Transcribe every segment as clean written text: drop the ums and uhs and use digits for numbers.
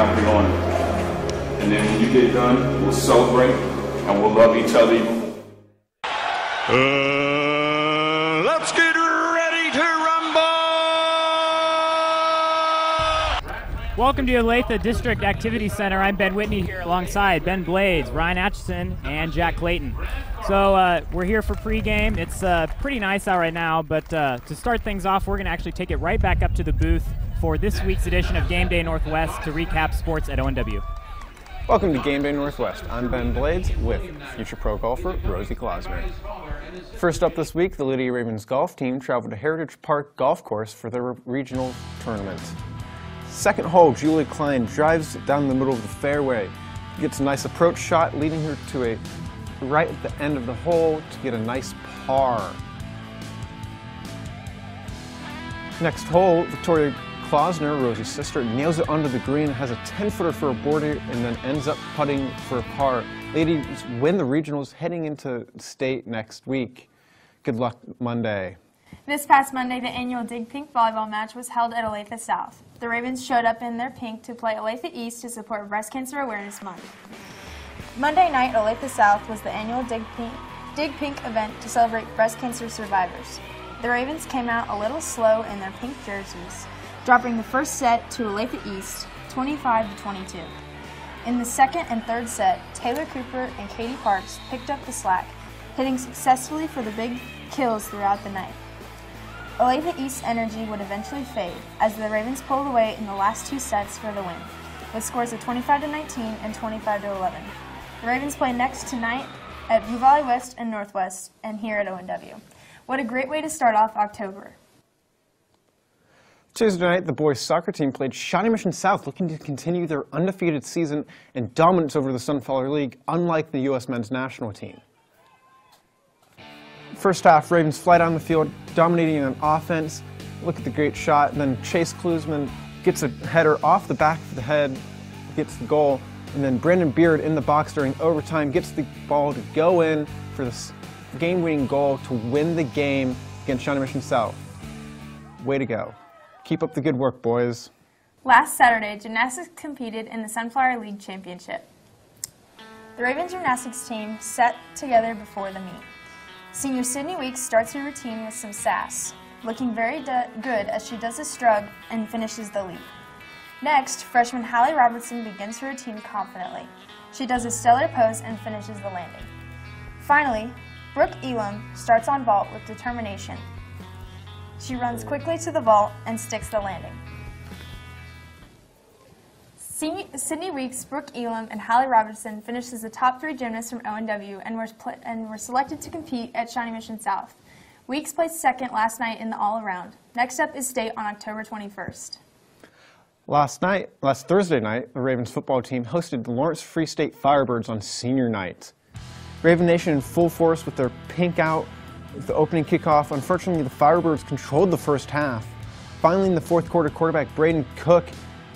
have the honor. And then when you get done, we'll celebrate and we'll love each other. Let's get ready to rumble! Welcome to Olathe District Activity Center. I'm Ben Whitney here alongside Ben Blades, Ryan Atchison, and Jack Clayton. So we're here for pregame. It's pretty nice out right now, but to start things off, we're going to actually take it right back up to the booth for this week's edition of Game Day Northwest to recap sports at ONW. Welcome to Game Day Northwest. I'm Ben Blades with future pro golfer Rosie Klosner. First up this week, the Lydia Ravens golf team traveled to Heritage Park Golf Course for their regional tournament. Second hole, Julie Klein drives down the middle of the fairway, gets a nice approach shot, leading her to a right at the end of the hole to get a nice par. Next hole, Victoria Klosner, Rosie's sister, nails it under the green, has a 10-footer for a birdie, and then ends up putting for a par. Ladies win the regionals heading into state next week. Good luck Monday. This past Monday, the annual Dig Pink volleyball match was held at Olathe South. The Ravens showed up in their pink to play Olathe East to support Breast Cancer Awareness Month. Monday night, Olathe South was the annual Dig Pink event to celebrate breast cancer survivors. The Ravens came out a little slow in their pink jerseys, dropping the first set to Olathe East, 25-22. In the second and third set, Taylor Cooper and Katie Parks picked up the slack, hitting successfully for the big kills throughout the night. Olathe East's energy would eventually fade as the Ravens pulled away in the last two sets for the win, with scores of 25-19 and 25-11. The Ravens play next tonight at U Valley West and Northwest and here at ONW. What a great way to start off October. Tuesday night, the boys soccer team played Shawnee Mission South, looking to continue their undefeated season and dominance over the Sunflower League, unlike the U.S. men's national team. First half, Ravens fly down the field, dominating on offense. Look at the great shot, and then Chase Klusman gets a header off the back of the head, gets the goal, and then Brandon Beard in the box during overtime gets the ball to go in for this game-winning goal to win the game against Shawnee Mission South. Way to go. Keep up the good work, boys. Last Saturday, gymnastics competed in the Sunflower League Championship. The Ravens gymnastics team sat together before the meet. Senior Sydney Weeks starts her routine with some sass, looking very good as she does a strug and finishes the leap. Next, freshman Hallie Robertson begins her routine confidently. She does a stellar pose and finishes the landing. Finally, Brooke Elam starts on vault with determination. She runs quickly to the vault and sticks the landing. Sydney Weeks, Brooke Elam, and Hallie Robertson finished as the top three gymnasts from ONW and were selected to compete at Shawnee Mission South. Weeks placed second last night in the all-around. Next up is state on October 21st. Last Thursday night, the Ravens football team hosted the Lawrence Free State Firebirds on senior night. Raven Nation in full force with their pink out with the opening kickoff. Unfortunately, the Firebirds controlled the first half. Finally, in the fourth quarter, quarterback Braden Cook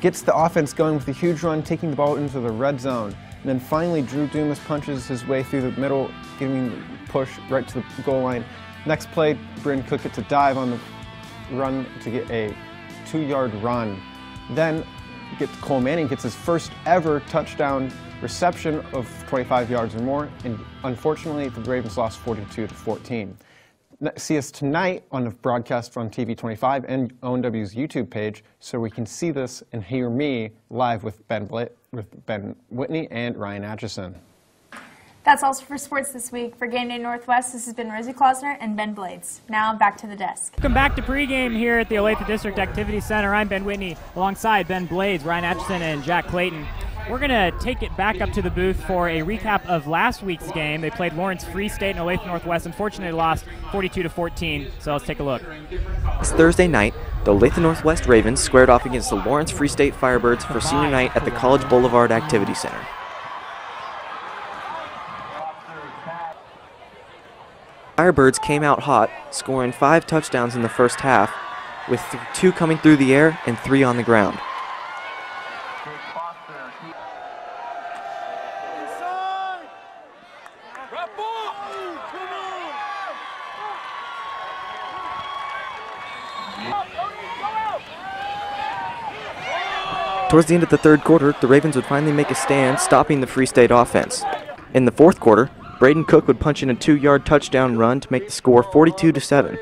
gets the offense going with a huge run, taking the ball into the red zone. And then finally, Drew Dumas punches his way through the middle, giving the push right to the goal line. Next play, Braden Cook gets a dive on the run to get a 2-yard run. Then Cole Manning gets his first ever touchdown reception of 25 yards or more, and unfortunately the Ravens lost 42-14. See us tonight on the broadcast on TV 25 and ONW's YouTube page so we can see this and hear me live with Ben Whitney and Ryan Atchison. That's all for sports this week. For Game Day Northwest, this has been Rosie Klosner and Ben Blades. Now back to the desk. Welcome back to pregame here at the Olathe District Activity Center. I'm Ben Whitney alongside Ben Blades, Ryan Atchison, and Jack Clayton. We're going to take it back up to the booth for a recap of last week's game. They played Lawrence Free State and Olathe Northwest. Unfortunately, lost 42-14, so let's take a look. It's Thursday night. The Olathe Northwest Ravens squared off against the Lawrence Free State Firebirds for senior night at the College Boulevard Activity Center. Firebirds came out hot, scoring 5 touchdowns in the first half, with 2 coming through the air and 3 on the ground. Towards the end of the third quarter, the Ravens would finally make a stand, stopping the Free State offense. In the fourth quarter, Braden Cook would punch in a 2-yard touchdown run to make the score 42-7.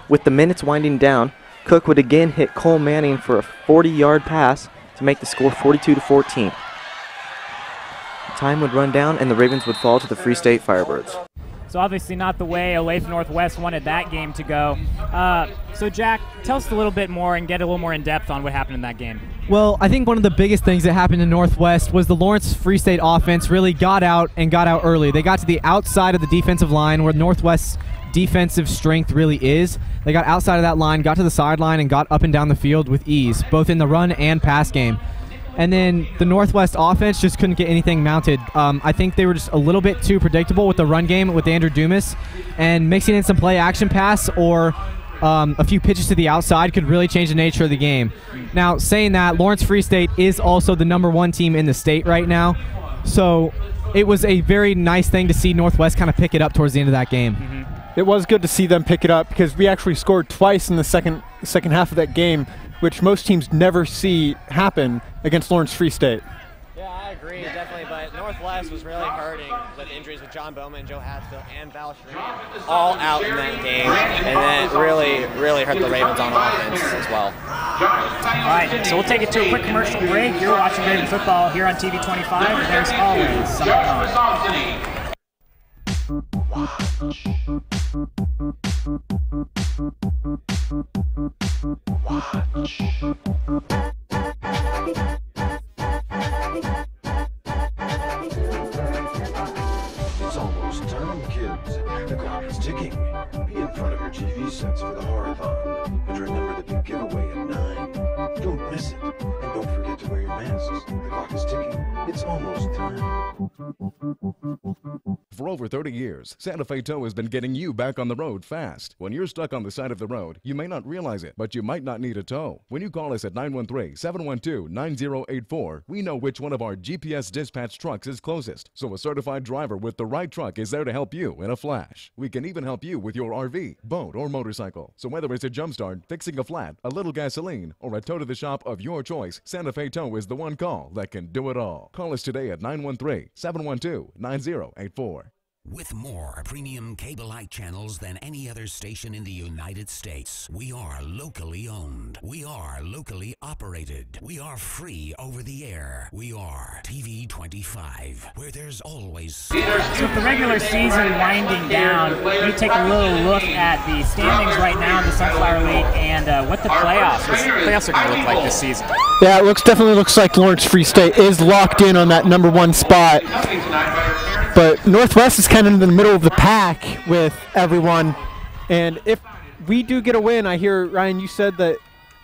With the minutes winding down, Cook would again hit Cole Manning for a 40-yard pass to make the score 42-14. Time would run down and the Ravens would fall to the Free State Firebirds. So obviously not the way Olathe Northwest wanted that game to go. So Jack, tell us a little bit more and get a little more in depth on what happened in that game. Well, I think one of the biggest things that happened in Northwest was the Lawrence Free State offense really got out early. They got to the outside of the defensive line where Northwest's defensive strength really is. They got outside of that line, got to the sideline, and got up and down the field with ease, both in the run and pass game. And then the Northwest offense just couldn't get anything mounted. I think they were just a little bit too predictable with the run game with Andrew Dumas, and mixing in some play action pass or a few pitches to the outside could really change the nature of the game. Now, saying that, Lawrence Free State is also the #1 team in the state right now, so it was a very nice thing to see Northwest kind of pick it up towards the end of that game. Mm-hmm. It was good to see them pick it up because we actually scored twice in the second half of that game, which most teams never see happen against Lawrence Free State. Yeah, I agree, definitely, but Northwest was really hurting with injuries with John Bowman, Joe Hatfield, and Val Shreen all out in that game, and then really hurt the Ravens on offense as well. All right, so we'll take it to a quick commercial break. You're watching Raven football here on TV 25, and there's always something on. It's almost time, kids. The clock is ticking. Be in front of your TV sets for the horathon. And remember the big giveaway at 9. Don't miss it. And don't forget to wear your masks. The clock is ticking. It's almost time. For over 30 years, Santa Fe Tow has been getting you back on the road fast. When you're stuck on the side of the road, you may not realize it, but you might not need a tow. When you call us at 913-712-9084, we know which one of our GPS dispatch trucks is closest. So a certified driver with the right truck is there to help you in a flash. We can even help you with your RV, boat, or motorcycle. So whether it's a jump start, fixing a flat, a little gasoline, or a tow to the shop of your choice, Santa Fe Tow is the one call that can do it all. Call us today at 913-712-9084. With more premium cable-like channels than any other station in the United States, we are locally owned. We are locally operated. We are free over the air. We are TV 25, where there's always... So with the regular season winding down, you take a little look at the standings right now in the Sunflower League and what the playoffs are going to look like this season. Yeah, it definitely looks like Lawrence Free State is locked in on that #1 spot. But Northwest is kind of in the middle of the pack with everyone. And if we do get a win, I hear, Ryan, you said that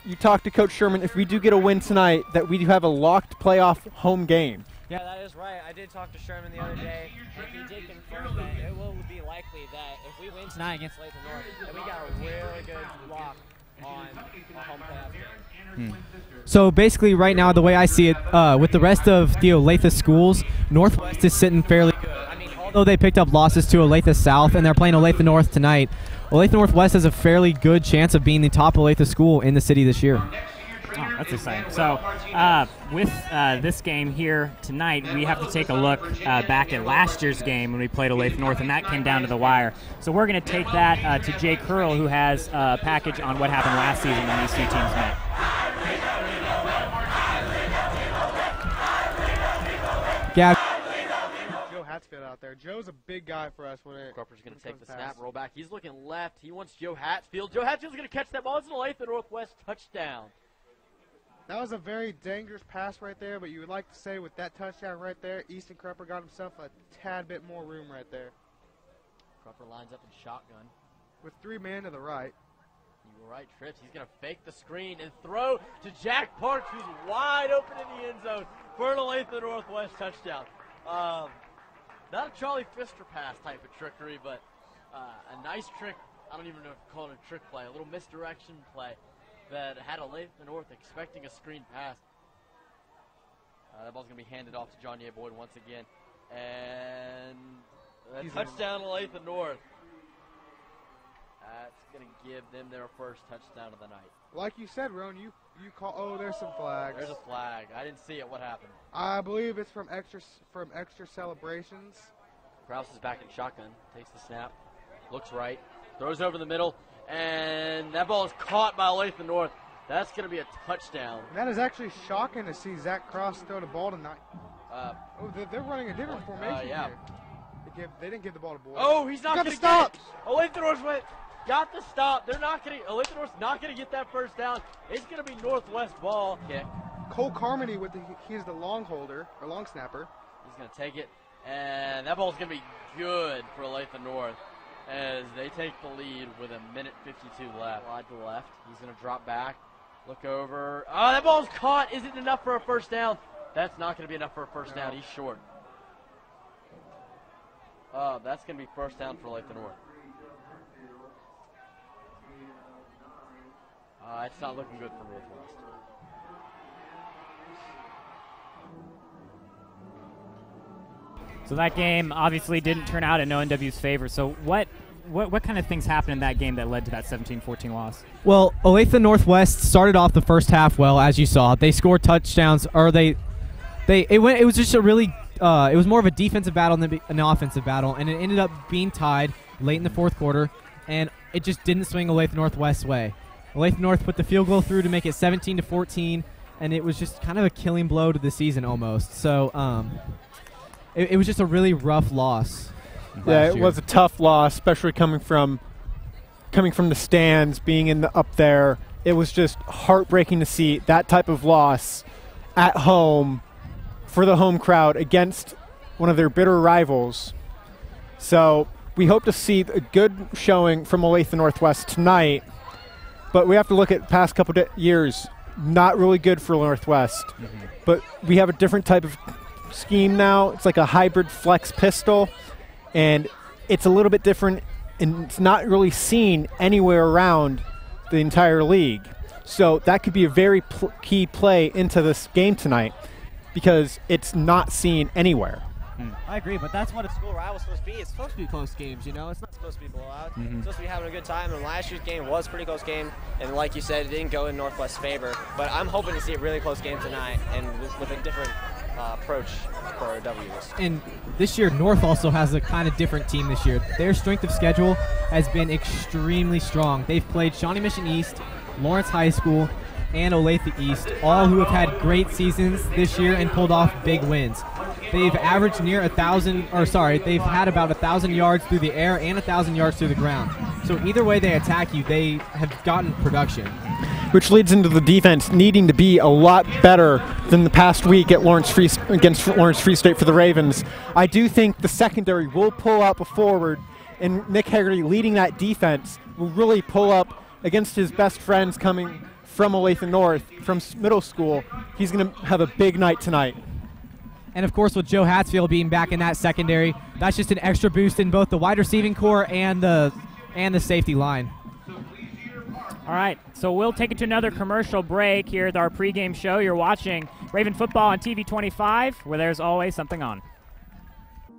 you talked to Coach Sherman, if we do get a win tonight, that we do have a locked playoff home game. Yeah, that is right. I did talk to Sherman the other day, and he did confirm that it will be likely that if we win tonight against Olathe North, that we got a really good lock on a home playoff game. So basically right now, the way I see it, with the rest of the Olathe schools, Northwest is sitting fairly good. I mean, although they picked up losses to Olathe South and they're playing Olathe North tonight, Olathe Northwest has a fairly good chance of being the top Olathe school in the city this year. Oh, that's exciting. So with this game here tonight, we have to take a look back at last year's game when we played Olathe North, and that came down to the wire. So we're going to take that to Jay Curl, who has a package on what happened last season when these two teams met. Yeah. Joe Hatfield out there. Joe's a big guy for us when it. Cropper's going to take the snap, roll back. He's looking left. He wants Joe Hatfield. Joe Hatfield's going to catch that ball. It's an Olathe Northwest touchdown. That was a very dangerous pass right there, but you would like to say with that touchdown right there, Easton Cropper got himself a tad bit more room right there. Cropper lines up in shotgun. With 3 men to the right. You were right, Trips. He's going to fake the screen and throw to Jack Parks, who's wide open in the end zone for an Olathe Northwest touchdown. Not a Charlie Fister pass type of trickery, but a nice trick. I don't even know if you call it a trick play, a little misdirection play that had Olathe North expecting a screen pass. That ball's going to be handed off to John Ye Boyd once again. And a touchdown Olathe North at That's going to give them their first touchdown of the night. Like you said, Roan, you call. Oh, there's some flags. There's a flag. I didn't see it. What happened? I believe it's from extra celebrations. Kraus is back in shotgun. Takes the snap. Looks right. Throws over the middle. And that ball is caught by Olathe North. That's going to be a touchdown. And that is actually shocking to see Zach Cross throw the ball tonight. They're running a different formation yeah. here. They didn't give the ball to Boyd. Oh, he's not going to get it. Olathe North got the stop. They're not going to. Olathe North's not going to get that first down. It's going to be Northwest ball. Kick. Cole Carmody he's the long snapper. He's going to take it, and that ball's going to be good for Olathe North as they take the lead with 1:52 left. Wide to the left. He's going to drop back, look over. Oh, that ball's caught. Is it enough for a first down? That's not going to be enough for a first down. He's short. Oh, that's going to be first down for Olathe North. It's not looking good for Northwest. So that game obviously didn't turn out in ONW's favor. So what kind of things happened in that game that led to that 17-14 loss? Well, Olathe Northwest started off the first half well, as you saw. They scored touchdowns, or it was just a really it was more of a defensive battle than an offensive battle, and it ended up being tied late in the fourth quarter, and it just didn't swing Olathe Northwest's way. Olathe North put the field goal through to make it 17-14, and it was just kind of a killing blow to the season almost. So it was just a really rough loss. Yeah, it was a tough loss, especially coming from the stands, being up there. It was just heartbreaking to see that type of loss at home for the home crowd against one of their bitter rivals. So we hope to see a good showing from Olathe Northwest tonight, but we have to look at past couple years. Not really good for Northwest, but we have a different type of scheme now. It's like a hybrid flex pistol, and it's a little bit different, and it's not really seen anywhere around the entire league. So that could be a very key play into this game tonight, because it's not seen anywhere. I agree, but that's what a school rival is supposed to be. It's supposed to be close games, you know? It's not supposed to be blowouts. It's supposed to be having a good time, and last year's game was a pretty close game, and like you said, it didn't go in Northwest's favor. But I'm hoping to see a really close game tonight, and with a different approach for W. And this year, North also has a kind of different team this year. Their strength of schedule has been extremely strong. They've played Shawnee Mission East, Lawrence High School, and Olathe East, all who have had great seasons this year and pulled off big wins. They've averaged near they've had about 1,000 yards through the air and 1,000 yards through the ground. So either way they attack you, they have gotten production. Which leads into the defense needing to be a lot better than the past week at against Lawrence Free State for the Ravens. I do think the secondary will pull up a forward, and Nick Haggerty leading that defense will really pull up against his best friends coming from Olathe North, from middle school. He's going to have a big night tonight. And, of course, with Joe Hatsfield being back in that secondary, that's just an extra boost in both the wide receiving core and the safety line. All right, so we'll take it to another commercial break here at our pregame show. You're watching Raven football on TV 25, where there's always something on.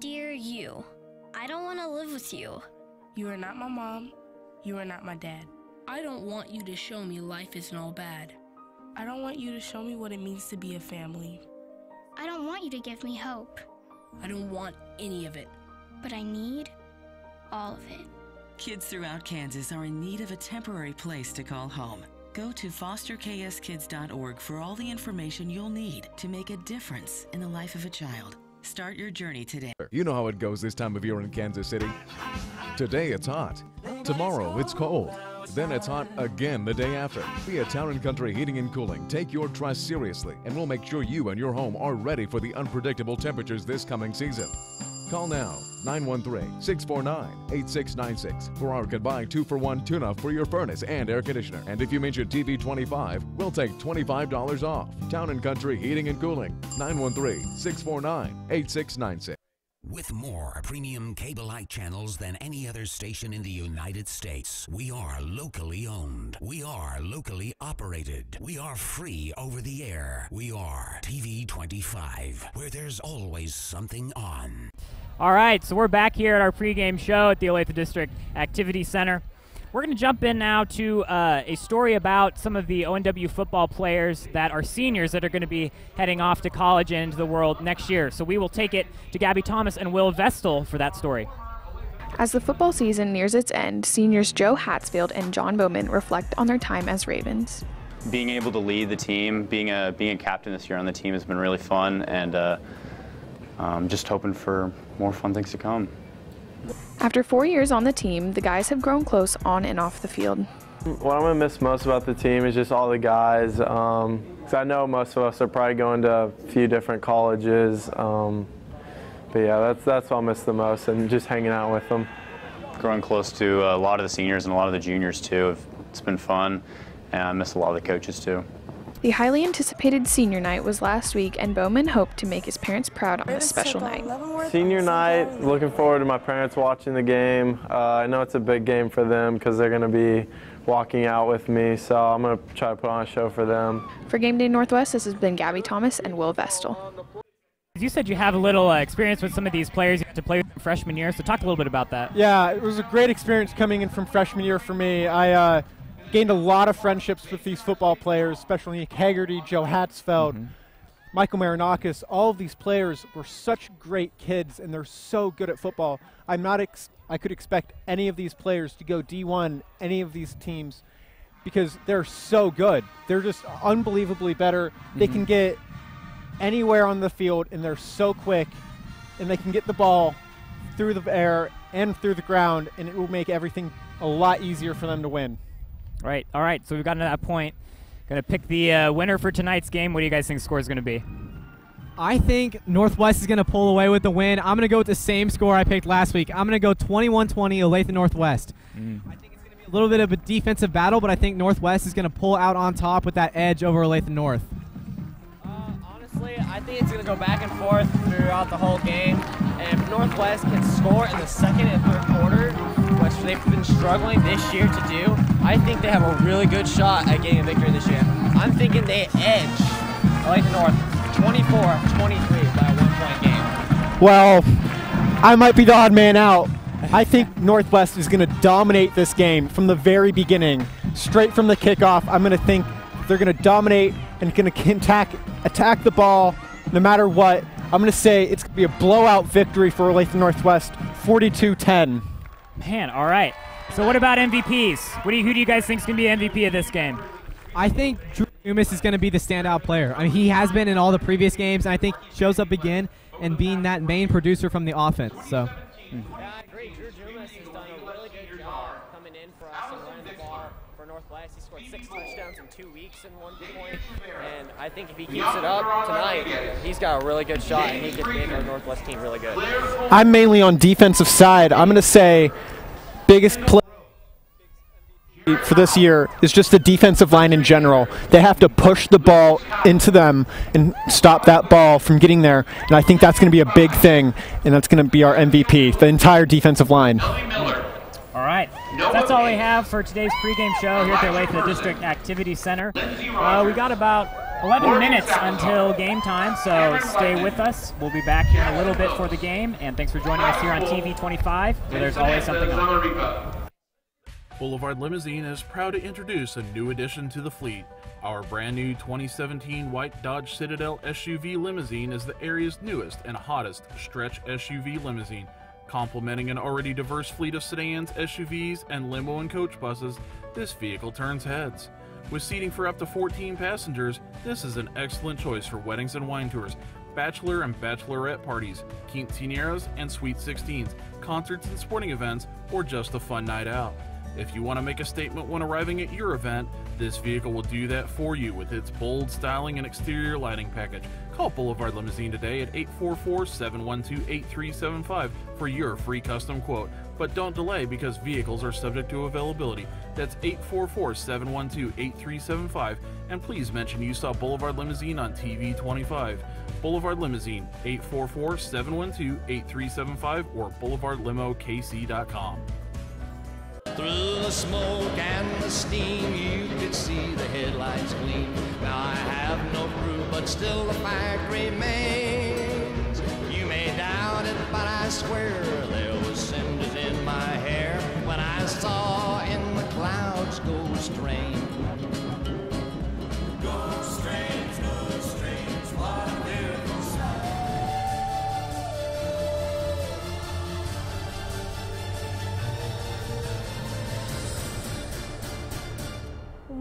Dear you, I don't want to live with you. You are not my mom. You are not my dad. I don't want you to show me life isn't all bad. I don't want you to show me what it means to be a family. I don't want you to give me hope. I don't want any of it. But I need all of it. Kids throughout Kansas are in need of a temporary place to call home. Go to fosterkskids.org for all the information you'll need to make a difference in the life of a child. Start your journey today. You know how it goes this time of year in Kansas City. Today it's hot. Tomorrow it's cold. Then it's hot again the day after. Be at Town & Country Heating and Cooling. Take your trust seriously, and we'll make sure you and your home are ready for the unpredictable temperatures this coming season. Call now, 913-649-8696 for our combined 2-for-1 tune-up for your furnace and air conditioner. And if you mention TV 25, we'll take $25 off. Town & Country Heating and Cooling, 913-649-8696. With more premium cable-like channels than any other station in the United States, we are locally owned. We are locally operated. We are free over the air. We are TV 25, where there's always something on. All right, so we're back here at our pregame show at the Olathe District Activity Center. We're going to jump in now to a story about some of the ONW football players that are seniors that are going to be heading off to college and into the world next year. So we will take it to Gabby Thomas and Will Vestal for that story. As the football season nears its end, seniors Joe Hatsfield and John Bowman reflect on their time as Ravens. Being able to lead the team, being a captain this year on the team has been really fun, and just hoping for more fun things to come. After 4 years on the team, the guys have grown close on and off the field. What I'm going to miss most about the team is just all the guys, because I know most of us are probably going to a few different colleges. But yeah, that's what I'll miss the most, and just hanging out with them. Growing close to a lot of the seniors and a lot of the juniors too. It's been fun, and I miss a lot of the coaches too. The highly anticipated senior night was last week, and Bowman hoped to make his parents proud on this special night. Senior night, looking forward to my parents watching the game. I know it's a big game for them because they're going to be walking out with me, so I'm going to try to put on a show for them. For Game Day Northwest, this has been Gabby Thomas and Will Vestal. You said you have a little experience with some of these players you had to play with freshman year, so talk a little bit about that. Yeah, it was a great experience coming in from freshman year for me. I gained a lot of friendships with these football players, especially Nick Haggerty, Joe Hatsfeld, Michael Marinakis. All of these players were such great kids, and they're so good at football. I could expect any of these players to go D1, any of these teams, because they're so good. They're just unbelievably better. They can get anywhere on the field, and they're so quick, and they can get the ball through the air and through the ground, and it will make everything a lot easier for them to win. Right. All right. So we've gotten to that point. Going to pick the winner for tonight's game. What do you guys think the score is going to be? I think Northwest is going to pull away with the win. I'm going to go with the same score I picked last week. I'm going to go 21-20 Olathe Northwest. I think it's going to be a little bit of a defensive battle, but I think Northwest is going to pull out on top with that edge over Olathe North. Honestly, I think it's going to go back and forth throughout the whole game. And if Northwest can score in the second and third quarter, which they've been struggling this year to do, I think they have a really good shot at getting a victory this year. I'm thinking they edge Olathe North 24-23 by a one-point game. Well, I might be the odd man out. I think Northwest is going to dominate this game from the very beginning. Straight from the kickoff, I'm going to think they're going to dominate and going to attack the ball no matter what. I'm going to say it's going to be a blowout victory for Olathe Northwest, 42-10. Man, all right. So what about MVPs? Who do you guys think is going to be MVP of this game? I think Drew Dumas is going to be the standout player. I mean, he has been in all the previous games, and I think he shows up again and being that main producer from the offense. So. Yeah, I agree. Drew Dumas has done a really good job coming in for us and running the ball for Northwest. He scored 6 touchdowns in 2 weeks in 1 point, and I think if he keeps it up tonight, he's got a really good shot, and he can make our Northwest team really good. I'm mainly on defensive side. I'm going to say biggest play for this year is just the defensive line in general. They have to push the ball into them and stop that ball from getting there, and I think that's going to be a big thing, and that's going to be our MVP, the entire defensive line. All right. So that's all we have for today's pregame show here at the Olathe District Activity Center. We got about 11 minutes until game time, so stay with us. We'll be back here in a little bit for the game, and thanks for joining us here on TV 25, where there's always something on. Boulevard Limousine is proud to introduce a new addition to the fleet. Our brand new 2017 white Dodge Citadel SUV limousine is the area's newest and hottest stretch SUV limousine. Complementing an already diverse fleet of sedans, SUVs, and limo and coach buses, this vehicle turns heads. With seating for up to 14 passengers, this is an excellent choice for weddings and wine tours, bachelor and bachelorette parties, quinceañeras and sweet 16s, concerts and sporting events, or just a fun night out. If you want to make a statement when arriving at your event, this vehicle will do that for you with its bold styling and exterior lighting package. Call Boulevard Limousine today at 844-712-8375 for your free custom quote. But don't delay because vehicles are subject to availability. That's 844-712-8375, and please mention you saw Boulevard Limousine on TV 25. Boulevard Limousine, 844-712-8375 or boulevardlimokc.com. Through the smoke and the steam, you could see the headlights gleam. Now I have no proof, but still the fact remains. You may doubt it, but I swear there was cinders in my hair when I saw in the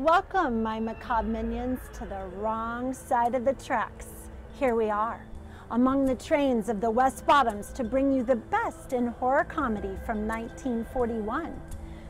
Welcome, my macabre minions, to the wrong side of the tracks. Here we are, among the trains of the West Bottoms to bring you the best in horror comedy from 1941.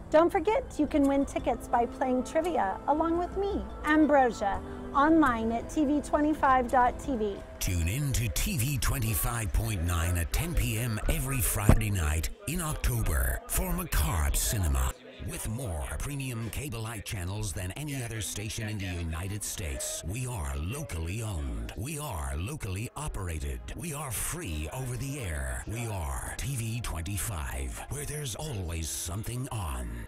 Don't forget, you can win tickets by playing trivia along with me, Ambrosia, online at tv25.tv. Tune in to TV 25.9 at 10 p.m. every Friday night in October for Macabre Cinema. With more premium cable-like channels than any other station in the United States, we are locally owned. We are locally operated. We are free over the air. We are TV 25, where there's always something on.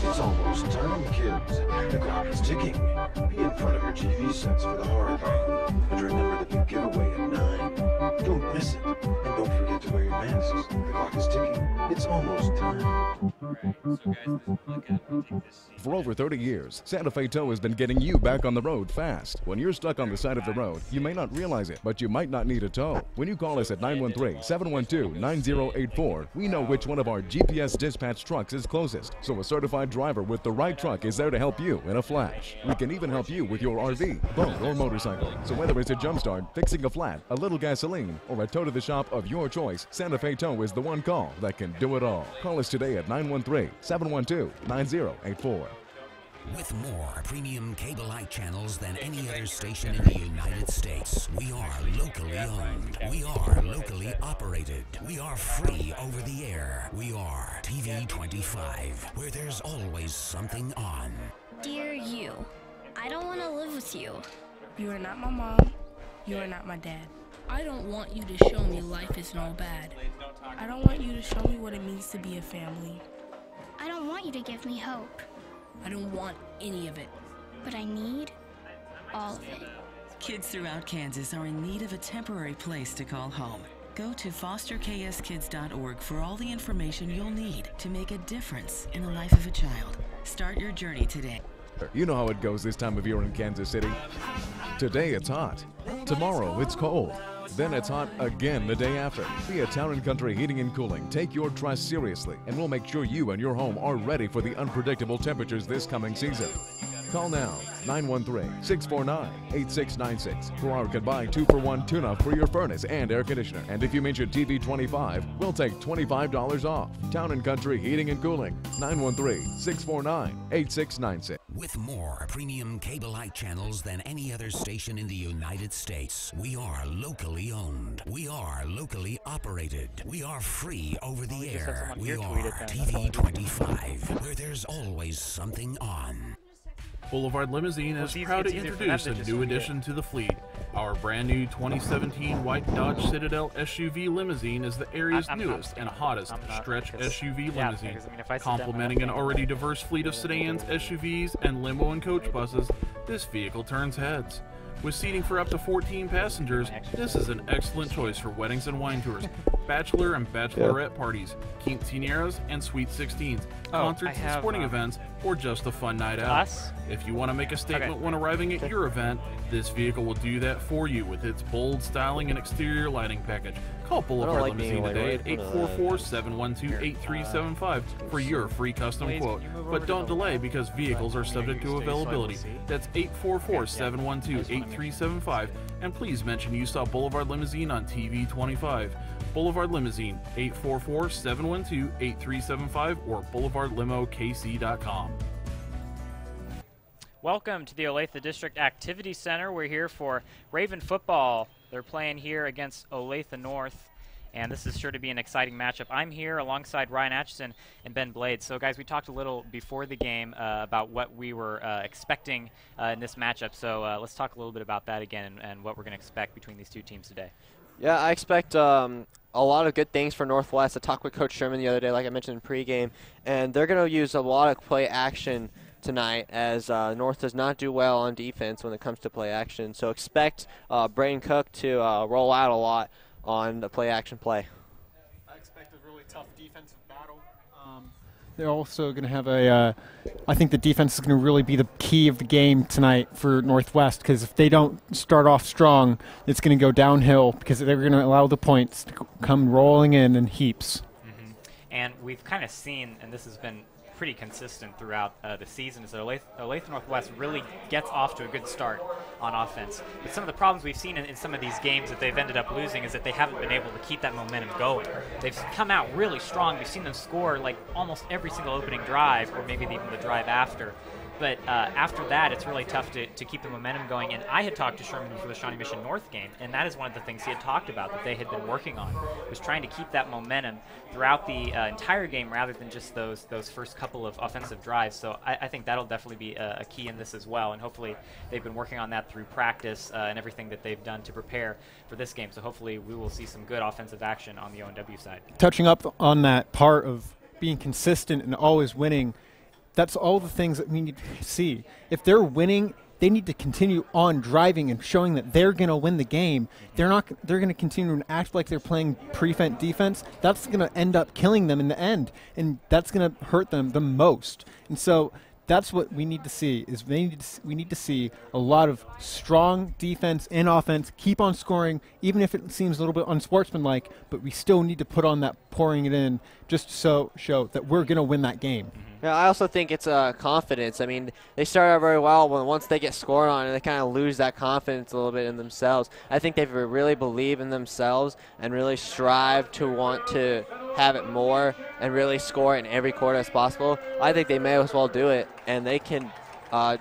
It's almost time, kids. The clock is ticking. Be in front of your TV sets for the horathon. And remember the big giveaway at 9. Don't miss it. And don't forget to wear your masks. The clock is ticking. It's almost time. For over 30 years, Santa Fe Tow has been getting you back on the road fast. When you're stuck on the side of the road, you may not realize it, but you might not need a tow. When you call us at 913-712-9084, we know which one of our GPS dispatch trucks is closest, so a certified driver with the right truck is there to help you in a flash. We can even help you with your RV, boat, or motorcycle. So whether it's a jump start, fixing a flat, a little gasoline, or a tow to the shop of your choice, Santa Fe Tow is the one call that can do it all. Call us today at 913-712-9084. With more premium cable-like channels than any other station in the United States, we are locally owned. We are locally operated. We are free over the air. We are TV 25, where there's always something on. Dear you, I don't want to live with you. You are not my mom. You are not my dad. I don't want you to show me life isn't all bad. I don't want you to show me what it means to be a family. I don't want you to give me hope. I don't want any of it. But I need all of it. Kids throughout Kansas are in need of a temporary place to call home. Go to fosterkskids.org for all the information you'll need to make a difference in the life of a child. Start your journey today. You know how it goes this time of year in Kansas City. Today it's hot. Tomorrow it's cold. Then it's hot again the day after. Be at Town & Country Heating and Cooling. Take your trust seriously, and we'll make sure you and your home are ready for the unpredictable temperatures this coming season. Call now, 913-649-8696 for our combined 2-for-1 tune-up for your furnace and air conditioner. And if you mention TV 25, we'll take $25 off. Town & Country Heating and Cooling, 913-649-8696. With more premium cable-like channels than any other station in the United States, we are locally owned. We are locally operated. We are free over the air. We are TV 25, where there's always something on. Boulevard Limousine is proud to introduce a new addition to the fleet. Our brand new 2017 white Dodge Citadel SUV limousine is the area's newest and hottest stretch SUV limousine. Complementing an already diverse fleet of sedans, SUVs, and limo and coach buses, this vehicle turns heads. With seating for up to 14 passengers, this is an excellent choice for weddings and wine tours, bachelor and bachelorette parties, quinceañeras and sweet 16s, concerts and sporting events, or just a fun night out. If you want to make a statement when arriving at your event, this vehicle will do that for you with its bold styling and exterior lighting package. Call Boulevard Limousine today at 844-712-8375 for your free custom quote. But don't delay because vehicles are subject to availability. That's 844-712-8375, and please mention you saw Boulevard Limousine on TV 25. Boulevard Limousine, 844-712-8375 or boulevardlimokc.com. Welcome to the Olathe District Activity Center. We're here for Raven football. They're playing here against Olathe North, and this is sure to be an exciting matchup. I'm here alongside Ryan Atchison and Ben Blades. So, guys, we talked a little before the game about what we were expecting in this matchup. So let's talk a little bit about that again and what we're going to expect between these two teams today. Yeah, I expect a lot of good things for Northwest. I talked with Coach Sherman the other day, like I mentioned in pregame, and they're going to use a lot of play action tonight, as North does not do well on defense when it comes to play action. So expect Braden Cook to roll out a lot on the play action play. I expect a really tough defensive battle. They're also going to have a, I think the defense is going to really be the key of the game tonight for Northwest, because if they don't start off strong, it's going to go downhill because they're going to allow the points to come rolling in heaps. Mm-hmm. And we've kind of seen, and this has been pretty consistent throughout the season, is that Olathe Northwest really gets off to a good start on offense. But some of the problems we've seen in some of these games that they've ended up losing is that they haven't been able to keep that momentum going. They've come out really strong. We've seen them score like almost every single opening drive, or maybe even the drive after. But after that, it's really tough to keep the momentum going. And I had talked to Sherman before the Shawnee Mission North game, and that is one of the things he had talked about that they had been working on, was trying to keep that momentum throughout the entire game rather than just those first couple of offensive drives. So I think that'll definitely be a key in this as well. And hopefully they've been working on that through practice and everything that they've done to prepare for this game. So hopefully we will see some good offensive action on the ONW side. Touching up on that part of being consistent and always winning, that's all the things that we need to see. If they're winning, they need to continue on driving and showing that they're going to win the game. They're going to continue to act like they're playing prevent defense. That's going to end up killing them in the end, and that's going to hurt them the most. And so that's what we need to see, is we need to see a lot of strong defense and offense, keep on scoring, even if it seems a little bit unsportsmanlike, but we still need to put on that pouring it in just to show that we're going to win that game. Yeah, I also think it's confidence. I mean, they start out very well, but once they get scored on, they kind of lose that confidence a little bit in themselves. I think they really believe in themselves and really strive to want to have it more and really score in every quarter as possible. I think they may as well do it, and they can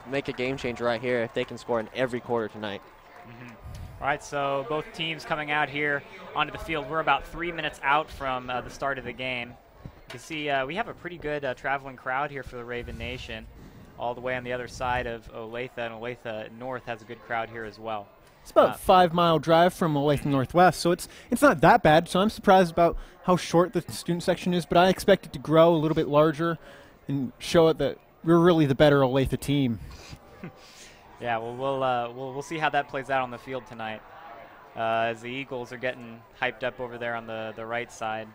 make a game changer right here if they can score in every quarter tonight. Mm-hmm. All right, so both teams coming out here onto the field. We're about 3 minutes out from the start of the game. You can see we have a pretty good traveling crowd here for the Raven Nation, all the way on the other side of Olathe, and Olathe North has a good crowd here as well. It's about a 5-mile drive from Olathe Northwest, so it's not that bad. So I'm surprised about how short the student section is, but I expect it to grow a little bit larger and show it that we're really the better Olathe team. Yeah, well, we'll see how that plays out on the field tonight, as the Eagles are getting hyped up over there on the right side.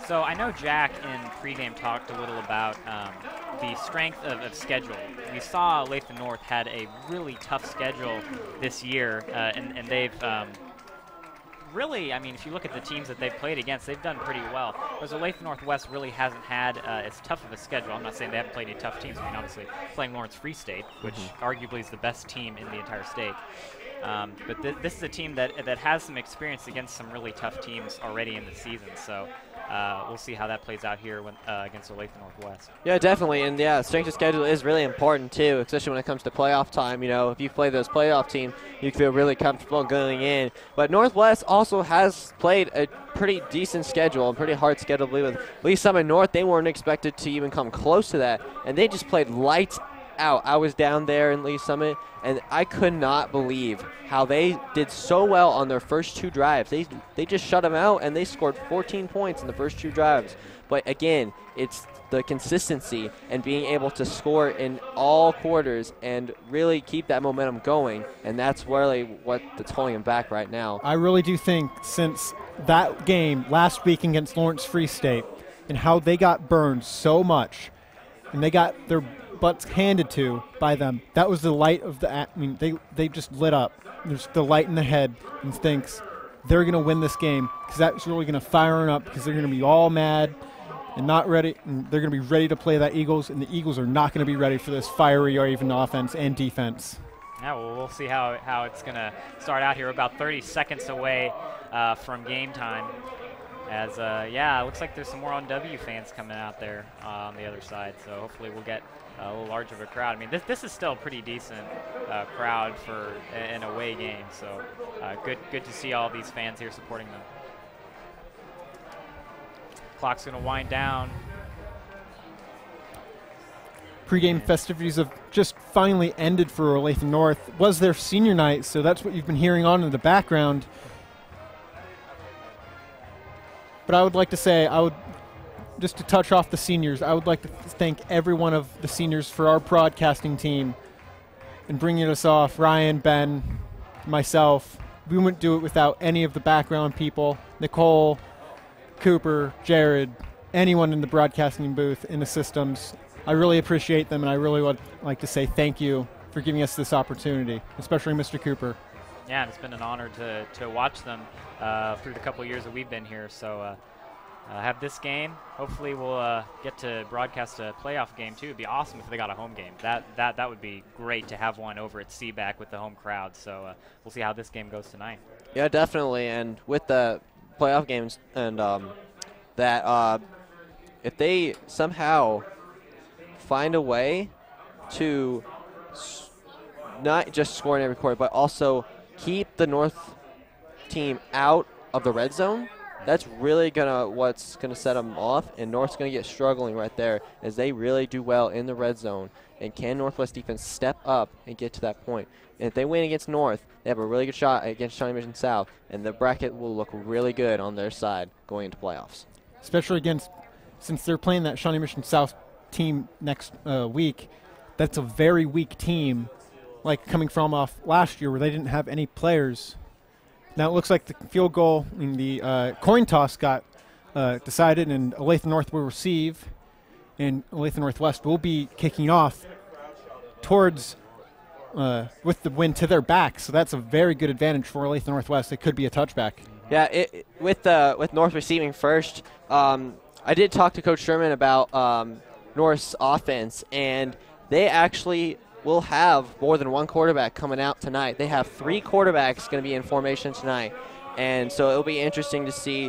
So I know Jack in pregame talked a little about the strength of schedule. We saw Olathe North had a really tough schedule this year, and they've really, I mean, if you look at the teams that they've played against, they've done pretty well. Whereas Olathe Northwest really hasn't had as tough of a schedule. I'm not saying they haven't played any tough teams. I mean, obviously playing Lawrence Free State, which arguably is the best team in the entire state. But this is a team that has some experience against some really tough teams already in the season. So we'll see how that plays out here against Olathe Northwest. Yeah, definitely. And, yeah, strength of schedule is really important, too, especially when it comes to playoff time. You know, if you play those playoff teams, you feel really comfortable going in. But Northwest also has played a pretty decent schedule, a pretty hard schedule. With Lee Summit North, they weren't expected to even come close to that, and they just played lights out. I was down there in Lee Summit, and I could not believe how they did so well on their first two drives. They just shut them out, and they scored 14 points in the first two drives. But again, it's the consistency and being able to score in all quarters and really keep that momentum going, and that's really that's holding them back right now. I really do think since that game last week against Lawrence Free State and how they got burned so much, and they got their butts handed to by them, that was the light of the, I mean, they just lit up. There's the light in the head and thinks they're going to win this game, because that's really going to fire them up, because they're going to be all mad and not ready, and they're going to be ready to play that Eagles, and the Eagles are not going to be ready for this fiery or even offense and defense. Yeah, well, we'll see how it's going to start out here. We're about 30 seconds away from game time. As, yeah, it looks like there's some more ONW fans coming out there on the other side, so hopefully we'll get a little larger of a crowd. I mean, this is still a pretty decent crowd for an away game, so good to see all these fans here supporting them. Clock's going to wind down. Pre-game festivities have just finally ended for Olathe North. It was their senior night, so that's what you've been hearing on in the background. But I would like to say I would just to touch off the seniors, I would like to thank every one of the seniors for our broadcasting team and bringing us off. Ryan, Ben, myself. We wouldn't do it without any of the background people. Nicole, Cooper, Jared, anyone in the broadcasting booth, in the systems. I really appreciate them, and I really would like to say thank you for giving us this opportunity, especially Mr. Cooper. Yeah, and it's been an honor to watch them through the couple years that we've been here. So have this game. Hopefully we'll get to broadcast a playoff game too. It'd be awesome if they got a home game. That would be great to have one over at Seaback with the home crowd. So we'll see how this game goes tonight. Yeah, definitely. And with the playoff games, and if they somehow find a way to not just score in every quarter, but also keep the North team out of the red zone, that's really what's gonna set them off, and North's gonna get struggling right there as they really do well in the red zone. And can Northwest defense step up and get to that point? And if they win against North, they have a really good shot against Shawnee Mission South, and the bracket will look really good on their side going into playoffs. Especially since they're playing that Shawnee Mission South team next week. That's a very weak team, like coming from off last year where they didn't have any players. Now it looks like the field goal in the coin toss got decided, and Olathe North will receive, and Olathe Northwest will be kicking off towards with the wind to their back. So that's a very good advantage for Olathe Northwest. It could be a touchback. Yeah, with North receiving first, I did talk to Coach Sherman about North's offense, and they actually will have more than one quarterback coming out tonight. They have 3 quarterbacks going to be in formation tonight, and so it'll be interesting to see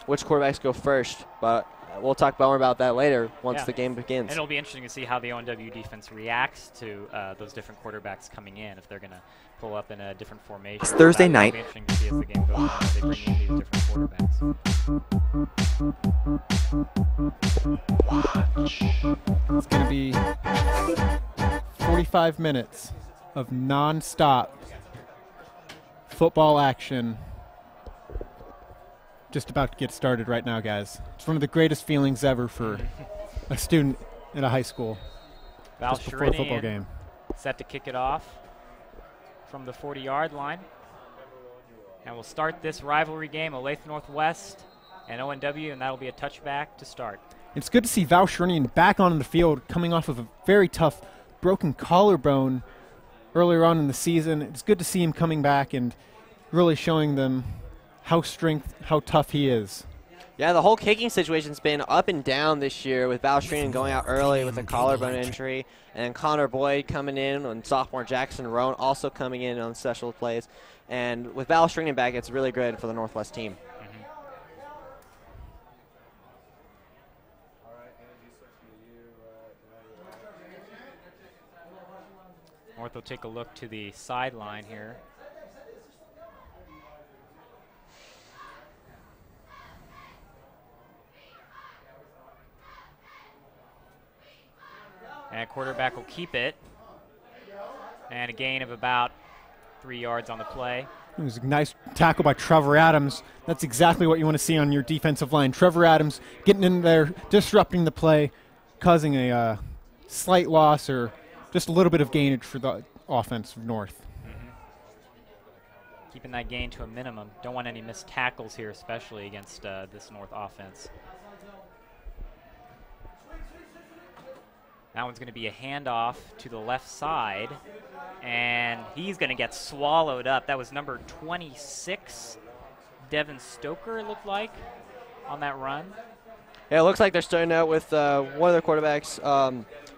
which quarterbacks go first. But we'll talk more about that later once the game begins. And it'll be interesting to see how the ONW defense reacts to those different quarterbacks coming in, if they're going to pull up in a different formation. It's Thursday night. It'll be interesting to see as the game goes on, as they bring in these different quarterbacks. It's going to be 45 minutes of non-stop football action. Just about to get started right now, guys. It's one of the greatest feelings ever for a student in a high school. Just before a football game. Set to kick it off from the 40-yard line. And we'll start this rivalry game, Olathe Northwest and ONW, and that'll be a touchback to start. It's good to see Val Shrinian back on the field, coming off of a very tough broken collarbone earlier on in the season. It's good to see him coming back and really showing them how tough he is. Yeah, the whole kicking situation's been up and down this year, with Val Shrinian going out early with a collarbone injury, and Connor Boyd coming in, and sophomore Jackson Roan also coming in on special plays. And with Val Shrinian back, it's really good for the Northwest team. North will take a look to the sideline here. And quarterback will keep it. And a gain of about 3 yards on the play. It was a nice tackle by Trevor Adams. That's exactly what you want to see on your defensive line. Trevor Adams getting in there, disrupting the play, causing a slight loss or just a little bit of gainage for the offense of North. Keeping that gain to a minimum. Don't want any missed tackles here, especially against this North offense. That one's going to be a handoff to the left side, and he's going to get swallowed up. That was number 26, Devin Stoker, it looked like, on that run. Yeah, it looks like they're starting out with one of their quarterbacks,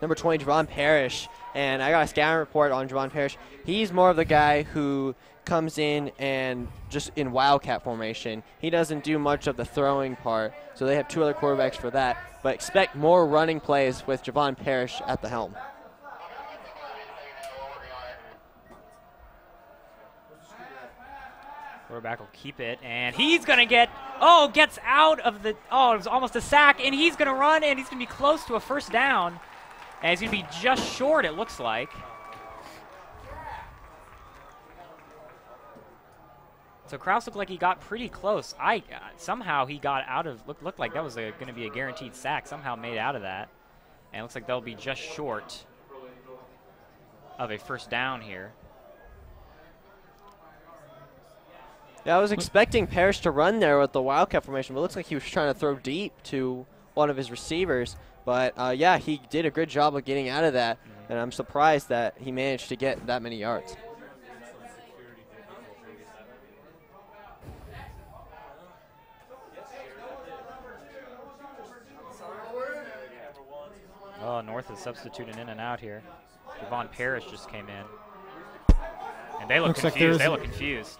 number 20, Javon Parrish. And I got a scouting report on Javon Parrish. He's more of the guy who comes in and just in wildcat formation. He doesn't do much of the throwing part, so they have 2 other quarterbacks for that. But expect more running plays with Javon Parrish at the helm. Quarterback will keep it, and he's going to gets out of the, it was almost a sack, and he's going to run, and he's going to be close to a first down. And he's going to be just short, it looks like. So Kraus looked like he got pretty close. Somehow he got out of, looked like that was going to be a guaranteed sack. Somehow made out of that. And it looks like they'll be just short of a first down here. Yeah, I was expecting Parrish to run there with the Wildcat formation, but it looks like he was trying to throw deep to one of his receivers. But, yeah, he did a good job of getting out of that, and I'm surprised that he managed to get that many yards. Oh, North is substituting in and out here. Devon Parrish just came in. And they look confused. They look confused.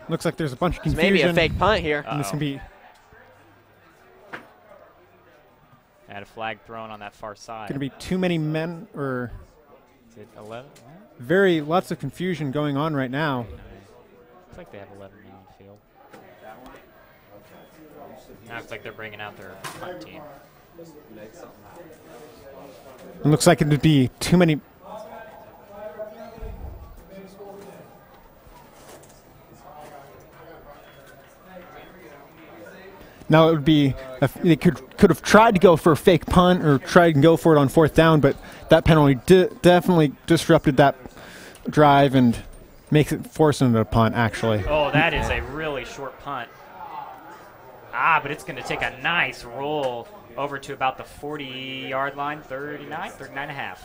Looks like there's a bunch of confusion. Maybe a fake punt here. And this can be. Had a flag thrown on that far side. Going to be too many men, or. Is it 11? Lots of confusion going on right now. Looks like they have 11 now on the field. Now it's like they're bringing out their punt team. It looks like it would be too many. Now it would be, they could have tried to go for a fake punt or tried to go for it on 4th down, but that penalty definitely disrupted that drive and makes it force into a punt, actually. Oh, that is a really short punt. But it's going to take a nice roll over to about the 40-yard line, 39 and a half.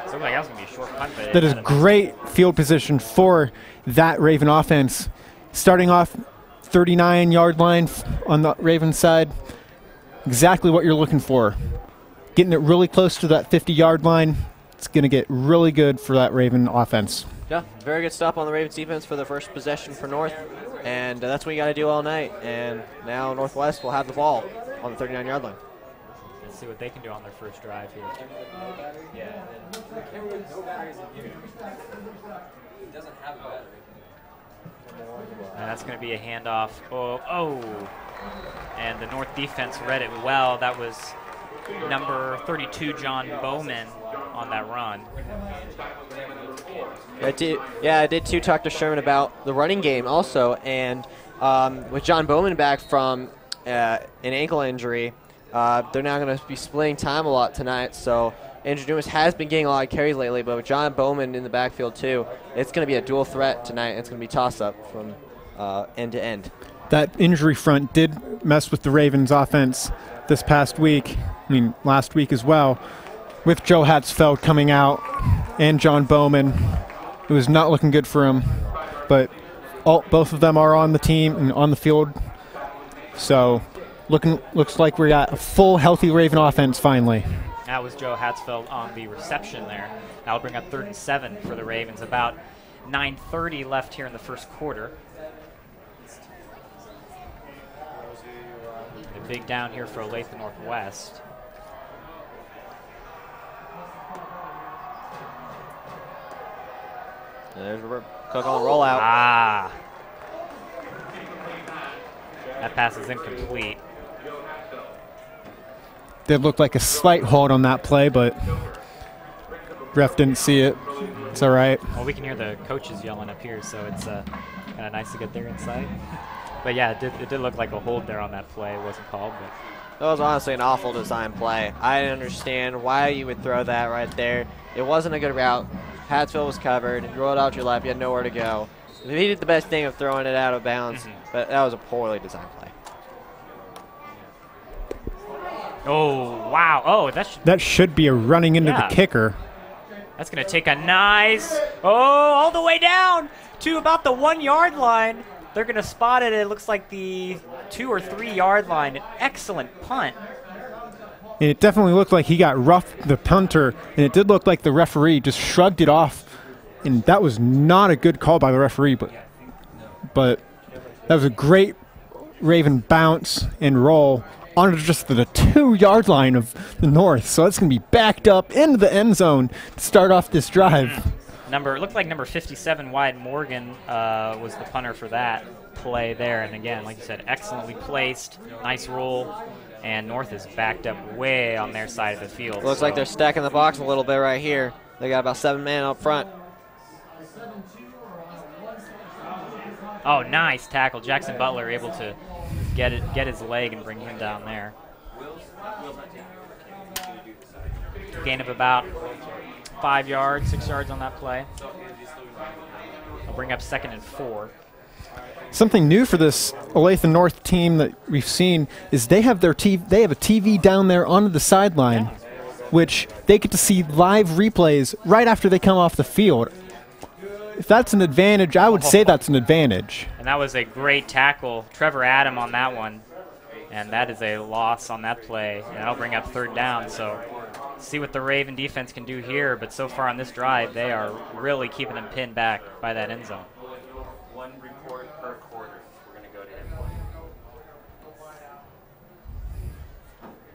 So like that was going to be a short punt. But that is great field position for that Raven offense. Starting off 39-yard line on the Raven side, exactly what you're looking for. Getting it really close to that 50-yard line, it's going to get really good for that Raven offense. Yeah, very good stop on the Ravens defense for the first possession for North, and that's what you got to do all night. And now Northwest will have the ball on the 39-yard line. Let's see what they can do on their first drive here. And that's going to be a handoff. Oh. And the North defense read it well. That was number 32, John Bowman, on that run. I did too talk to Sherman about the running game also, and with John Bowman back from an ankle injury, they're now going to be splitting time a lot tonight. So Andrew Dumas has been getting a lot of carries lately, but with John Bowman in the backfield too, it's going to be a dual threat tonight. It's going to be toss-up from end to end. That injury front did mess with the Ravens offense this past week. I mean, last week as well, with Joe Hatzfeld coming out and John Bowman. It was not looking good for him, but both of them are on the team and on the field. So looks like we got a full, healthy Raven offense finally. That was Joe Hatzfeld on the reception there. That'll bring up 3rd and 7 for the Ravens. About 9:30 left here in the first quarter. A big down here for Olathe Northwest. There's Cook on the rollout. That pass is incomplete. Did look like a slight hold on that play, but ref didn't see it. It's all right. Well, we can hear the coaches yelling up here, so it's kind of nice to get their insight. But yeah, it did look like a hold there on that play. It wasn't called, but that was honestly an awful design play. I didn't understand why you would throw that right there. It wasn't a good route. Hatzfeld was covered. You rolled out your left. You had nowhere to go. He did the best thing of throwing it out of bounds, but that was a poorly designed play. Oh, wow. Oh, that should be a running into the kicker. That's going to take a nice, all the way down to about the 1-yard line. They're going to spot it. It looks like the 2 or 3 yard line. An excellent punt. And it definitely looked like he got roughed, the punter, and it did look like the referee just shrugged it off. And that was not a good call by the referee, but that was a great Raven bounce and roll onto just the 2-yard line of the North. So that's going to be backed up into the end zone to start off this drive. It looked like number 57, Wyatt Morgan, was the punter for that play there. And again, like you said, excellently placed, nice roll. And North is backed up way on their side of the field. Looks like they're stacking the box a little bit right here. They got about 7 men up front. Oh, nice tackle. Jackson Butler able to get his leg and bring him down there. Gain of about 5 yards, 6 yards on that play. I'll bring up 2nd and 4. Something new for this Olathe North team that we've seen is they have a TV down there on the sideline, which they get to see live replays right after they come off the field. If that's an advantage, I would say that's an advantage. And that was a great tackle. Trevor Adam on that one. And that is a loss on that play. And that'll bring up 3rd down. So see what the Raven defense can do here. But so far on this drive, they are really keeping them pinned back by that end zone. One report per quarter. We're going to go to input.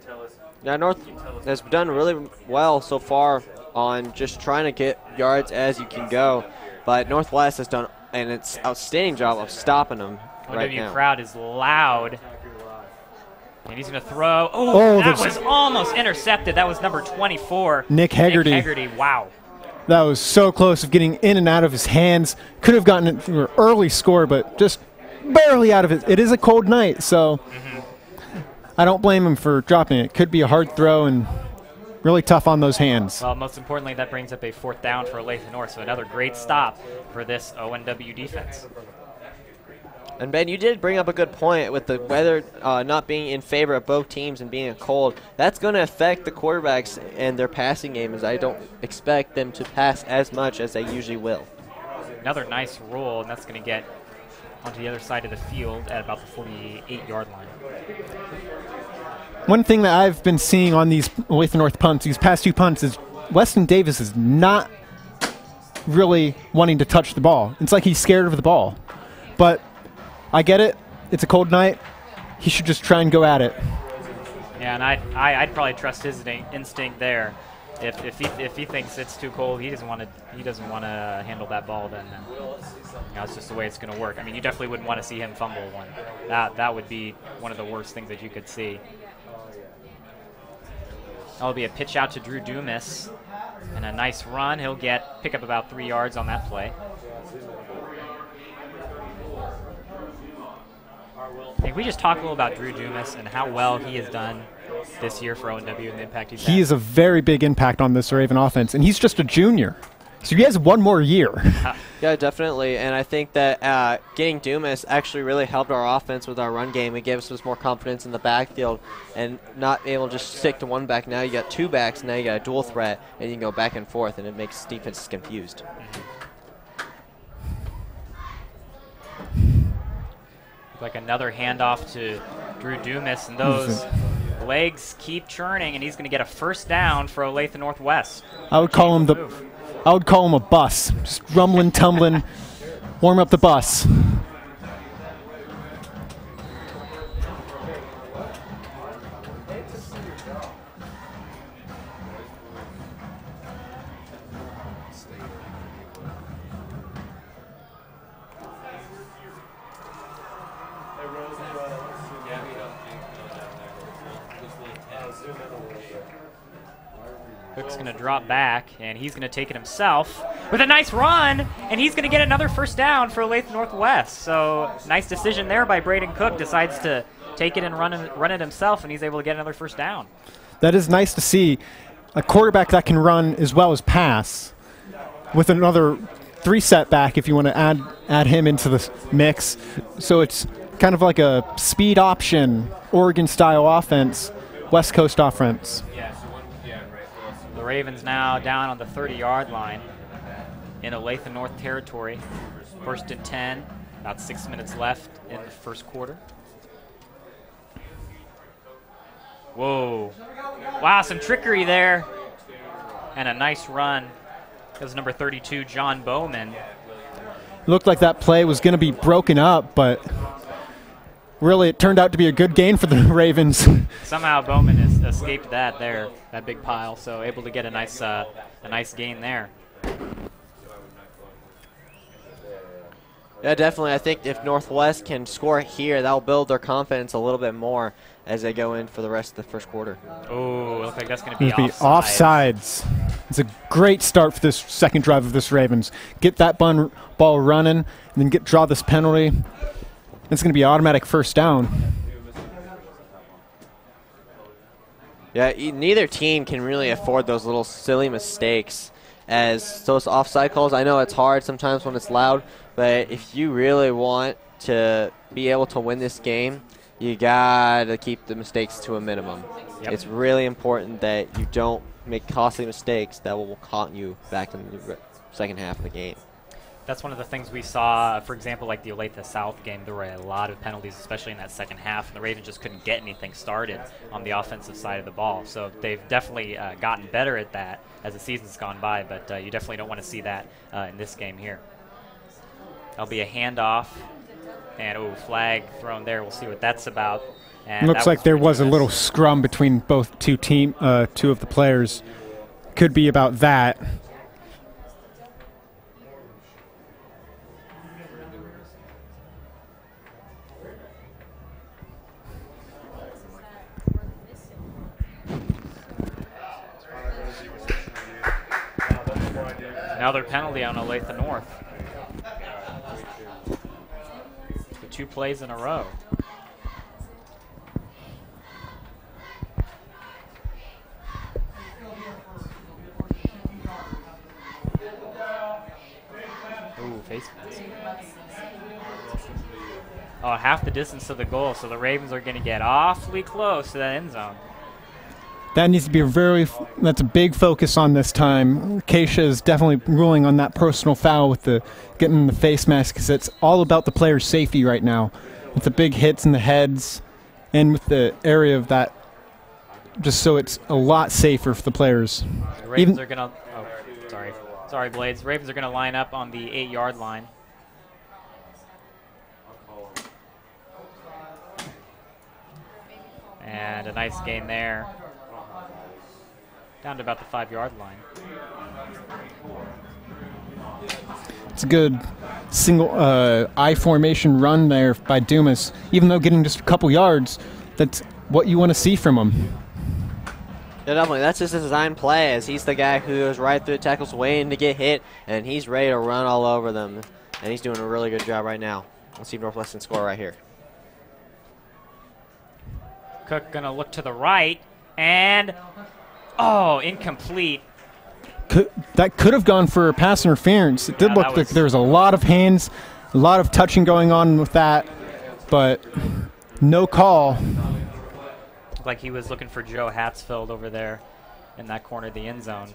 Tell us. Yeah, North has done really well so far on just trying to get yards as you can go. But Northwest has done an outstanding job of stopping them right now. ONW crowd is loud. And he's going to throw. Oh, that was almost intercepted. That was number 24. Nick Haggerty. Nick Haggerty, wow. That was so close of getting in and out of his hands. Could have gotten it for an early score, but just barely out of it. It is a cold night, so I don't blame him for dropping it. Could be a hard throw and really tough on those hands. Well, most importantly, that brings up a 4th down for Olathe North, so another great stop for this ONW defense. And Ben, you did bring up a good point with the weather not being in favor of both teams and being cold. That's going to affect the quarterbacks and their passing game, as I don't expect them to pass as much as they usually will. Another nice roll, and that's going to get onto the other side of the field at about the 48-yard line. One thing that I've been seeing on these Olathe North punts, these past 2 punts, is Weston Davis is not really wanting to touch the ball. It's like he's scared of the ball. But I get it. It's a cold night. He should just try and go at it. Yeah, and I'd probably trust his instinct there. If he thinks it's too cold, he doesn't want to handle that ball. Then that's just the way it's going to work. I mean, you definitely wouldn't want to see him fumble one. That would be one of the worst things that you could see. That'll be a pitch out to Drew Dumas, and a nice run. He'll pick up about 3 yards on that play. Hey, we just talk a little about Drew Dumas and how well he has done this year for ONW and the impact he's had. He is a very big impact on this Raven offense, and he's just a junior. So he has 1 more year. Yeah, definitely. And I think that getting Dumas actually really helped our offense with our run game. It gave us more confidence in the backfield and not able to just stick to one back. Now you got 2 backs, now you got a dual threat, and you can go back and forth, and it makes defenses confused. Like another handoff to Drew Dumas, and those legs keep churning, and he's going to get a 1st down for Olathe Northwest. I would call him a bus. Just rumbling, tumbling, warm up the bus. Cook's going to drop back, and he's going to take it himself with a nice run, and he's going to get another 1st down for Olathe Northwest. So nice decision there by Braden Cook. Decides to take it and run it himself, and he's able to get another 1st down. That is nice to see. A quarterback that can run as well as pass with another 3-set back if you want to add him into the mix. So it's kind of like a speed option, Oregon-style offense, West Coast offense. Yeah. The Ravens now down on the 30-yard line in Olathe North territory. 1st and 10, about 6 minutes left in the 1st quarter. Whoa. Wow, some trickery there. And a nice run. That was number 32, John Bowman. Looked like that play was going to be broken up, but really it turned out to be a good gain for the Ravens. Somehow Bowman has escaped that big pile, so able to get a nice gain there. Yeah, definitely. I think if Northwest can score here, that'll build their confidence a little bit more as they go in for the rest of the 1st quarter. Oh, looks like that's going to be offsides. It's a great start for this second drive of this Ravens. Get that ball running, and then draw this penalty. It's going to be an automatic first down. Yeah, neither team can really afford those little silly mistakes as those offside calls. I know it's hard sometimes when it's loud, but if you really want to be able to win this game, you got to keep the mistakes to a minimum. Yep. It's really important that you don't make costly mistakes that will haunt you back in the second half of the game. That's one of the things we saw, for example, like the Olathe South game. There were a lot of penalties, especially in that second half, and the Ravens just couldn't get anything started on the offensive side of the ball. So they've definitely gotten better at that as the season's gone by, but you definitely don't want to see that in this game here. That'll be a handoff, and flag thrown there. We'll see what that's about. And looks like there was a little scrum between both two of the players. Could be about that. Another penalty on Olathe North. So 2 plays in a row. Ooh, face mask. Oh, half the distance to the goal, so the Ravens are going to get awfully close to that end zone. That needs to be that's a big focus on this time. Keisha is definitely ruling on that personal foul with getting the face mask, because it's all about the player's safety right now. With the big hits in the heads and with the area of that, just so it's a lot safer for the players. The Ravens are going to, sorry Blades. Ravens are going to line up on the 8-yard line. And a nice gain there. Down to about the 5-yard line. It's a good single I formation run there by Dumas. Even though getting just a couple yards, that's what you want to see from him. Yeah, definitely. That's just a design play, as he's the guy who goes right through the tackles waiting to get hit, and he's ready to run all over them. And he's doing a really good job right now. Let's see if Northwestern score right here. Cook going to look to the right, and incomplete. That could have gone for pass interference. It did look like there was a lot of hands, a lot of touching going on with that, but no call. Looked like he was looking for Joe Hatzfeld over there in that corner of the end zone.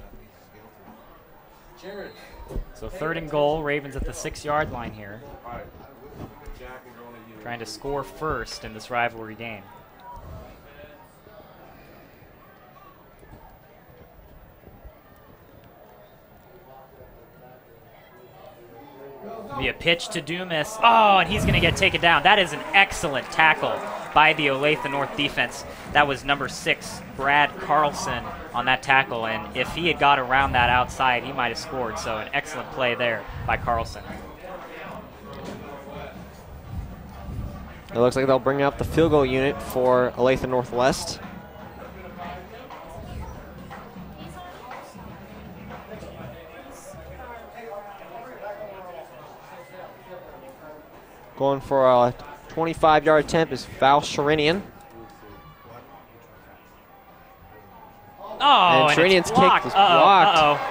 So 3rd and goal, Ravens at the 6-yard line here. Trying to score first in this rivalry game. Be a pitch to Dumas. Oh, and he's going to get taken down. That is an excellent tackle by the Olathe North defense. That was number 6, Brad Carlson, on that tackle. And if he had got around that outside, he might have scored. So an excellent play there by Carlson. It looks like they'll bring out the field goal unit for Olathe Northwest. Going for a 25-yard attempt is Val Sherinian. Oh, and Sherinian's kick is blocked.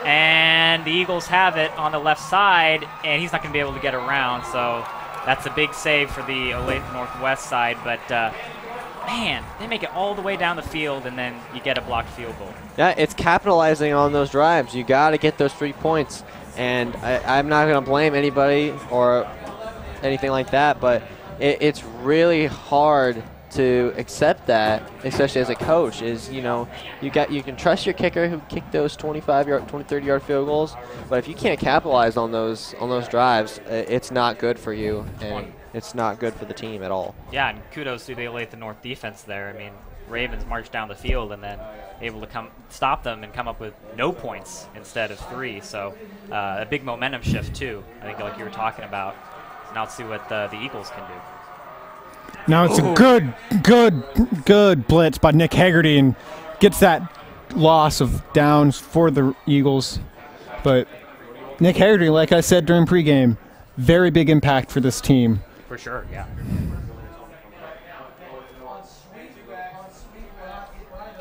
And the Eagles have it on the left side, and he's not going to be able to get around. So that's a big save for the Olathe Northwest side. But, man, they make it all the way down the field, and then you get a blocked field goal. Yeah, it's capitalizing on those drives. You got to get those 3 points. And I'm not going to blame anybody or anything like that, but it's really hard to accept that, especially as a coach. Is you can trust your kicker who kicked those 25-yard, 30-yard field goals, but if you can't capitalize on those drives, it's not good for you, and it's not good for the team at all. Yeah, and kudos to the Olathe North defense there. I mean, Ravens marched down the field and then able to stop them and come up with no points instead of 3. So a big momentum shift too. I think, like you were talking about. Now let's see what the Eagles can do. Now it's a good blitz by Nick Haggerty, and gets that loss of downs for the Eagles. But Nick Haggerty, like I said during pregame, very big impact for this team. For sure, yeah.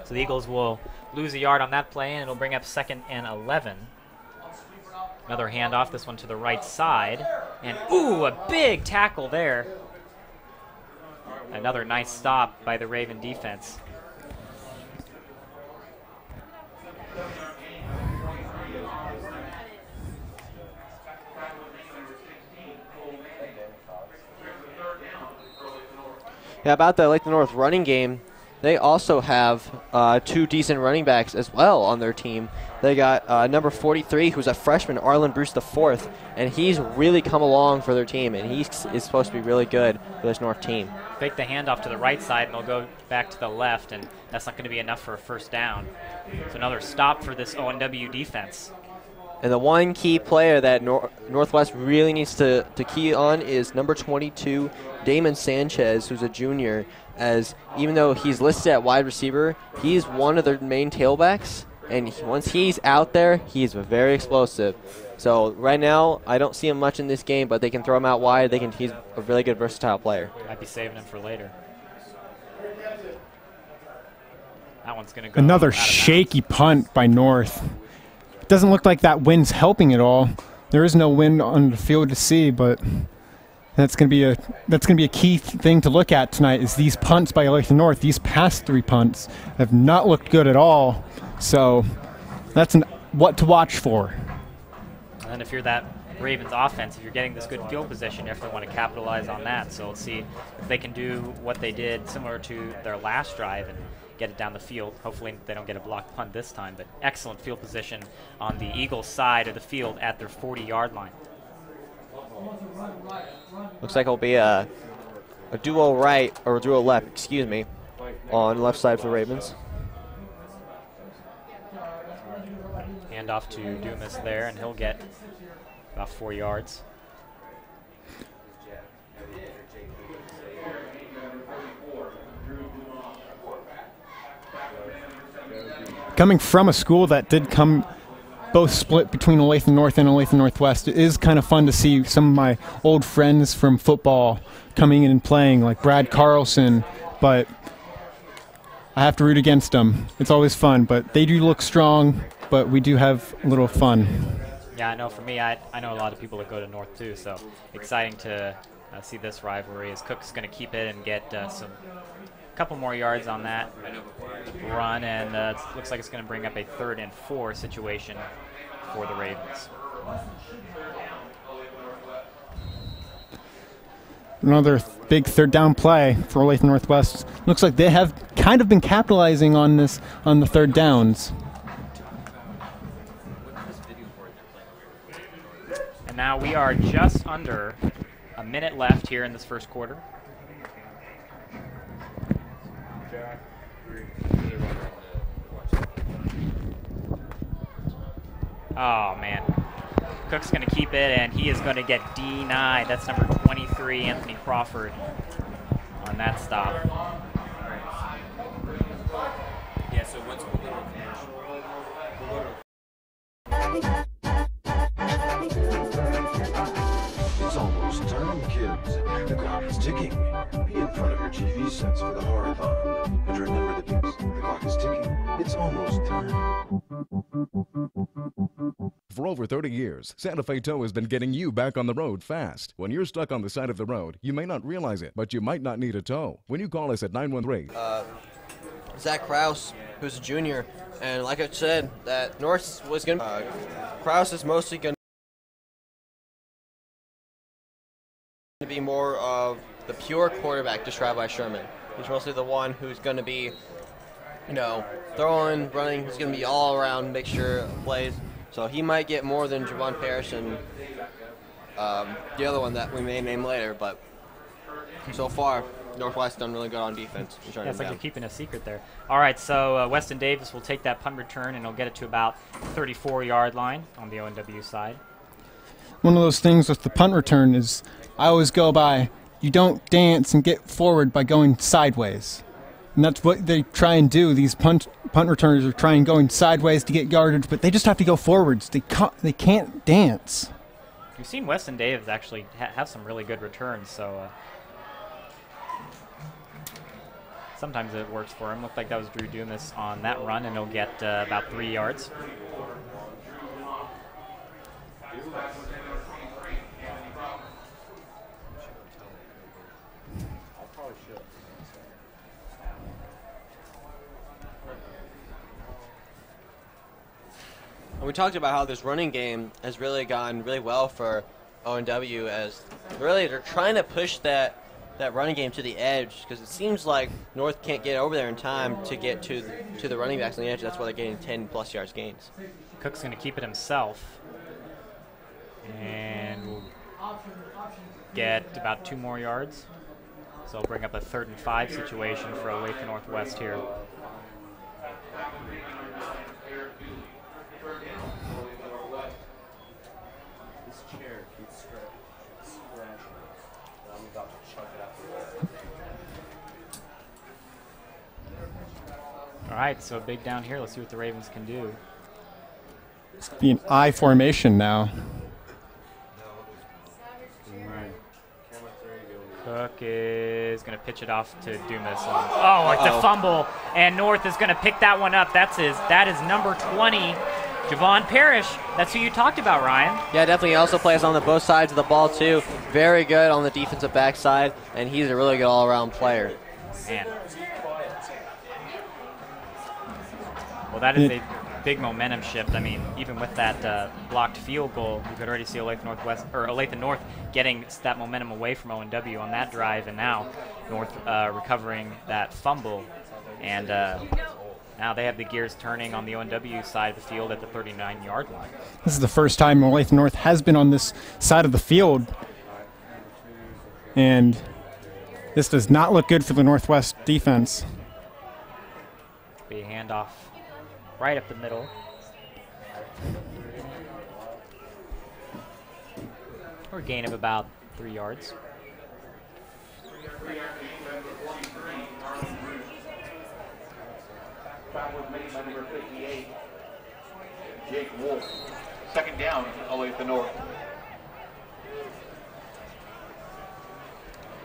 So the Eagles will lose a yard on that play, and it'll bring up 2nd and 11. Another handoff, this one to the right side. And, ooh, a big tackle there. Another nice stop by the Raven defense. Yeah, about the Olathe North running game, they also have 2 decent running backs as well on their team. They got number 43, who's a freshman, Arlen Bruce IV, and he's really come along for their team, and he is supposed to be really good for this North team. Fake the handoff to the right side, and they'll go back to the left, and that's not going to be enough for a first down. So another stop for this ONW defense. And the one key player that Northwest really needs to key on is number 22, Damon Sanchez, who's a junior, as even though he's listed at wide receiver, he's one of their main tailbacks, and once he's out there, he's very explosive. So right now, I don't see him much in this game, but they can throw him out wide. He's a really good versatile player. Might be saving him for later. That one's going to go Another shaky punt by North. Doesn't look like that wind's helping at all. There is no wind on the field to see, but that's going to be a key thing to look at tonight. Is these punts by Olathe North? These past 3 punts have not looked good at all. So that's what to watch for. And then if you're that Ravens offense, if you're getting this good field position, you definitely want to capitalize on that. So let's see if they can do what they did similar to their last drive and get it down the field. Hopefully they don't get a blocked punt this time, but excellent field position on the Eagles side of the field at their 40-yard line. Looks like it'll be a duo right, or duo left, excuse me, on left side for the Ravens. Hand off to Dumas there, and he'll get about 4 yards. Coming from a school that did come both split between Olathe North and Olathe Northwest, it is kind of fun to see some of my old friends from football coming in and playing, like Brad Carlson, but I have to root against them. It's always fun, but they do look strong, but we do have a little fun. Yeah, I know for me, I know a lot of people that go to North too, so exciting to see this rivalry as Cook's going to keep it and get some couple more yards on that run, and it looks like it's going to bring up a 3rd and 4 situation for the Ravens. Another big 3rd down play for Olathe Northwest. Looks like they have kind of been capitalizing on this on the 3rd downs. And now we are just under a minute left here in this first quarter. Oh, man. Cook's going to keep it, and he is going to get denied. That's number 23, Anthony Crawford, on that stop. Yeah, so once we go It's almost time, kids. The clock is ticking. Be in front of your TV sets for the horathon. And remember the peeps, the clock is ticking. It's almost time. For over 30 years, Santa Fe Tow has been getting you back on the road fast. When you're stuck on the side of the road, you may not realize it, but you might not need a tow. When you call us at 913. Zach Krause, who's a junior, and like I said, that North was going to... Krause is mostly going to be more of the pure quarterback to Rabbi Sherman. He's mostly the one who's going to be, throwing, running. He's going to be all around, make sure plays. So he might get more than Javon Parrish and the other one that we may name later. But so far, Northwest done really good on defense. Yeah, it's like you're keeping a secret there. All right, so Weston Davis will take that punt return, and he'll get it to about 34-yard line on the ONW side. One of those things with the punt return is I always go by, you don't dance and get forward by going sideways. And that's what they try and do. These punt returners are trying going sideways to get yardage, but they just have to go forwards. They can't dance. We've seen Weston Davis actually have some really good returns, so sometimes it works for him. Looked like that was Drew Dumas on that run, and he'll get about 3 yards. We talked about how this running game has really gone really well for ONW, as really they're trying to push that running game to the edge, because it seems like North can't get over there in time to get to the running backs on the edge. That's why they're getting 10+ yards gains. Cook's going to keep it himself, and we'll get about 2 more yards. So I'll bring up a 3rd and 5 situation for Olathe Northwest here. All right, so big down here. Let's see what the Ravens can do. It's be an I formation now. Cook is going to pitch it off to Dumas. Oh, it's a fumble, and North is going to pick that one up. That is number 20, Javon Parrish. That's who you talked about, Ryan. Yeah, definitely. He also plays on both sides of the ball, too. Very good on the defensive backside, and he's a really good all-around player. Man. Well, that is a big momentum shift. I mean, even with that blocked field goal, you could already see Olathe North getting that momentum away from ONW on that drive, and now North recovering that fumble. And now they have the gears turning on the ONW side of the field at the 39-yard line. This is the first time Olathe North has been on this side of the field, and this does not look good for the Northwest defense. Be a handoff right up the middle. Or a gain of about 3 yards. Jake Wolf. 2nd down, Olathe North.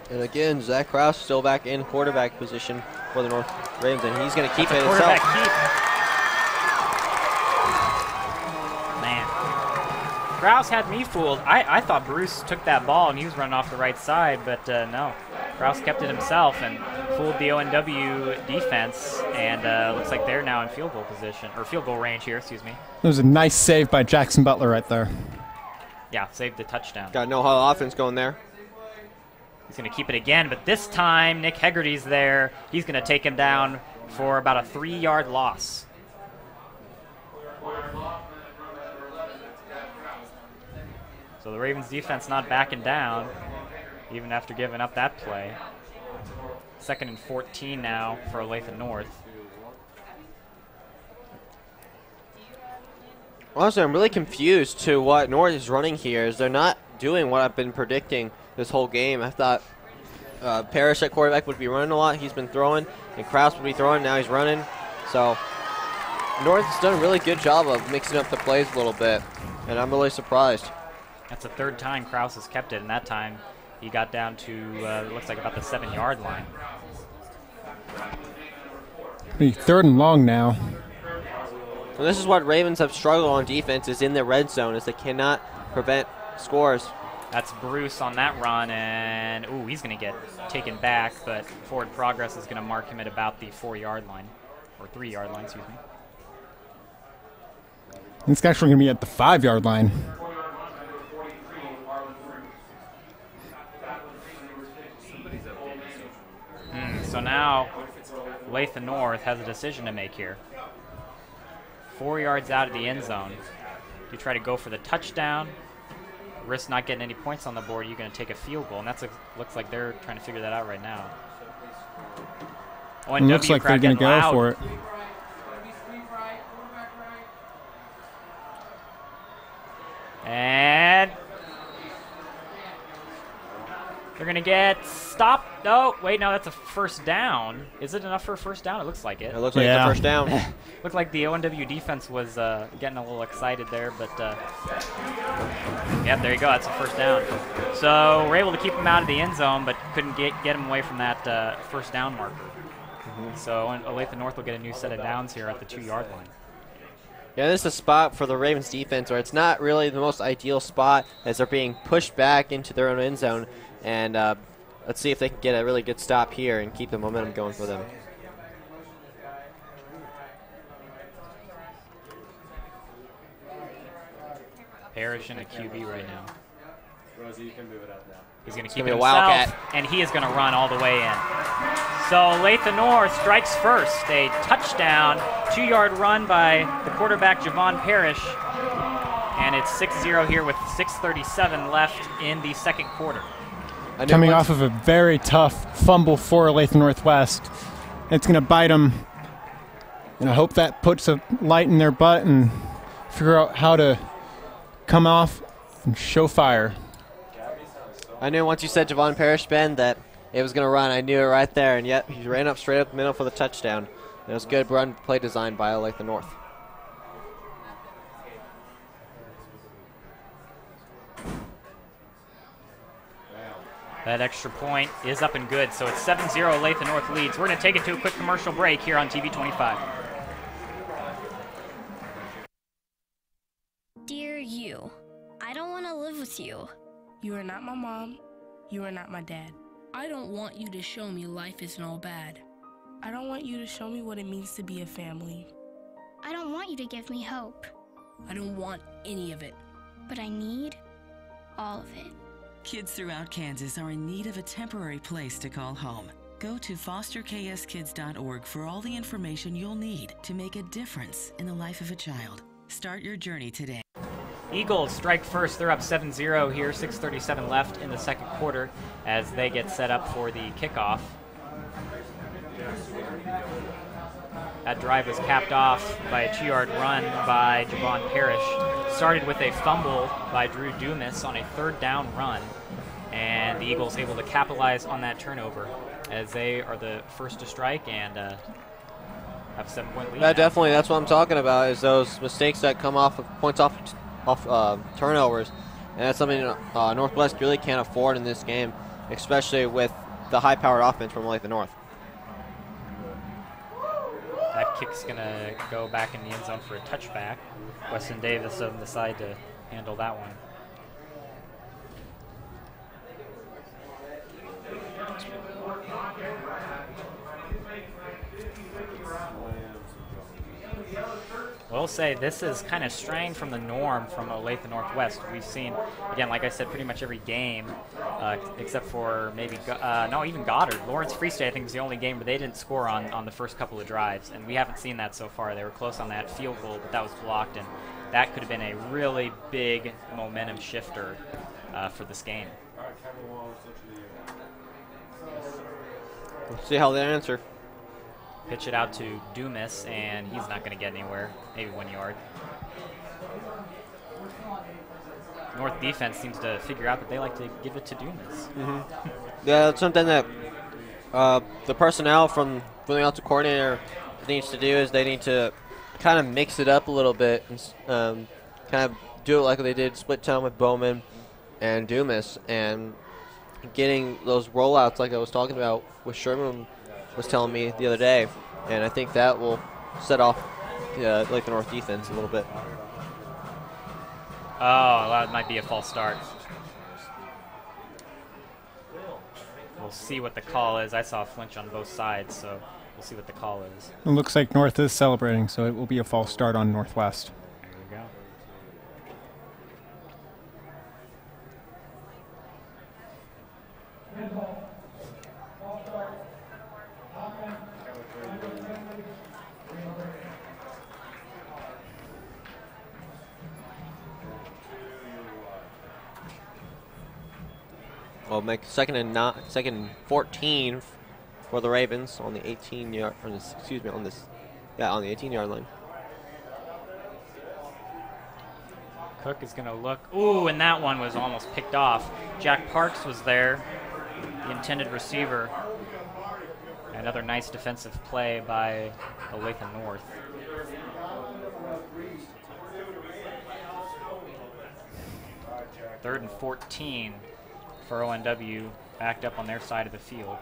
And again, Zach Krause still back in quarterback position for the North Ravens, and he's going to keep it himself. Man, Krause had me fooled. I thought Bruce took that ball and he was running off the right side, but no. Krause kept it himself and fooled the ONW defense, and looks like they're now in field goal position, or field goal range here, excuse me. It was a nice save by Jackson Butler right there. Yeah, saved the touchdown. Got no huddle offense going there. He's going to keep it again, but this time Nick Hegarty's there. He's going to take him down for about a 3-yard loss. So the Ravens defense not backing down, even after giving up that play. 2nd and 14 now for Olathe North. Honestly, I'm really confused to what North is running here, as they're not doing what I've been predicting this whole game. I thought Parrish at quarterback would be running a lot. He's been throwing, and Krause would be throwing. Now he's running. So North's done a really good job of mixing up the plays a little bit, and I'm really surprised. That's the 3rd time Krause has kept it, and that time he got down to, looks like about the 7-yard line. Be 3rd and long now. And this is what Ravens have struggled on defense, is in the red zone, as they cannot prevent scores. That's Bruce on that run, and ooh, he's going to get taken back, but forward progress is going to mark him at about the 4-yard line, or 3-yard line, excuse me. It's actually going to be at the 5-yard line. So now Olathe North has a decision to make here. 4 yards out of the end zone. Do you try to go for the touchdown, risk not getting any points on the board? You're going to take a field goal, and that looks like they're trying to figure that out right now. It looks like they're going to go for it. And They're going to get stopped. Oh, wait, no, that's a first down. Is it enough for a first down? It looks like it. It looks like it's a first down. Looked like the ONW defense was getting a little excited there, but yep, there you go. That's a first down. So we're able to keep him out of the end zone, but couldn't get him away from that first down marker. So Olathe North will get a new set of downs here at the 2-yard line. Yeah, this is a spot for the Ravens defense where it's not really the most ideal spot as they're being pushed back into their own end zone. And let's see if they can get a really good stop here and keep the momentum going for them. Parrish in a QB right now. Rosie, you can move it up now. He's going to It's keep gonna it be a himself, wildcat. and he is going to run all the way in. So Olathe North strikes first. A touchdown, 2-yard run by the quarterback, Javon Parrish. And it's 6-0 here with 6:37 left in the second quarter. Coming off of a very tough fumble for Olathe Northwest. It's going to bite them. And I hope that puts a light in their butt and figure out how to come off and show fire. I knew once you said Javon Parrish, Ben, that it was going to run. I knew it right there, and yet he ran up straight up the middle for the touchdown. It was good run play design by Olathe North. That extra point is up and good, so it's 7-0 Olathe North leads. We're going to take it to a quick commercial break here on TV 25. Dear you, I don't want to live with you. You are not my mom. You are not my dad. I don't want you to show me life isn't all bad. I don't want you to show me what it means to be a family. I don't want you to give me hope. I don't want any of it. But I need all of it. Kids throughout Kansas are in need of a temporary place to call home. Go to fosterkskids.org for all the information you'll need to make a difference in the life of a child. Start your journey today. Eagles strike first. They're up 7-0 here, 6:37 left in the second quarter as they get set up for the kickoff. That drive was capped off by a 2-yard run by Javon Parrish. Started with a fumble by Drew Dumas on a 3rd down run, and the Eagles able to capitalize on that turnover as they are the first to strike and have a 7-point lead. Yeah, definitely. That's what I'm talking about, is those mistakes that come off of points off turnovers. And that's something Northwest really can't afford in this game, especially with the high-powered offense from Olathe North. That kick's going to go back in the end zone for a touchback. Weston Davis on the side to handle that one. We'll say this is kind of straying from the norm from Olathe Northwest. We've seen, again, like I said, pretty much every game, except for maybe, even Goddard. Lawrence Free State, I think, was the only game where they didn't score on the first couple of drives, and we haven't seen that so far. They were close on that field goal, but that was blocked, and that could have been a really big momentum shifter for this game. Let's see how they answer. Pitch it out to Dumas, and he's not going to get anywhere. Maybe 1 yard. North defense seems to figure out that they like to give it to Dumas. Yeah, that's something that the personnel from the offensive coordinator needs to do, is they need to kind of mix it up a little bit and kind of do it like they did split time with Bowman and Dumas, and getting those rollouts like I was talking about with Sherman was telling me the other day, and I think that will set off like the North defense a little bit. Oh, that might be a false start. We'll see what the call is. I saw a flinch on both sides, so we'll see what the call is. It looks like North is celebrating, so it will be a false start on Northwest. There you go. We'll make second and 14 for the Ravens on the 18-yard. On the 18-yard line. Cook is going to look. Ooh, and that one was almost picked off. Jack Parks was there the intended receiver. Another nice defensive play by Olathe North. Third and 14 for ONW, backed up on their side of the field.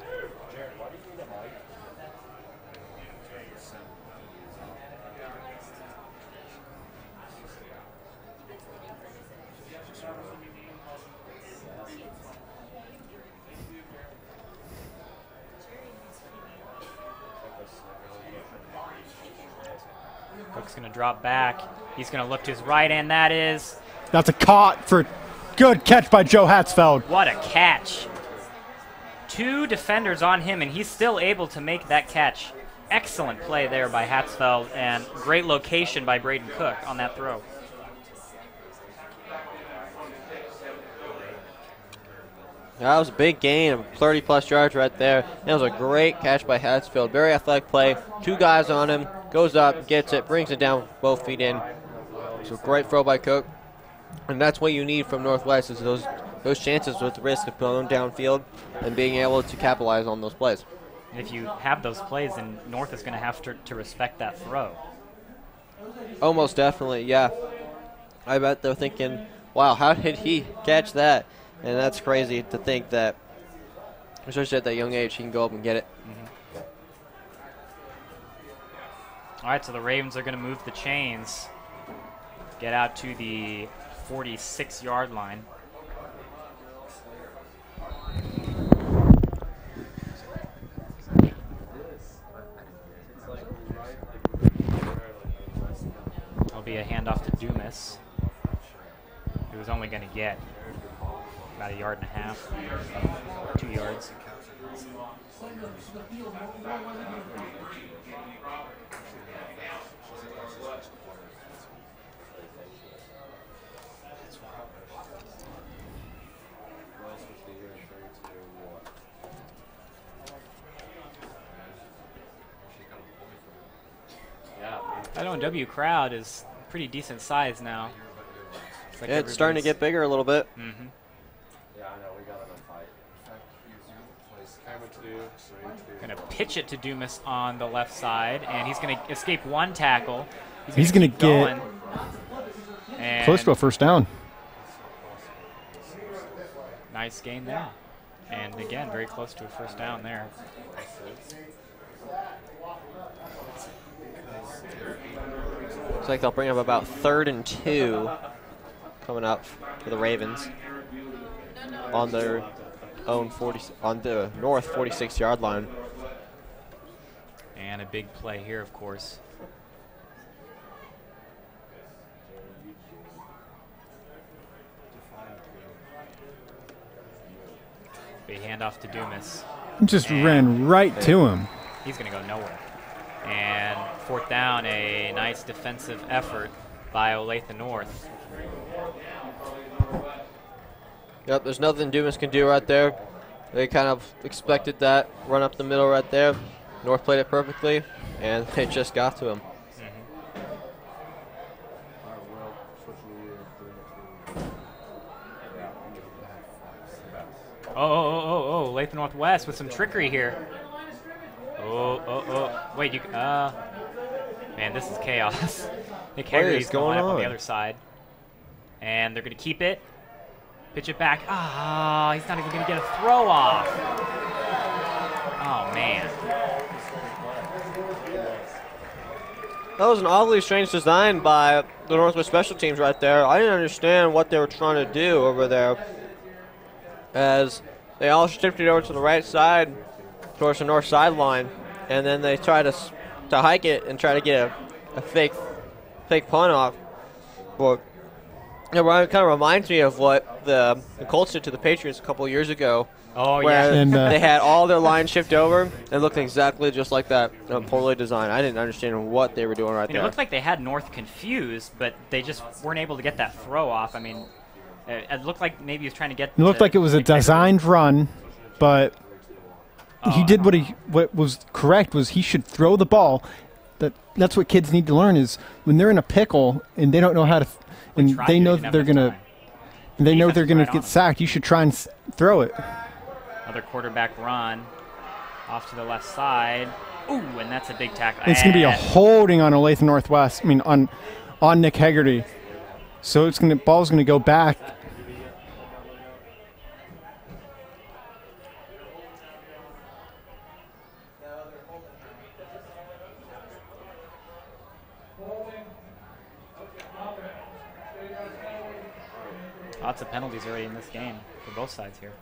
Cook's going to drop back. He's going to look to his right, and that is... That's a caught for good catch by Joe Hatzfeld. What a catch. 2 defenders on him, and he's still able to make that catch. Excellent play there by Hatzfeld, and great location by Braden Cook on that throw. That was a big gain of 30-plus yards right there. That was a great catch by Hatzfeld. Very athletic play. 2 guys on him. Goes up, gets it, brings it down, both feet in. So great throw by Cook. And that's what you need from Northwest is those chances with the risk of going downfield and being able to capitalize on those plays. And if you have those plays, then North is going to have to respect that throw. Almost definitely, yeah. I bet they're thinking, wow, how did he catch that? And that's crazy to think that, especially at that young age, he can go up and get it. All right, so the Ravens are going to move the chains, get out to the 46-yard line. It'll be a handoff to Dumas, who was only going to get about 1.5 yards, 2 yards. That ONW crowd is pretty decent size now. Like yeah, it's starting to get bigger a little bit. Yeah, I know. We got in a fight. Going to pitch it to Dumas on the left side, and he's going to escape 1 tackle. He's going to get close to a first down. Nice gain there. And again, very close to a first down there. Looks like they'll bring up about 3rd and 2 coming up for the Ravens on their own on the North 46-yard line. And a big play here, of course. Big handoff to Dumas. Just ran right to him. He's going to go nowhere. And 4th down, a nice defensive effort by Olathe North. Yep, there's nothing Dumas can do right there. They kind of expected that run up the middle right there. North played it perfectly, and they just got to him. Oh, Olathe Northwest with some trickery here. Wait, man, this is chaos. Nick Haggerty's going up on the other side. And they're going to keep it. Pitch it back. He's not even going to get a throw off. Oh, man. That was an oddly strange design by the Northwest Special Teams right there. I didn't understand what they were trying to do over there, as they all shifted over to the right side towards the north sideline, and then they try to hike it and try to get a fake punt off. But it kind of reminds me of what the Colts did to the Patriots a couple of years ago. Oh, where yeah. And, they had all their lines shift over and looked exactly just like that. Poorly designed. I didn't understand what they were doing right there. It looked like they had North confused, but they just weren't able to get that throw off. I mean, it looked like maybe he was trying to get. It looked like it was a designed run, but he did what was correct was he should throw the ball. That's what kids need to learn is when they're in a pickle and they don't know how to, and they know that they're gonna, and they know they're gonna get sacked. You should try and throw it. Another quarterback run off to the left side. Ooh, and that's a big tackle. It's going to be a holding on Olathe Northwest. I mean, on Nick Haggerty. So it's ball's going to go back. Lots of penalties already in this game for both sides here.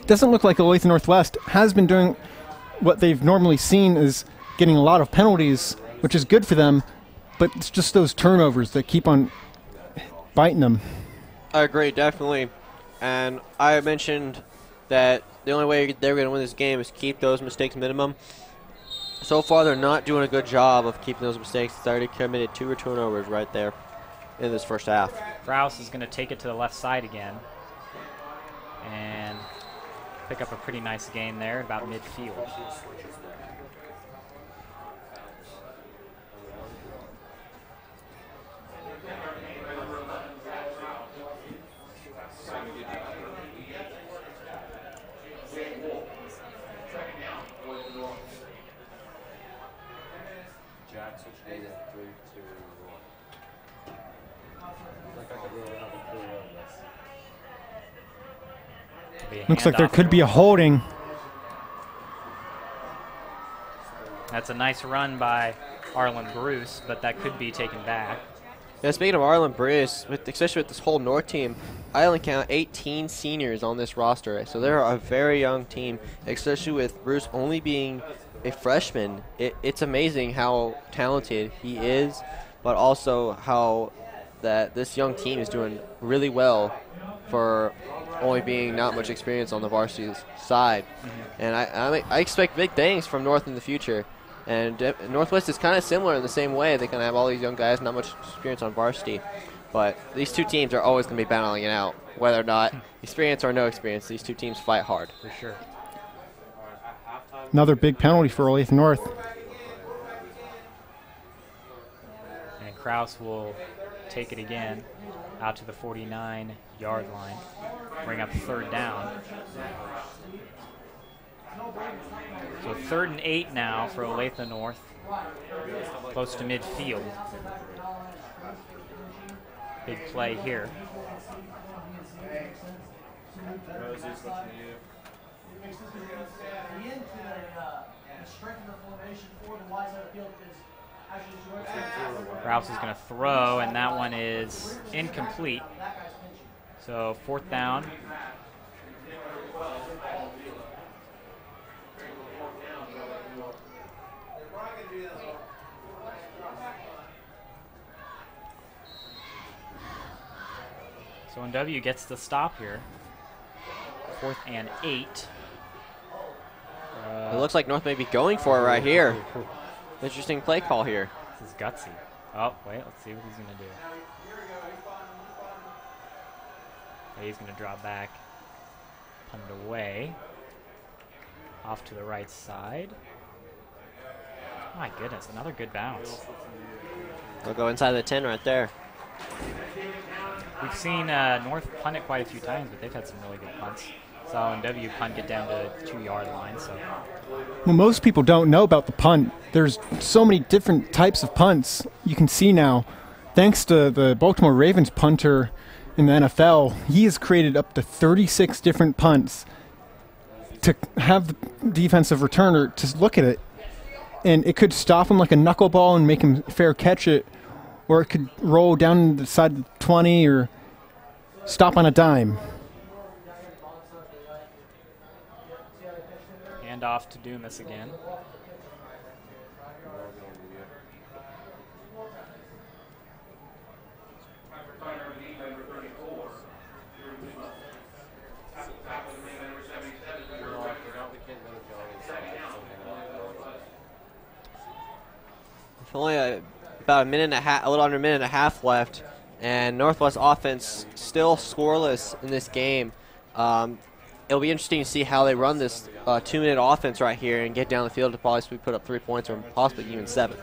Doesn't look like Olathe Northwest has been doing what they've normally seen is getting a lot of penalties, which is good for them, but it's just those turnovers that keep on biting them. I agree, definitely. And I mentioned that the only way they're going to win this game is keep those mistakes minimum. So far, they're not doing a good job of keeping those mistakes. It's already committed 2 turnovers right there in this first half. Kraus is going to take it to the left side again and pick up a pretty nice gain there about midfield. Looks like there could be a holding. That's a nice run by Arlen Bruce, but that could be taken back. Yeah, speaking of Arlen Bruce, especially with this whole North team, I only count 18 seniors on this roster. So they're a very young team, especially with Bruce only being a freshman. It's amazing how talented he is, but also how that this young team is doing really well for only being not much experience on the varsity side. And I expect big things from North in the future. And Northwest is kind of similar in the same way. They kind of have all these young guys, not much experience on varsity. But these two teams are always going to be battling it out, whether or not experience or no experience. These two teams fight hard. For sure. Another big penalty for Olathe North. And Kraus will take it again out to the 49-yard line. Bring up 3rd down. So 3rd and 8 now for Olathe North. Close to midfield. Big play here. Rouse is going to throw, and that one is incomplete. So 4th down. So ONW gets the stop here. 4th and 8. It looks like North may be going for it right here. Interesting play call here. This is gutsy. Oh, wait, let's see what he's going to do. He's going to drop back, punt it away, off to the right side. My goodness, another good bounce. They'll go inside the 10 right there. We've seen North punt it quite a few times, but they've had some really good punts. Saw ONW punt get down to 2-yard line. So, well, most people don't know about the punt. There's so many different types of punts you can see now. Thanks to the Baltimore Ravens punter in the NFL, he has created up to 36 different punts to have the defensive returner to look at it. And it could stop him like a knuckleball and make him fair catch it, or it could roll down the side of the 20 or stop on a dime. Hand off to Dumas again. Only about a minute and a half, a little under a minute and a half left, and Northwest offense still scoreless in this game. It'll be interesting to see how they run this 2-minute offense right here and get down the field to possibly put up 3 points or possibly even 7.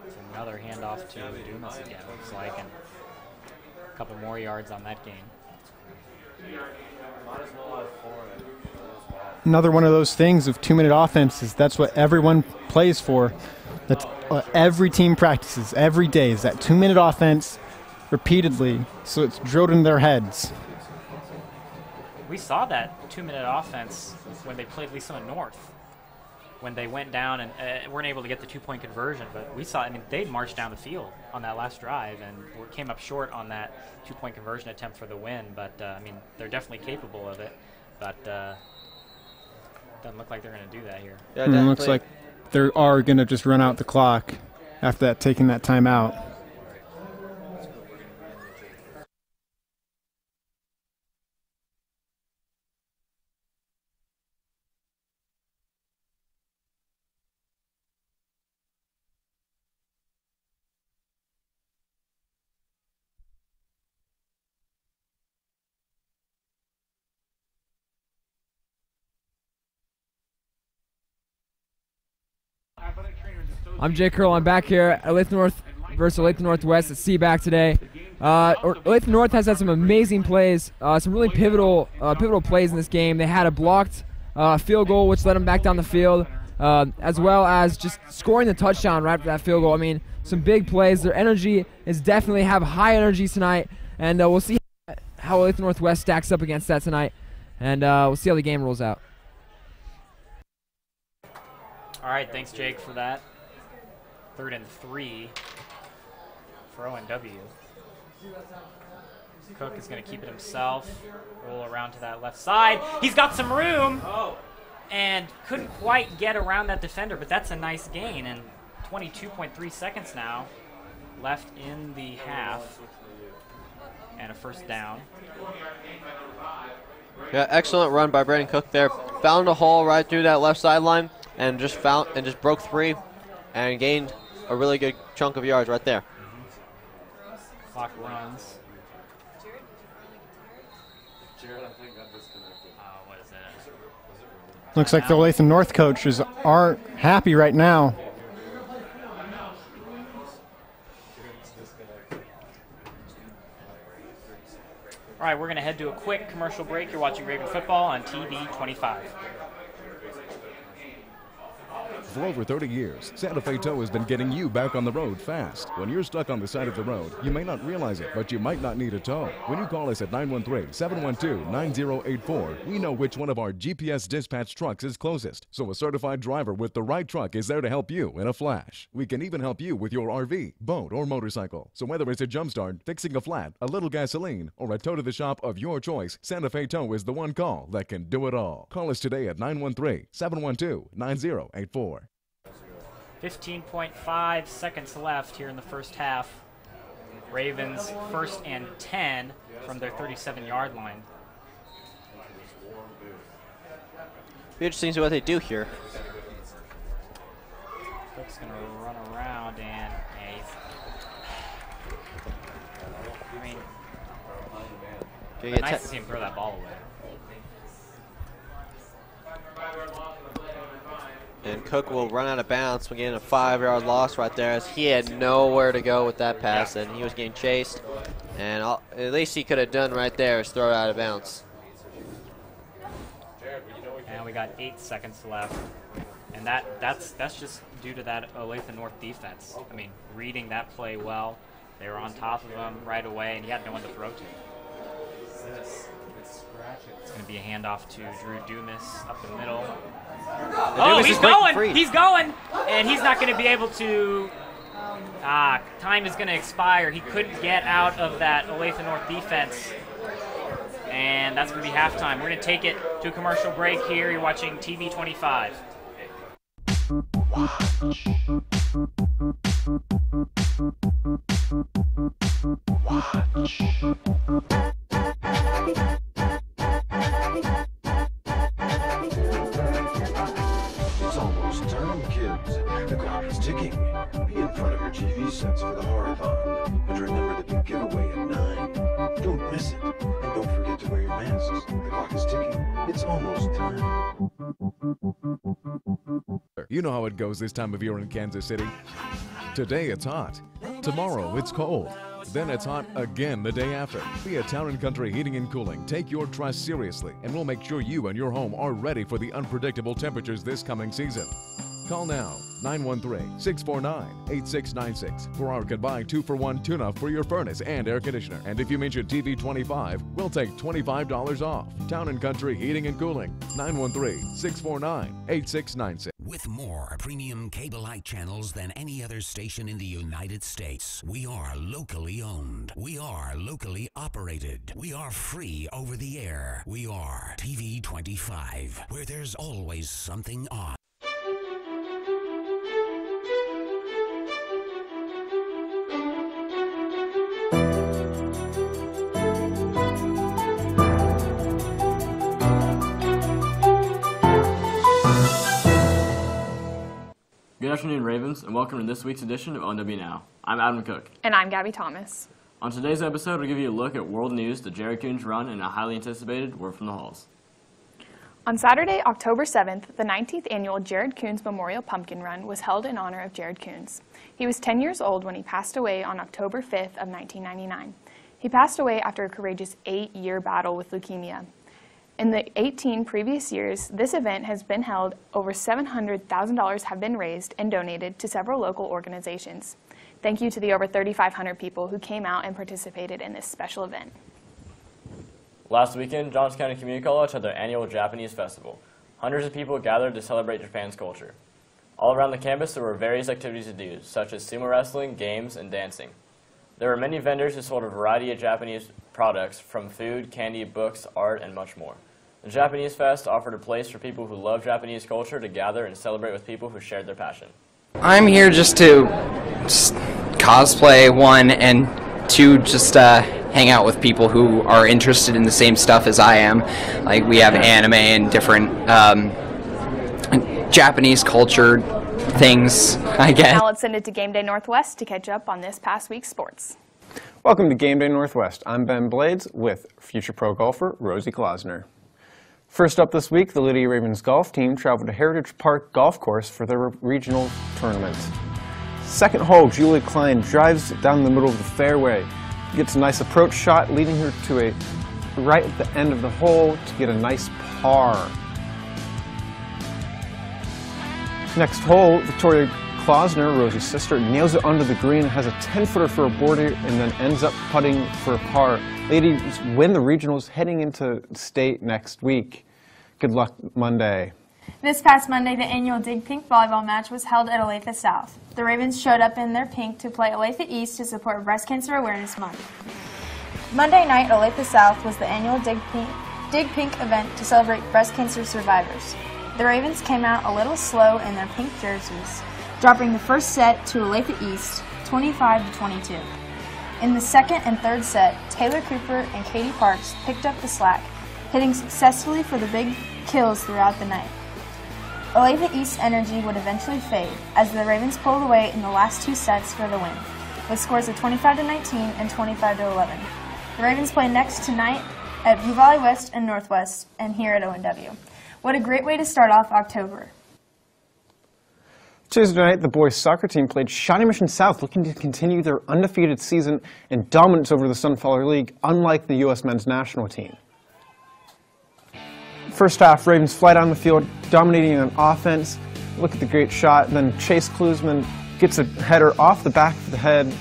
It's another handoff to Dumas again, looks like, and a couple more yards on that game. Another one of those things of 2-minute offenses. That's what everyone plays for. That's what every team practices every day, is that 2-minute offense repeatedly, so it's drilled into their heads. We saw that 2-minute offense when they played Lisa North, when they went down and weren't able to get the 2-point conversion. But we saw, I mean, they marched down the field on that last drive and came up short on that 2-point conversion attempt for the win. But, I mean, they're definitely capable of it. But doesn't look like they're going to do that here. Yeah, it looks like they are going to just run out the clock after that, taking that timeout. I'm Jay Curl. I'm back here at Olathe North versus Olathe Northwest at C-back today. Olathe North has had some amazing plays, some really pivotal plays in this game. They had a blocked field goal, which led them back down the field, as well as just scoring the touchdown right after that field goal. I mean, some big plays. Their energy is definitely have high energy tonight, and we'll see how Olathe Northwest stacks up against that tonight, and we'll see how the game rolls out. All right, thanks, Jake, for that. 3rd and 3 for ONW. Cook is going to keep it himself, roll around to that left side. He's got some room and couldn't quite get around that defender, but that's a nice gain. And 22.3 seconds now left in the half and a first down. Yeah, excellent run by Brandon Cook there. Found a hole right through that left sideline and just broke free and gained a really good chunk of yards right there. Clock runs. What is it? Looks like the Olathe North coaches aren't happy right now. All right, we're going to head to a quick commercial break. You're watching Raven Football on TV 25. For over 30 years, Santa Fe Tow has been getting you back on the road fast. When you're stuck on the side of the road, you may not realize it, but you might not need a tow. When you call us at 913-712-9084, we know which one of our GPS dispatch trucks is closest. So a certified driver with the right truck is there to help you in a flash. We can even help you with your RV, boat, or motorcycle. So whether it's a jump start, fixing a flat, a little gasoline, or a tow to the shop of your choice, Santa Fe Tow is the one call that can do it all. Call us today at 913-712-9084. 15.5 seconds left here in the first half. Ravens 1st and 10 from their 37-yard line. Be interesting to see what they do here. Cook's going to run around and nice to see him throw that ball away. And Cook will run out of bounds. We're getting a 5-yard loss right there, as he had nowhere to go with that pass, and he was getting chased. And at least he could have done right there is throw it out of bounds. And we got 8 seconds left, and that's just due to that Olathe North defense. I mean, reading that play well. They were on top of him right away, and he had no one to throw to. It's going to be a handoff to Drew Dumas up the middle. Oh, he's going! He's going! And he's not going to be able to... time is going to expire. He couldn't get out of that Olathe North defense. And that's going to be halftime. We're going to take it to a commercial break here. You're watching TV 25. It's almost time, kids. The clock is ticking. Be in front of your TV sets for the horathon. And remember the big giveaway at 9. Don't miss it. And don't forget to wear your masks. The clock is ticking. It's almost time. You know how it goes this time of year in Kansas City. Today it's hot. Tomorrow it's cold. Then it's hot again the day after. Be at Town & Country Heating and Cooling. Take your trust seriously, and we'll make sure you and your home are ready for the unpredictable temperatures this coming season. Call now, 913-649-8696 for our combined 2-for-1 tune-up for your furnace and air conditioner. And if you mention TV25, we'll take $25 off. Town & Country Heating and Cooling, 913-649-8696. With more premium cable-like channels than any other station in the United States, we are locally owned. We are locally operated. We are free over the air. We are TV25, where there's always something on. Good afternoon, Ravens, and welcome to this week's edition of ONW Now. I'm Adam Cook. And I'm Gabby Thomas. On today's episode, we'll give you a look at world news, the Jared Coons run, and a highly anticipated Word from the Halls. On Saturday, October 7th, the 19th annual Jared Coons Memorial Pumpkin Run was held in honor of Jared Coons. He was 10 years old when he passed away on October 5th of 1999. He passed away after a courageous 8-year battle with leukemia. In the 18 previous years, this event has been held. Over $700,000 have been raised and donated to several local organizations. Thank you to the over 3,500 people who came out and participated in this special event. Last weekend, Johnson County Community College had their annual Japanese festival. Hundreds of people gathered to celebrate Japan's culture. All around the campus, there were various activities to do, such as sumo wrestling, games, and dancing. There were many vendors who sold a variety of Japanese products, from food, candy, books, art, and much more. The Japanese Fest offered a place for people who love Japanese culture to gather and celebrate with people who shared their passion. I'm here just to cosplay, one, and two, just hang out with people who are interested in the same stuff as I am. Like, we have anime and different Japanese culture things, I guess. Now let's send it to Game Day Northwest to catch up on this past week's sports. Welcome to Game Day Northwest. I'm Ben Blades with future pro golfer Rosie Klausner. First up this week, the Lydia Ravens golf team traveled to Heritage Park Golf Course for their regional tournament. Second hole, Julie Klein drives down the middle of the fairway, gets a nice approach shot, leading her to a right at the end of the hole to get a nice par. Next hole, Victoria Klausner, Rosie's sister, nails it under the green, has a 10-footer for a birdie, and then ends up putting for a par. Ladies win the regionals heading into state next week. Good luck Monday. This past Monday, the annual Dig Pink volleyball match was held at Olathe South. The Ravens showed up in their pink to play Olathe East to support Breast Cancer Awareness Month. Monday night, Olathe South was the annual Dig Pink event to celebrate breast cancer survivors. The Ravens came out a little slow in their pink jerseys, dropping the first set to Olathe East, 25-22. In the second and third set, Taylor Cooper and Katie Parks picked up the slack, hitting successfully for the big kills throughout the night. Olathe East's energy would eventually fade as the Ravens pulled away in the last two sets for the win, with scores of 25-19 and 25-11. The Ravens play next tonight at View Valley West and Northwest and here at ONW. What a great way to start off October. Tuesday night, the boys' soccer team played Shawnee Mission South, looking to continue their undefeated season and dominance over the Sunflower League, unlike the U.S. men's national team. First half, Ravens fly down the field, dominating on offense. Look at the great shot. Then Chase Klusman gets a header off the back of the head,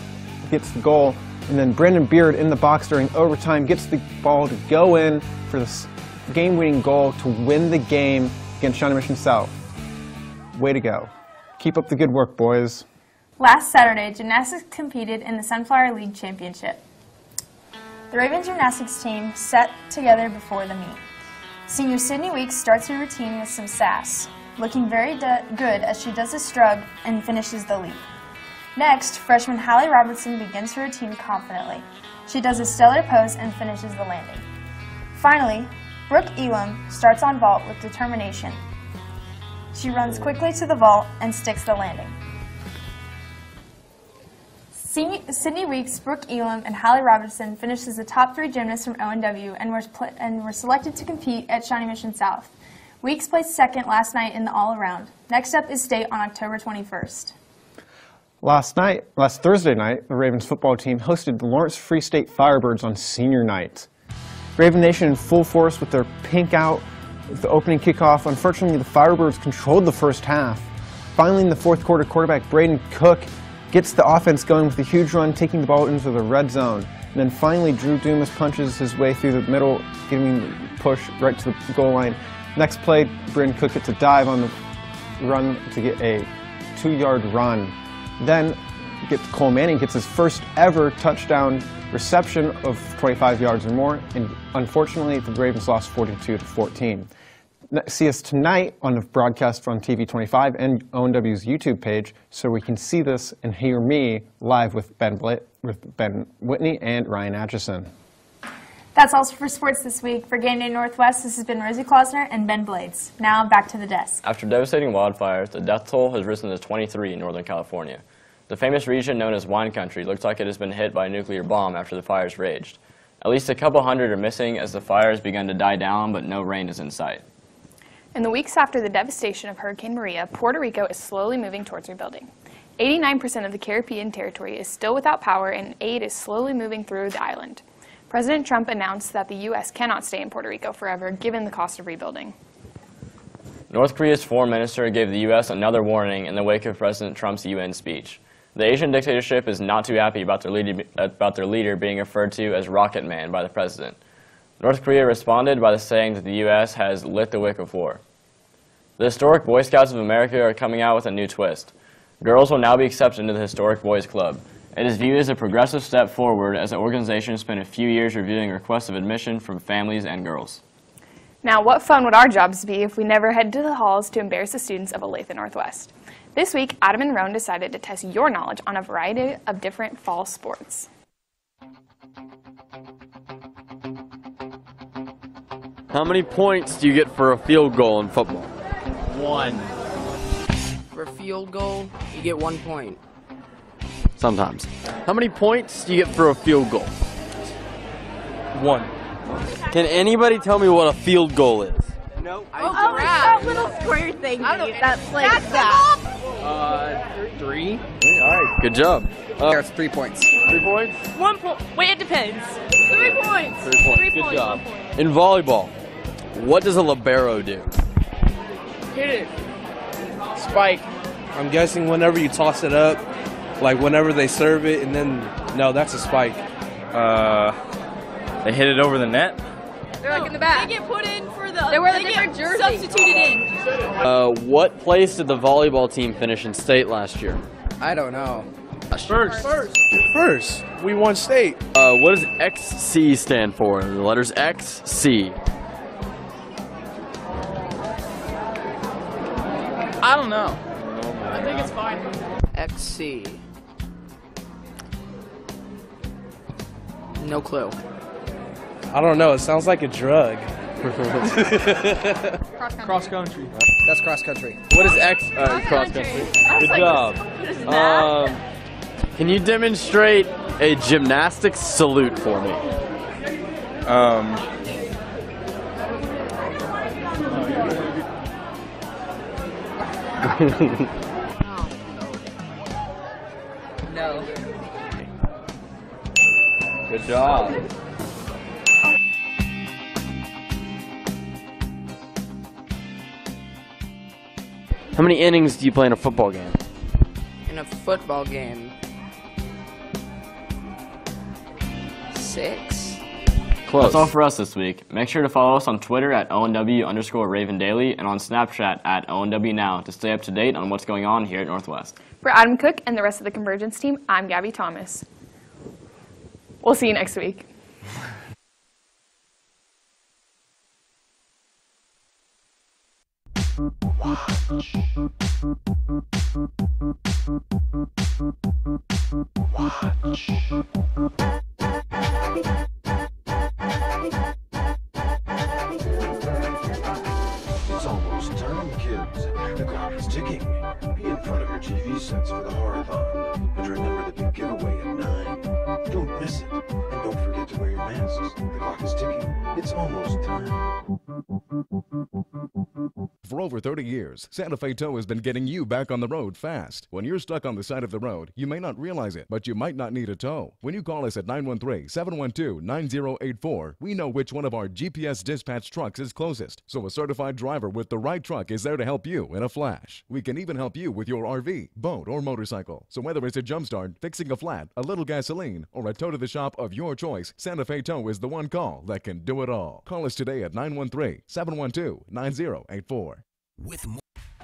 gets the goal. And then Brandon Beard in the box during overtime gets the ball to go in for the game-winning goal to win the game against Shawnee Mission South. Way to go. Keep up the good work, boys. Last Saturday, gymnastics competed in the Sunflower League Championship. The Ravens gymnastics team sat together before the meet. Senior Sydney Weeks starts her routine with some sass, looking very good as she does a strug and finishes the leap. Next, freshman Hallie Robertson begins her routine confidently. She does a stellar pose and finishes the landing. Finally, Brooke Elam starts on vault with determination. She runs quickly to the vault and sticks the landing. Sydney Weeks, Brooke Elam, and Hallie Robertson finished as the top 3 gymnasts from ONW and were selected to compete at Shawnee Mission South. Weeks placed second last night in the all-around. Next up is state on October 21st. Last Thursday night, the Ravens football team hosted the Lawrence Free State Firebirds on senior night. Raven Nation in full force with their pink out with the opening kickoff. Unfortunately, the Firebirds controlled the first half. Finally, in the fourth quarter, quarterback Braden Cook gets the offense going with a huge run, taking the ball into the red zone. And then finally, Drew Dumas punches his way through the middle, giving the push right to the goal line. Next play, Braden Cook gets a dive on the run to get a 2-yard run. Then Cole Manning gets his first ever touchdown reception of 25 yards or more, and unfortunately the Ravens lost 42-14. See us tonight on the broadcast on TV 25 and ONW's YouTube page, so we can see this and hear me live with Ben Whitney and Ryan Atchison. That's all for sports this week. For Game Day Northwest, this has been Rosie Klausner and Ben Blades. Now back to the desk. After devastating wildfires, the death toll has risen to 23 in Northern California. The famous region known as Wine Country looks like it has been hit by a nuclear bomb after the fires raged. At least a couple hundred are missing as the fires begun to die down, but no rain is in sight. In the weeks after the devastation of Hurricane Maria, Puerto Rico is slowly moving towards rebuilding. 89% of the Caribbean territory is still without power, and aid is slowly moving through the island. President Trump announced that the U.S. cannot stay in Puerto Rico forever, given the cost of rebuilding. North Korea's foreign minister gave the U.S. another warning in the wake of President Trump's UN speech. The Asian dictatorship is not too happy about their leader being referred to as Rocket Man by the president. North Korea responded by saying that the U.S. has lit the wick of war. The historic Boy Scouts of America are coming out with a new twist. Girls will now be accepted into the Historic Boys Club. It is viewed as a progressive step forward as the organization spent a few years reviewing requests of admission from families and girls. Now, what fun would our jobs be if we never head to the halls to embarrass the students of Olathe Northwest? This week, Adam and Roan decided to test your knowledge on a variety of different fall sports. How many points do you get for a field goal in football? 1. For a field goal, you get 1 point. Sometimes. How many points do you get for a field goal? 1. Can anybody tell me what a field goal is? Nope. Oh, it's that little square thing that's like that. 3. All right, good job. It's 3 points. 3 points? 1 point. Wait, it depends. 3 points. 3 points. 3 Good points. job. In volleyball, what does a libero do? Hit it. Spike. I'm guessing whenever you toss it up, like whenever they serve it, and then, no, that's a spike. They hit it over the net? They're like in the back. They get put in for the. They wear the different jersey. Substituted in. What place did the volleyball team finish in state last year? I don't know. First. We won state. What does XC stand for? The letters X, C. I don't know. I think it's fine. XC. No clue. I don't know. It sounds like a drug. Cross country. That's cross country. What is X? Cross country. Good job. Can you demonstrate a gymnastics salute for me? No. Good job. How many innings do you play in a football game? In a football game. 6. Close. That's all for us this week. Make sure to follow us on Twitter at ONW_RavenDaily and on Snapchat at ONW Now to stay up to date on what's going on here at Northwest. For Adam Cook and the rest of the Convergence team, I'm Gabby Thomas. We'll see you next week. It's almost time, kids. The clock is ticking. Be in front of your TV sets for the horathon. And remember the big giveaway at 9. Don't miss it. And don't forget to wear your masks. The clock is ticking. It's almost time. For over 30 years, Santa Fe Tow has been getting you back on the road fast. When you're stuck on the side of the road, you may not realize it, but you might not need a tow. When you call us at 913-712-9084, we know which one of our GPS dispatch trucks is closest, so a certified driver with the right truck is there to help you in a flash. We can even help you with your RV, boat, or motorcycle. So whether it's a jump start, fixing a flat, a little gasoline, or a tow to the shop of your choice, Santa Fe Tow is the one call that can do it all. Call us today at 913-712-9084. With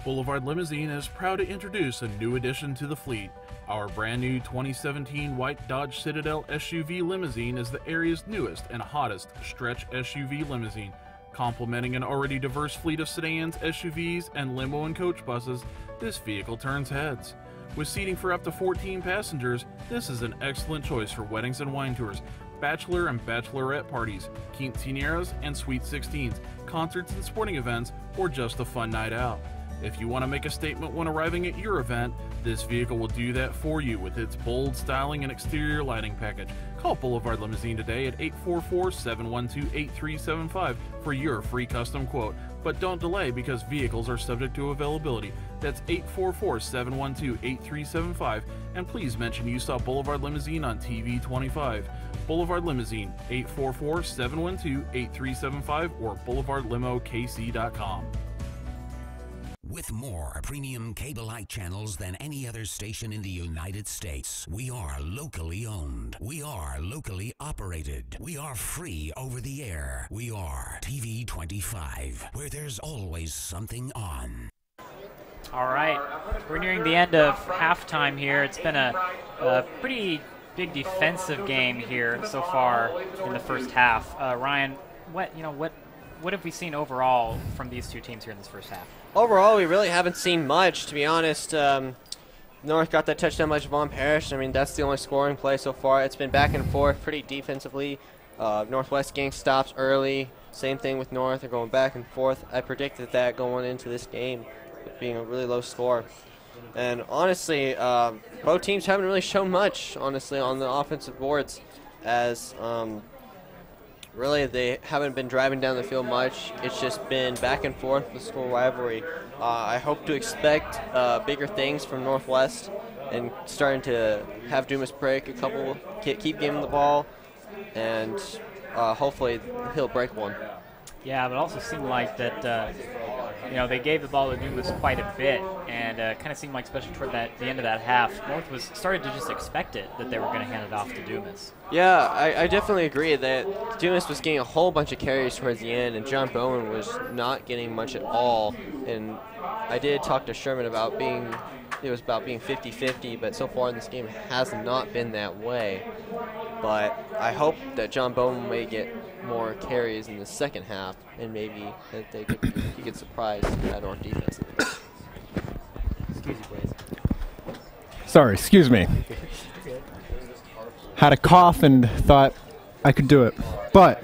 Boulevard Limousine is proud to introduce a new addition to the fleet. Our brand new 2017 white Dodge Citadel SUV limousine is the area's newest and hottest stretch SUV limousine. Complementing an already diverse fleet of sedans, SUVs, and limo and coach buses, this vehicle turns heads. With seating for up to 14 passengers, this is an excellent choice for weddings and wine tours, bachelor and bachelorette parties, quinceañeras and sweet 16s, concerts and sporting events, or just a fun night out. If you want to make a statement when arriving at your event, this vehicle will do that for you with its bold styling and exterior lighting package. Call Boulevard Limousine today at 844-712-8375 for your free custom quote. But don't delay because vehicles are subject to availability. That's 844-712-8375, and please mention you saw Boulevard Limousine on TV 25. Boulevard Limousine, 844-712-8375 or boulevardlimokc.com. With more premium cable-like channels than any other station in the United States, we are locally owned. We are locally operated. We are free over the air. We are TV 25, where there's always something on. All right, we're nearing the end of halftime here. It's been a pretty big defensive game here so far in the first half. Ryan, what have we seen overall from these two teams here in this first half? Overall, we really haven't seen much, to be honest. North got that touchdown by Javon Parrish. I mean, that's the only scoring play so far. It's been back and forth pretty defensively. Northwest getting stops early. Same thing with North. They're going back and forth. I predicted that going into this game, being a really low score. And honestly, both teams haven't really shown much, honestly, on the offensive boards, as really they haven't been driving down the field much. It's just been back and forth with school rivalry. I hope to expect bigger things from Northwest and starting to have Dumas break a couple, keep giving the ball, and hopefully he'll break one. Yeah, but it also seemed like that, they gave the ball to Dumas quite a bit, and kind of seemed like, especially toward the end of that half, North was started to just expect it, that they were going to hand it off to Dumas. Yeah, I definitely agree that Dumas was getting a whole bunch of carries towards the end, and John Bowen was not getting much at all. And I did talk to Sherman about being 50-50, but so far in this game has not been that way. But I hope that John Bowen may get more carries in the second half, and maybe that he could surprise that North defense. Excuse you, please. Sorry, excuse me. Had a cough and thought I could do it. But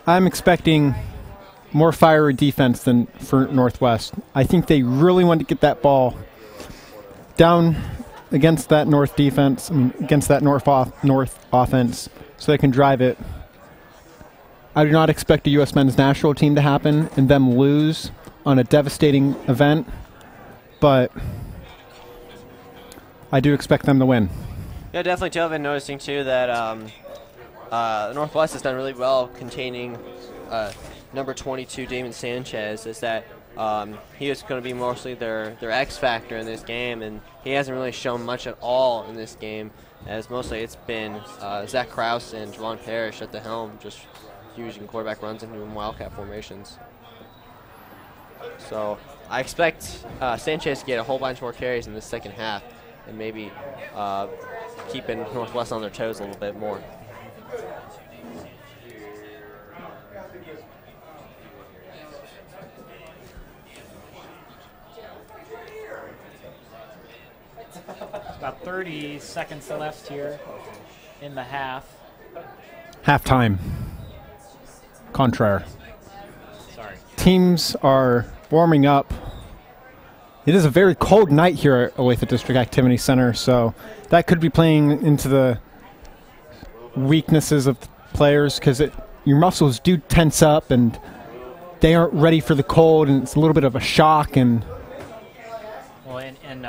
I'm expecting more fiery defense than for Northwest. I think they really want to get that ball down against that North defense, against that North offense, so they can drive it. I do not expect a U.S. men's national team to happen and them lose on a devastating event, but I do expect them to win. Yeah, definitely, too. I've been noticing, too, that Northwest has done really well containing number 22, Damon Sanchez, is that he is going to be mostly their X factor in this game, and he hasn't really shown much at all in this game, as mostly it's been Zach Krause and Javon Parrish at the helm, just using quarterback runs and doing wildcat formations. So I expect Sanchez to get a whole bunch more carries in the second half, and maybe keeping Northwest on their toes a little bit more. About 30 seconds left here in the half. Halftime. Contraire. Sorry. Teams are warming up. It is a very cold night here at Olathe District Activity Center, so that could be playing into the weaknesses of the players, because your muscles do tense up, and they aren't ready for the cold, and it's a little bit of a shock. And well, and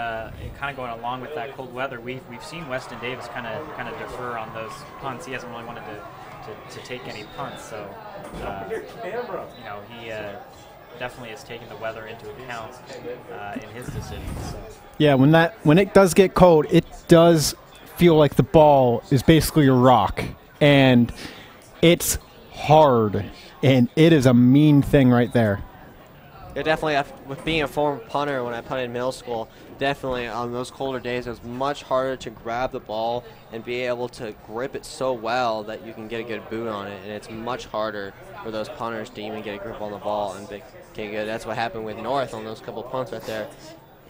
kind of going along with that cold weather, we've seen Weston Davis kind of defer on those punts. He hasn't really wanted to take any punts, so you know, he definitely is taking the weather into account in his decisions. So. Yeah, when it does get cold, it does feel like the ball is basically a rock, and it's hard, and it is a mean thing right there. Yeah, definitely. With being a former punter, when I punted in middle school, definitely on those colder days, it was much harder to grab the ball and be able to grip it so well that you can get a good boot on it. And it's much harder for those punters to even get a grip on the ball and get good. That's what happened with North on those couple punts right there.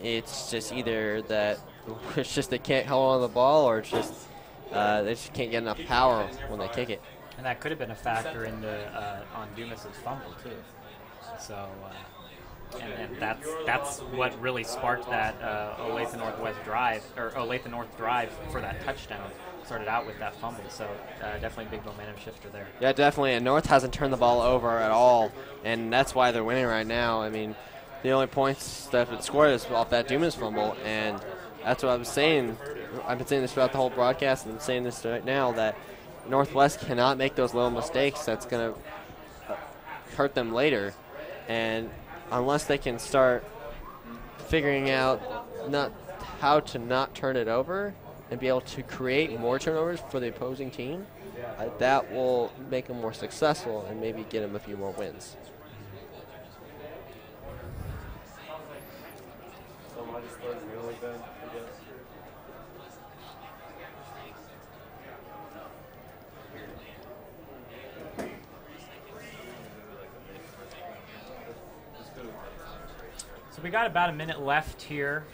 It's just either that it's just they can't hold on the ball, or it's just they just can't get enough power when they kick it. And that could have been a factor in on Dumas's fumble too. So. And that's what really sparked that Olathe Northwest drive, or Olathe North drive for that touchdown. Started out with that fumble, so definitely a big momentum shifter there. Yeah, definitely. And North hasn't turned the ball over at all, and that's why they're winning right now. I mean, the only points that have been scored is off that Dumas fumble, and that's what I was saying. I've been saying this throughout the whole broadcast, and I'm saying this right now, that Northwest cannot make those little mistakes. That's going to hurt them later, and unless they can start figuring out how to not turn it over and be able to create more turnovers for the opposing team, that will make them more successful and maybe get them a few more wins. So we got about a minute left here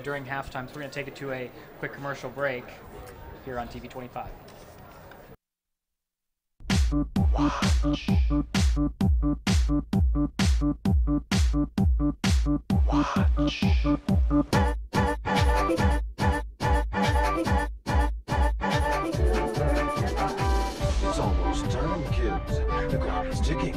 during halftime, so we're going to take it to a quick commercial break here on TV 25. It's almost time, kids. The clock is ticking.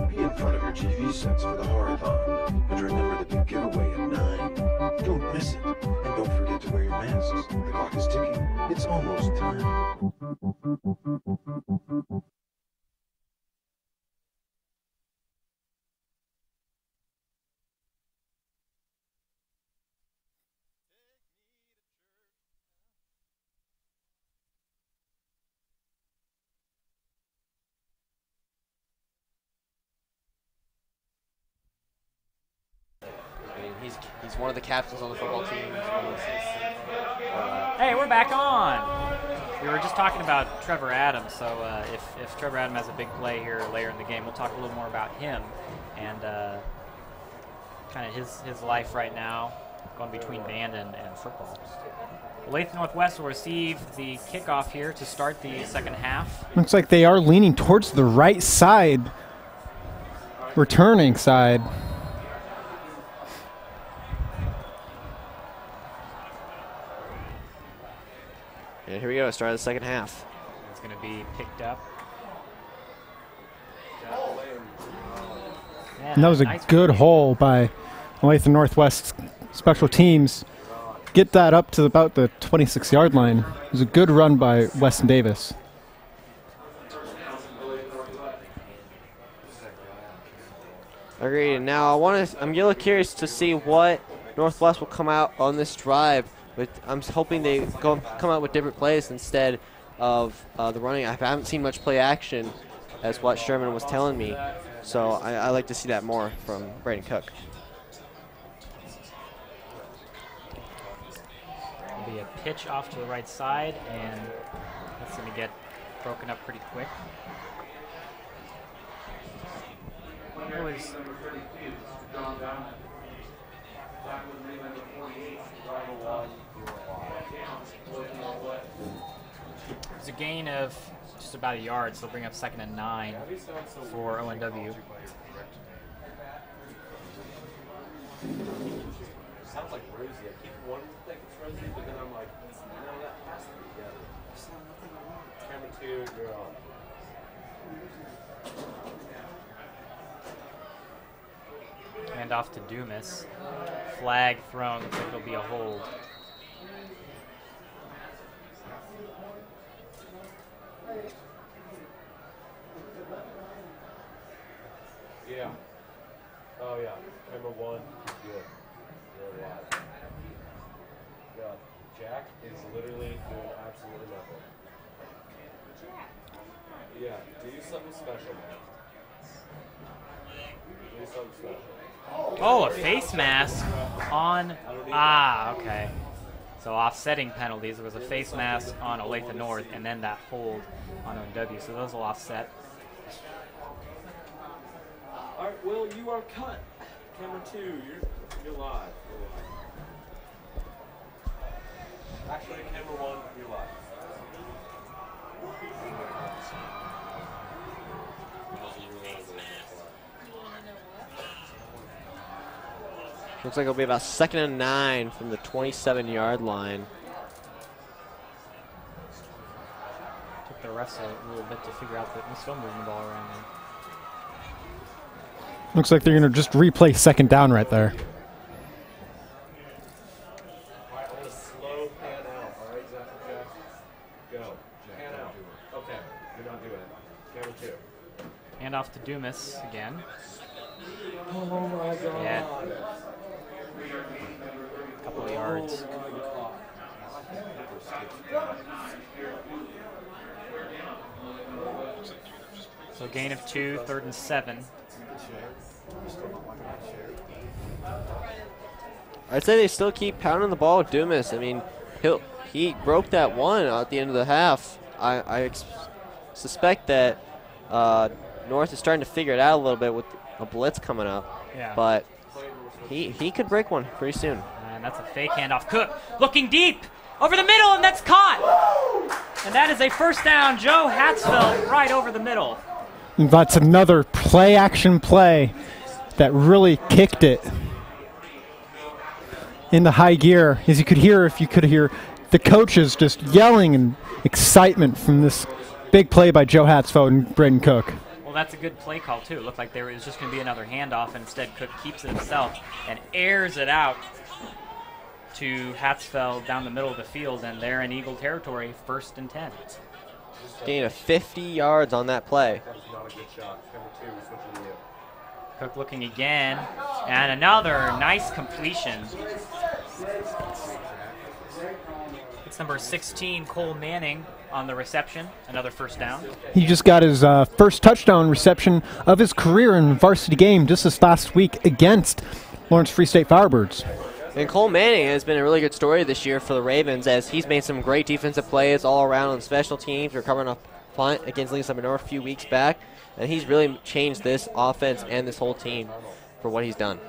Be in front of your TV sets for the horathon. And remember the big giveaway at 9. Don't miss it. And don't forget to wear your masks. The clock is ticking. It's almost time. He's one of the captains on the football team. Hey, we're back on. We were just talking about Trevor Adams, so if Trevor Adams has a big play here later in the game, we'll talk a little more about him and kind of his life right now, going between band and football. Olathe Northwest will receive the kickoff here to start the second half. Looks like they are leaning towards the right side, returning side. And here we go, start of the second half. It's going to be picked up. And that was a good hole by Olathe Northwest special teams. Get that up to about the 26-yard line. It was a good run by Weston Davis. Agreed. Now I'm really curious to see what Northwest will come out on this drive. But I'm hoping they come out with different plays instead of the running. I haven't seen much play action, as what Sherman was telling me. So I like to see that more from Braden Cook. It'll be a pitch off to the right side, and that's going to get broken up pretty quick. It's a gain of just about a yard, so they'll bring up 2nd and 9 for ONW. Sounds like Rosie. I keep wanting to think it's Rosie, but then I'm like, no, that has to be together. Camera 2, you're on. Handoff to Dumas. Flag thrown. Looks like it'll be a hold. Yeah. Oh yeah. Camera 1. Good. You're alive. Yeah. Jack is literally doing absolutely nothing. Yeah. Do something special, man. Do something special. Oh, a face mask on. Ah, okay. So offsetting penalties. There was a face mask on Olathe North, and then that hold on ONW. So those will offset. All right, Will, you are cut. Camera 2, you're live. Actually, camera 1, you're live. Looks like it'll be about 2nd and 9 from the 27-yard line. Took the refs a little bit to figure out that we're still moving the ball around there. Looks like they're going to just replay 2nd down right there. Slow pan out, all right, Jack? Go. Pan out. Okay, you're not doing it. Camera 2. Handoff to Dumas again. Oh my God. Yeah. Couple of yards. So gain of 2, 3rd and 7. I'd say they still keep pounding the ball with Dumas. I mean, he broke that one at the end of the half. I suspect that North is starting to figure it out a little bit with a blitz coming up. Yeah. But he could break one pretty soon. And that's a fake handoff. Cook looking deep over the middle, and that's caught. And that is a first down. Joe Hatzfeld right over the middle. And that's another play-action play that really kicked it into high gear. As you could hear, if you could hear the coaches just yelling in excitement from this big play by Joe Hatzfeld and Braden Cook. Well, that's a good play call, too. It looked like there was just going to be another handoff, and instead Cook keeps it himself and airs it out to Hatzfeld down the middle of the field, and they're in Eagle territory, 1st and 10. Gain of 50 yards on that play. That was not a good shot. Camera 2, we're switching to you. Cook looking again, and another nice completion. It's number 16, Cole Manning, on the reception. Another first down. He just got his first touchdown reception of his career in a varsity game just this last week against Lawrence Free State Firebirds. And Cole Manning has been a really good story this year for the Ravens, as he's made some great defensive plays all around on special teams, recovering a punt against Lincoln Summit North a few weeks back. And he's really changed this offense and this whole team for what he's done.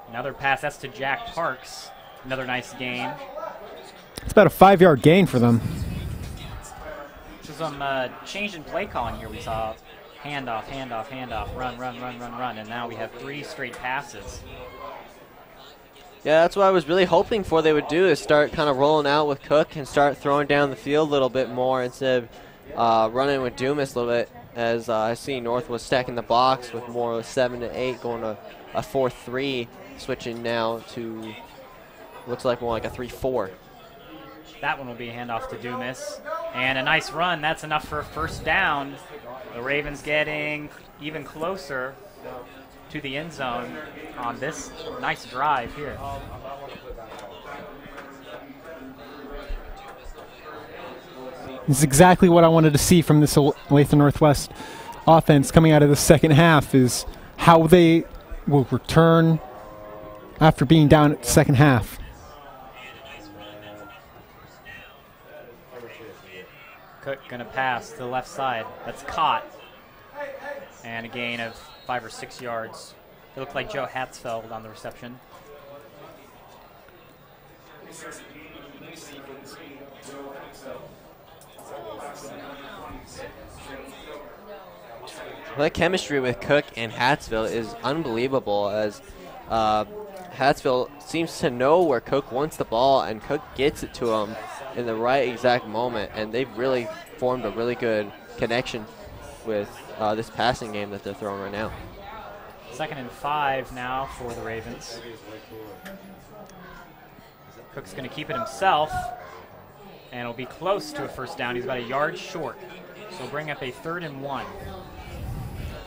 Another pass, that's to Jack Parks. Another nice gain. It's about a 5-yard gain for them. So some change in play calling here. We saw handoff, handoff, handoff, run, run, run, run, run, and now we have 3 straight passes. Yeah, that's what I was really hoping for they would do, is start kind of rolling out with Cook and start throwing down the field a little bit more instead of running with Dumas a little bit, as I see North was stacking the box with more of a 7 to 8, going to a 4-3, switching now to looks like more like a 3-4. That one will be a handoff to Dumas. And a nice run. That's enough for a first down. The Ravens getting even closer to the end zone on this nice drive here. This is exactly what I wanted to see from this Olathe Northwest offense coming out of the second half, is how they will return after being down at the second half. Cook going to pass to the left side. That's caught. And a gain of 5 or 6 yards. It looked like Joe Hatzfeld on the reception. That chemistry with Cook and Hatzfeld is unbelievable, as Hatzfeld seems to know where Cook wants the ball, and Cook gets it to him in the right exact moment, and they've really formed a really good connection with this passing game that they're throwing right now. 2nd and 5 now for the Ravens. Cook's going to keep it himself, and it'll be close to a first down. He's about a yard short, so he'll bring up a 3rd and 1.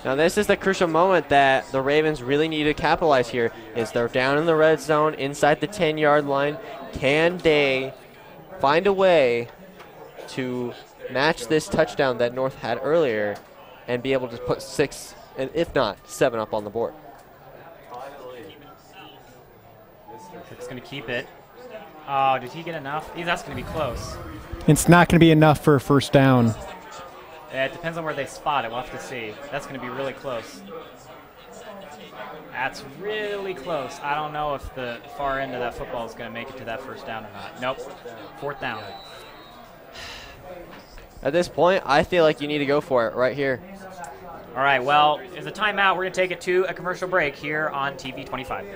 Now this is the crucial moment that the Ravens really need to capitalize here. Is they're down in the red zone inside the 10-yard line. Can they find a way to match this touchdown that North had earlier and be able to put 6, and if not 7 up on the board? Cook's going to keep it. Oh, did he get enough? That's going to be close. It's not going to be enough for a first down. Yeah, it depends on where they spot it. We'll have to see. That's going to be really close. That's really close. I don't know if the far end of that football is going to make it to that first down or not. Nope. 4th down. At this point, I feel like you need to go for it right here. All right, well, there's a timeout. We're going to take it to a commercial break here on TV 25.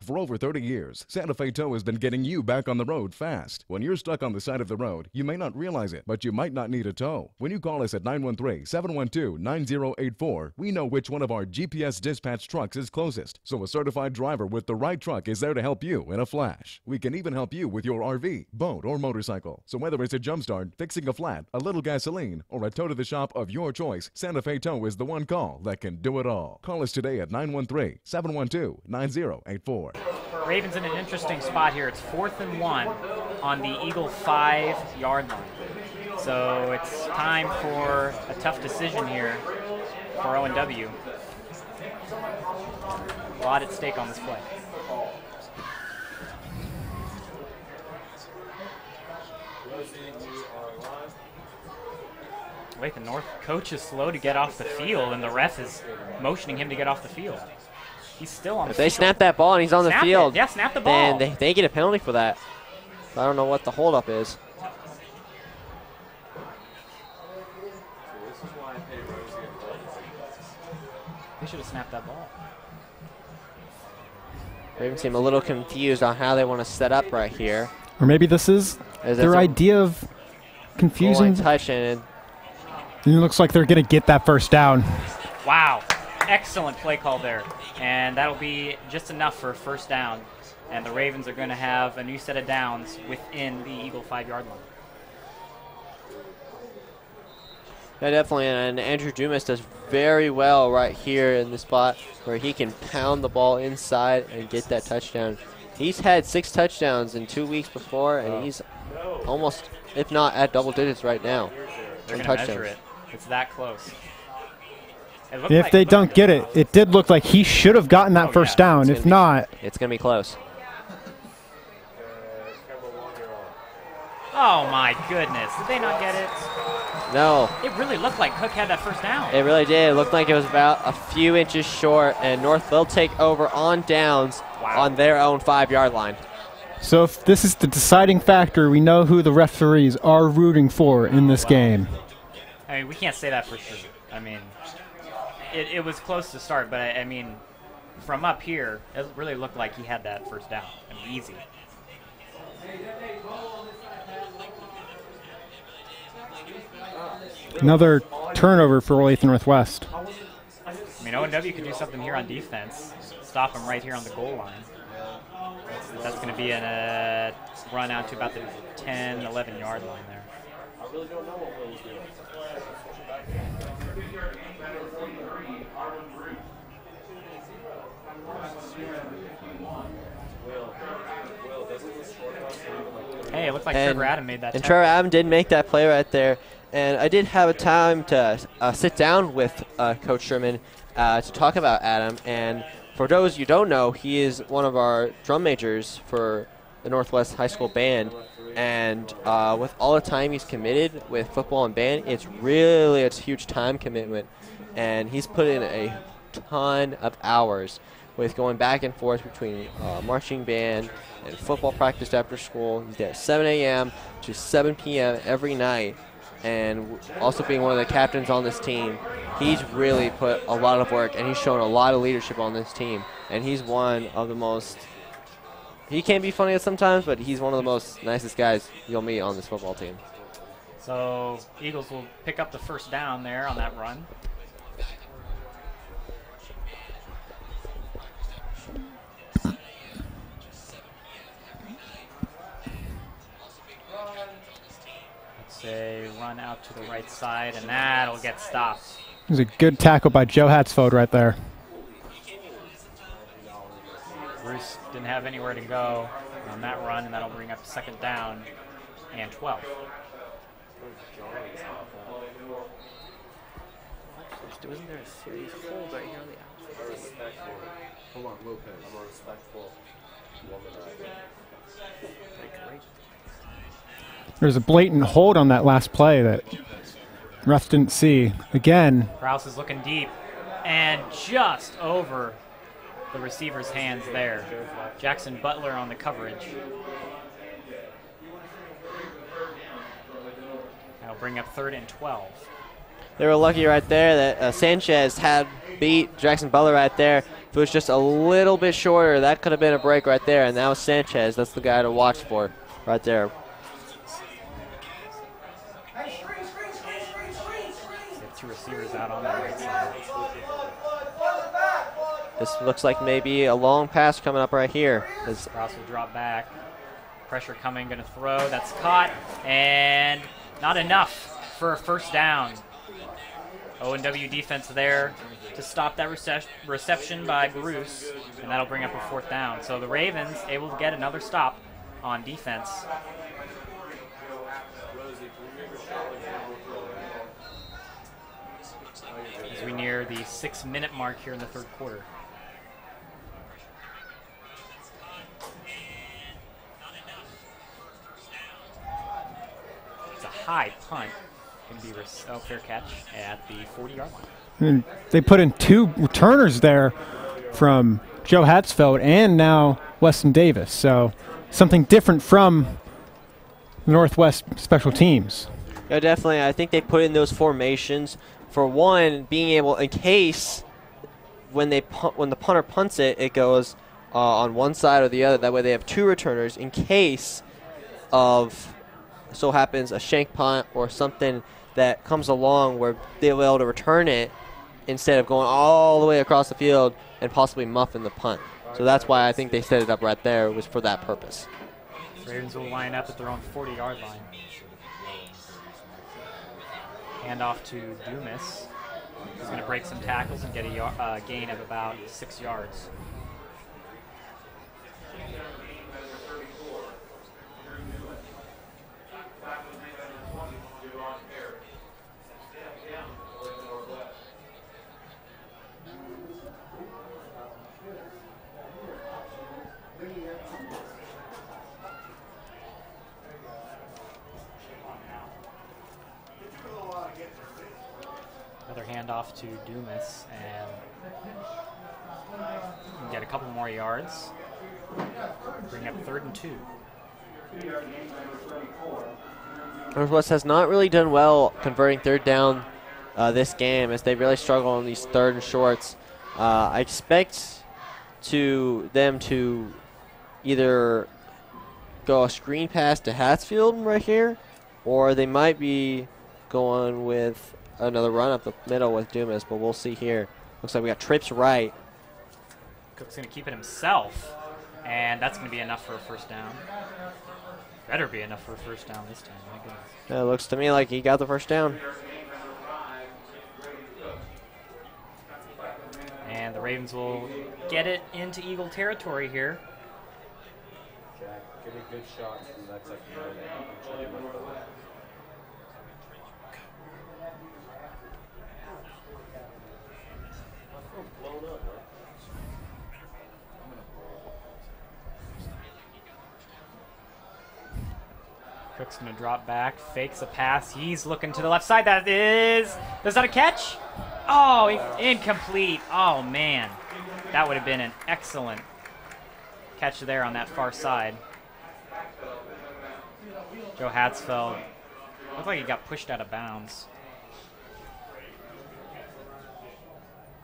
For over 30 years, Santa Fe Tow has been getting you back on the road fast. When you're stuck on the side of the road, you may not realize it, but you might not need a tow. When you call us at 913-712-9084, we know which one of our GPS dispatch trucks is closest. So a certified driver with the right truck is there to help you in a flash. We can even help you with your RV, boat, or motorcycle. So whether it's a jump start, fixing a flat, a little gasoline, or a tow to the shop of your choice, Santa Fe Tow is the one call that can do it all. Call us today at 913-712-9084. Ravens in an interesting spot here. It's 4th and 1 on the Eagle 5-yard line. So it's time for a tough decision here for ONW. A lot at stake on this play. Olathe North coach is slow to get off the field, and the ref is motioning him to get off the field. He's still on the field. If they snap that ball and he's on the field, yeah, snap the ball. then they get a penalty for that. I don't know what the holdup is. They should have snapped that ball. Ravens seem a little confused on how they want to set up right here. Or maybe this is their idea of confusing. Touch and it looks like they're going to get that first down. Wow. Excellent play call there. And that'll be just enough for a first down. And the Ravens are going to have a new set of downs within the Eagle 5-yard line. Yeah, definitely. And Andrew Dumas does very well right here in the spot where he can pound the ball inside and get that touchdown. He's had 6 touchdowns in 2 weeks before, and he's almost, if not at double digits right now. They're going to measure it. It's that close. If they don't get it, it did look like he should have gotten that first down. If not, it's going to be close. Oh, my goodness. Did they not get it? No. It really looked like Cook had that first down. It really did. It looked like it was about a few inches short, and North will take over on downs on their own 5-yard line. So if this is the deciding factor, we know who the referees are rooting for in this game. I mean, we can't say that for sure. I mean, it was close to start, but I mean, from up here, it really looked like he had that first down. I mean, easy. Another turnover for Olathe Northwest. I mean, ONW could do something here on defense. Stop him right here on the goal line. That's going to be a run out to about the 10, 11-yard line there. I really don't know what Will's doing. Hey, it looked like Trevor Adam made that. And Trevor Adam did make that play right there. And I did have a time to sit down with Coach Sherman to talk about Adam. And for those you don't know, he is one of our drum majors for the Northwest High School Band. And with all the time he's committed with football and band, it's a huge time commitment. And he's put in a ton of hours with going back and forth between marching band and football practice after school. He's there at 7 a.m. to 7 p.m. every night. And also being one of the captains on this team, he's really put a lot of work, and he's shown a lot of leadership on this team. And he's one of the most, he can be funny at sometimes, but he's one of the most nicest guys you'll meet on this football team. So Eagles will pick up the first down there on that run. It's a run out to the right side, and that'll get stopped. It was a good tackle by Joe Hatzfeld right there. Bruce didn't have anywhere to go on that run, and that'll bring up second down and 12. Wasn't there a serious hold right here on the outside? Hold on, Lopez. I'm a respectful woman. There's a blatant hold on that last play that refs didn't see. Again. Kraus is looking deep and just over the receiver's hands there. Jackson Butler on the coverage. That'll bring up 3rd and 12. They were lucky right there that Sanchez had beat Jackson Butler right there. If it was just a little bit shorter, that could have been a break right there. And that was Sanchez. That's the guy to watch for right there. Two receivers out on the right side. This looks like maybe a long pass coming up right here. Kraus will drop back. Pressure coming, going to throw. That's caught. And not enough for a first down. ONW defense there to stop that reception by Bruce, and that'll bring up a 4th down. So the Ravens able to get another stop on defense. As we near the 6-minute mark here in the 3rd quarter. It's a high punt. Going to be a fair catch at the 40-yard line. And they put in 2 returners there from Joe Hatzfeld and now Weston Davis. So something different from the Northwest special teams. Yeah, definitely. I think they put in those formations for one, being able, in case when the punter punts it, it goes on one side or the other. That way they have 2 returners in case of so happens a shank punt or something that comes along where they'll be able to return it instead of going all the way across the field and possibly muffin the punt. So that's why I think they set it up right there, was for that purpose. Ravens will line up at their own 40-yard line. Hand off to Dumas. He's going to break some tackles and get a gain of about 6 yards. Another handoff to Dumas, and get a couple more yards. Bring up 3rd and 2. Northwest has not really done well converting 3rd down this game, as they really struggle on these 3rd and shorts. I expect them to either go a screen pass to Hatzfeld right here, or they might be going with another run up the middle with Dumas, but we'll see here. Looks like we got trips right. Cook's going to keep it himself, and that's going to be enough for a first down. Better be enough for a first down this time. My goodness. Yeah, it looks to me like he got the first down. And the Ravens will get it into Eagle territory here. Jack, get a good shot from that second row. Cook's going to drop back, fakes a pass. He's looking to the left side. Is that a catch? Oh, incomplete. Oh, man. That would have been an excellent catch there on that far side. Joe Hatzfeld looked like he got pushed out of bounds.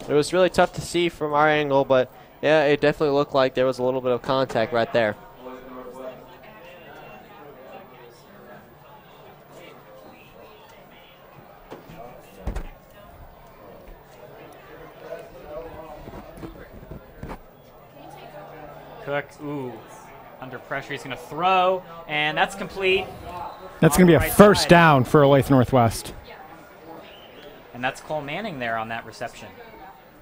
It was really tough to see from our angle, but yeah, it definitely looked like there was a little bit of contact right there. Cook, under pressure, he's going to throw, and that's complete. That's going to be a right first side. down for Olathe Northwest. And that's Cole Manning there on that reception.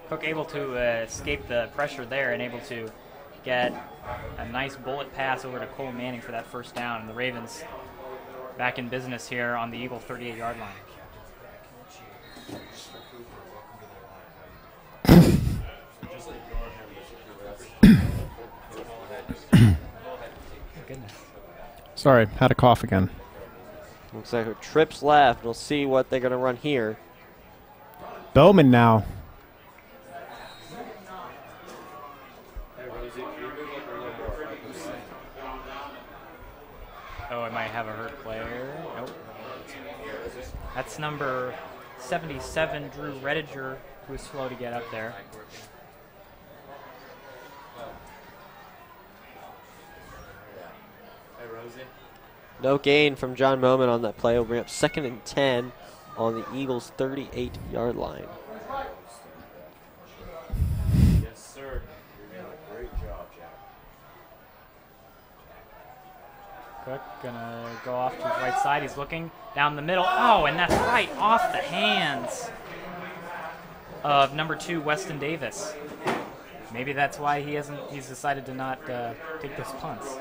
Cook able to escape the pressure there and able to get a nice bullet pass over to Cole Manning for that first down. And the Ravens back in business here on the Eagle 38-yard line. Goodness. Sorry, had a cough again. Looks like her trips left. We'll see what they're going to run here. Bowman now. Oh, I might have a hurt player. Nope. That's number 77, Drew Rediger, who's slow to get up there. Hey, Rosie. No gain from John Moman on that play. Will bring up 2nd and 10 on the Eagles' 38-yard line. Yes, sir. You're doing a great job, Jack. Cook gonna go off to his right side. He's looking down the middle. Oh, and that's right off the hands of number 2, Weston Davis. Maybe that's why he's decided to not take those punts.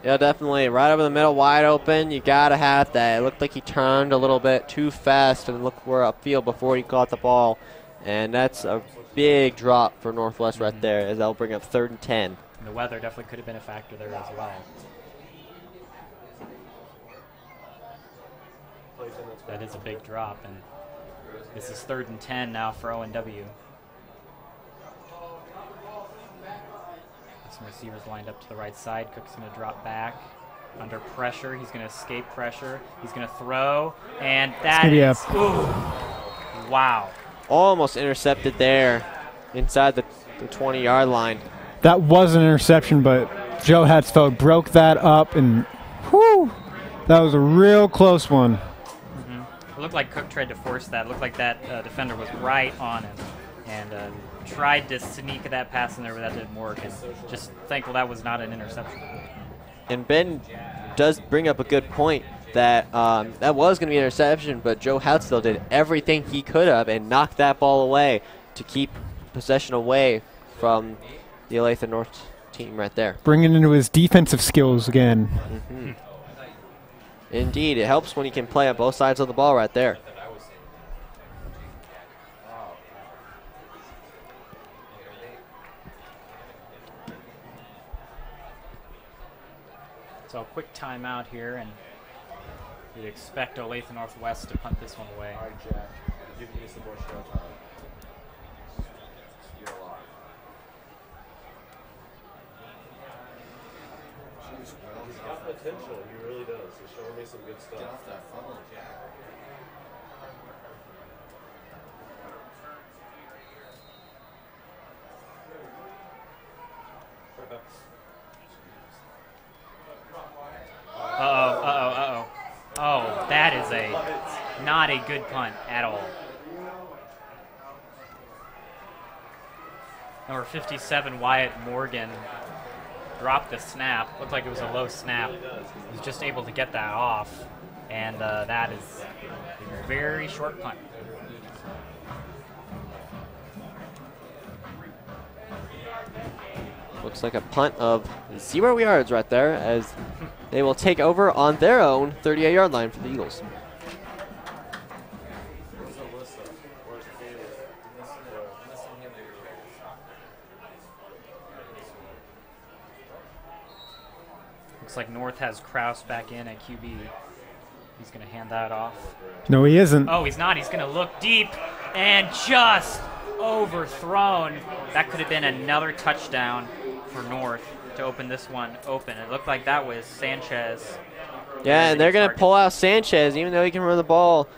Yeah, definitely. Right over the middle, wide open. You got to have that. It looked like he turned a little bit too fast and looked for upfield before he caught the ball. And that's a big drop for Northwest right there, as that'll bring up 3rd and 10. And the weather definitely could have been a factor there as well. That is a big drop, and this is 3rd and 10 now for ONW. Some receivers lined up to the right side. Cook's going to drop back under pressure. He's going to escape pressure. He's going to throw, and that is, ooh, wow. Almost intercepted there inside the 20-yard line. That was an interception, but Joe Hatzfeld broke that up, and whew, that was a real close one. It looked like Cook tried to force that. It looked like that defender was right on him and tried to sneak that pass in there, but that didn't work. And just thankful that was not an interception. And Ben does bring up a good point that that was going to be an interception, but Joe Hatzfeld did everything he could have and knocked that ball away to keep possession away from the Olathe North team right there. Bringing into his defensive skills again. Mm-hmm. Indeed, it helps when he can play on both sides of the ball right there. So a quick timeout here, and you'd expect Olathe Northwest to punt this one away. All right, Jack. Give me some more show time. You're alive. He's got potential. He really does. He's showing me some good stuff. Get off that funnel, Jack. Oh, that is not a good punt at all. Number 57, Wyatt Morgan, dropped the snap. Looked like it was a low snap. He was just able to get that off, and that is a very short punt. Looks like a punt of 0 yards right there, as they will take over on their own 38-yard line for the Eagles. Looks like North has Kraus back in at QB. He's going to hand that off. No, he isn't. Oh, he's not. He's going to look deep and just overthrown. That could have been another touchdown for North to open this one open. It looked like that was Sanchez. Yeah, and they're going to pull out Sanchez. Even though he can run the ball,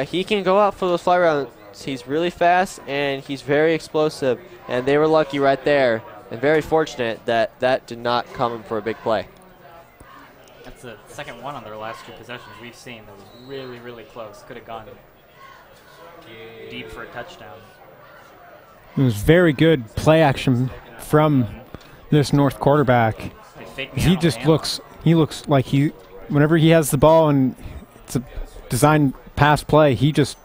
he can go out for those fly routes. He's really fast, and he's very explosive. And they were lucky right there, and very fortunate that that did not come for a big play. That's the second one on their last 2 possessions we've seen that was really, really close. Could have gone deep for a touchdown. It was very good play action from this North quarterback. He just looks like he whenever he has the ball and it's a designed pass play, he just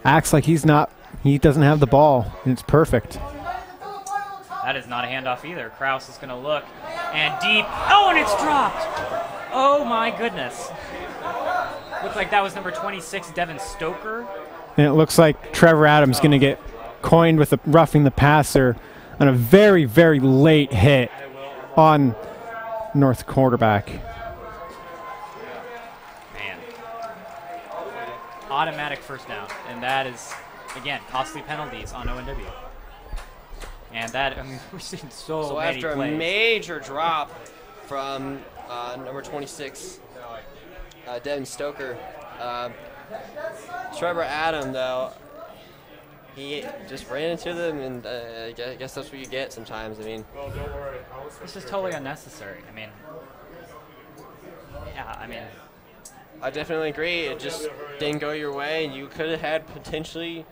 acts like he doesn't have the ball, and it's perfect. That is not a handoff either. Kraus is going to look, and deep. Oh, and it's dropped. Oh, my goodness. Looked like that was number 26, Devin Stoker. And it looks like Trevor Adams going to get coined with a roughing the passer on a very, very late hit on North quarterback. Man. Automatic first down, and that is, again, costly penalties on ONW. And that, I mean, we're seeing so many after plays. A major drop from number 26, Devin Stoker, Trevor Adam, though, he just ran into them, and I guess that's what you get sometimes. I mean, this is totally unnecessary. I mean, yeah, I mean, I definitely agree. It just didn't go your way, and you could have had potentially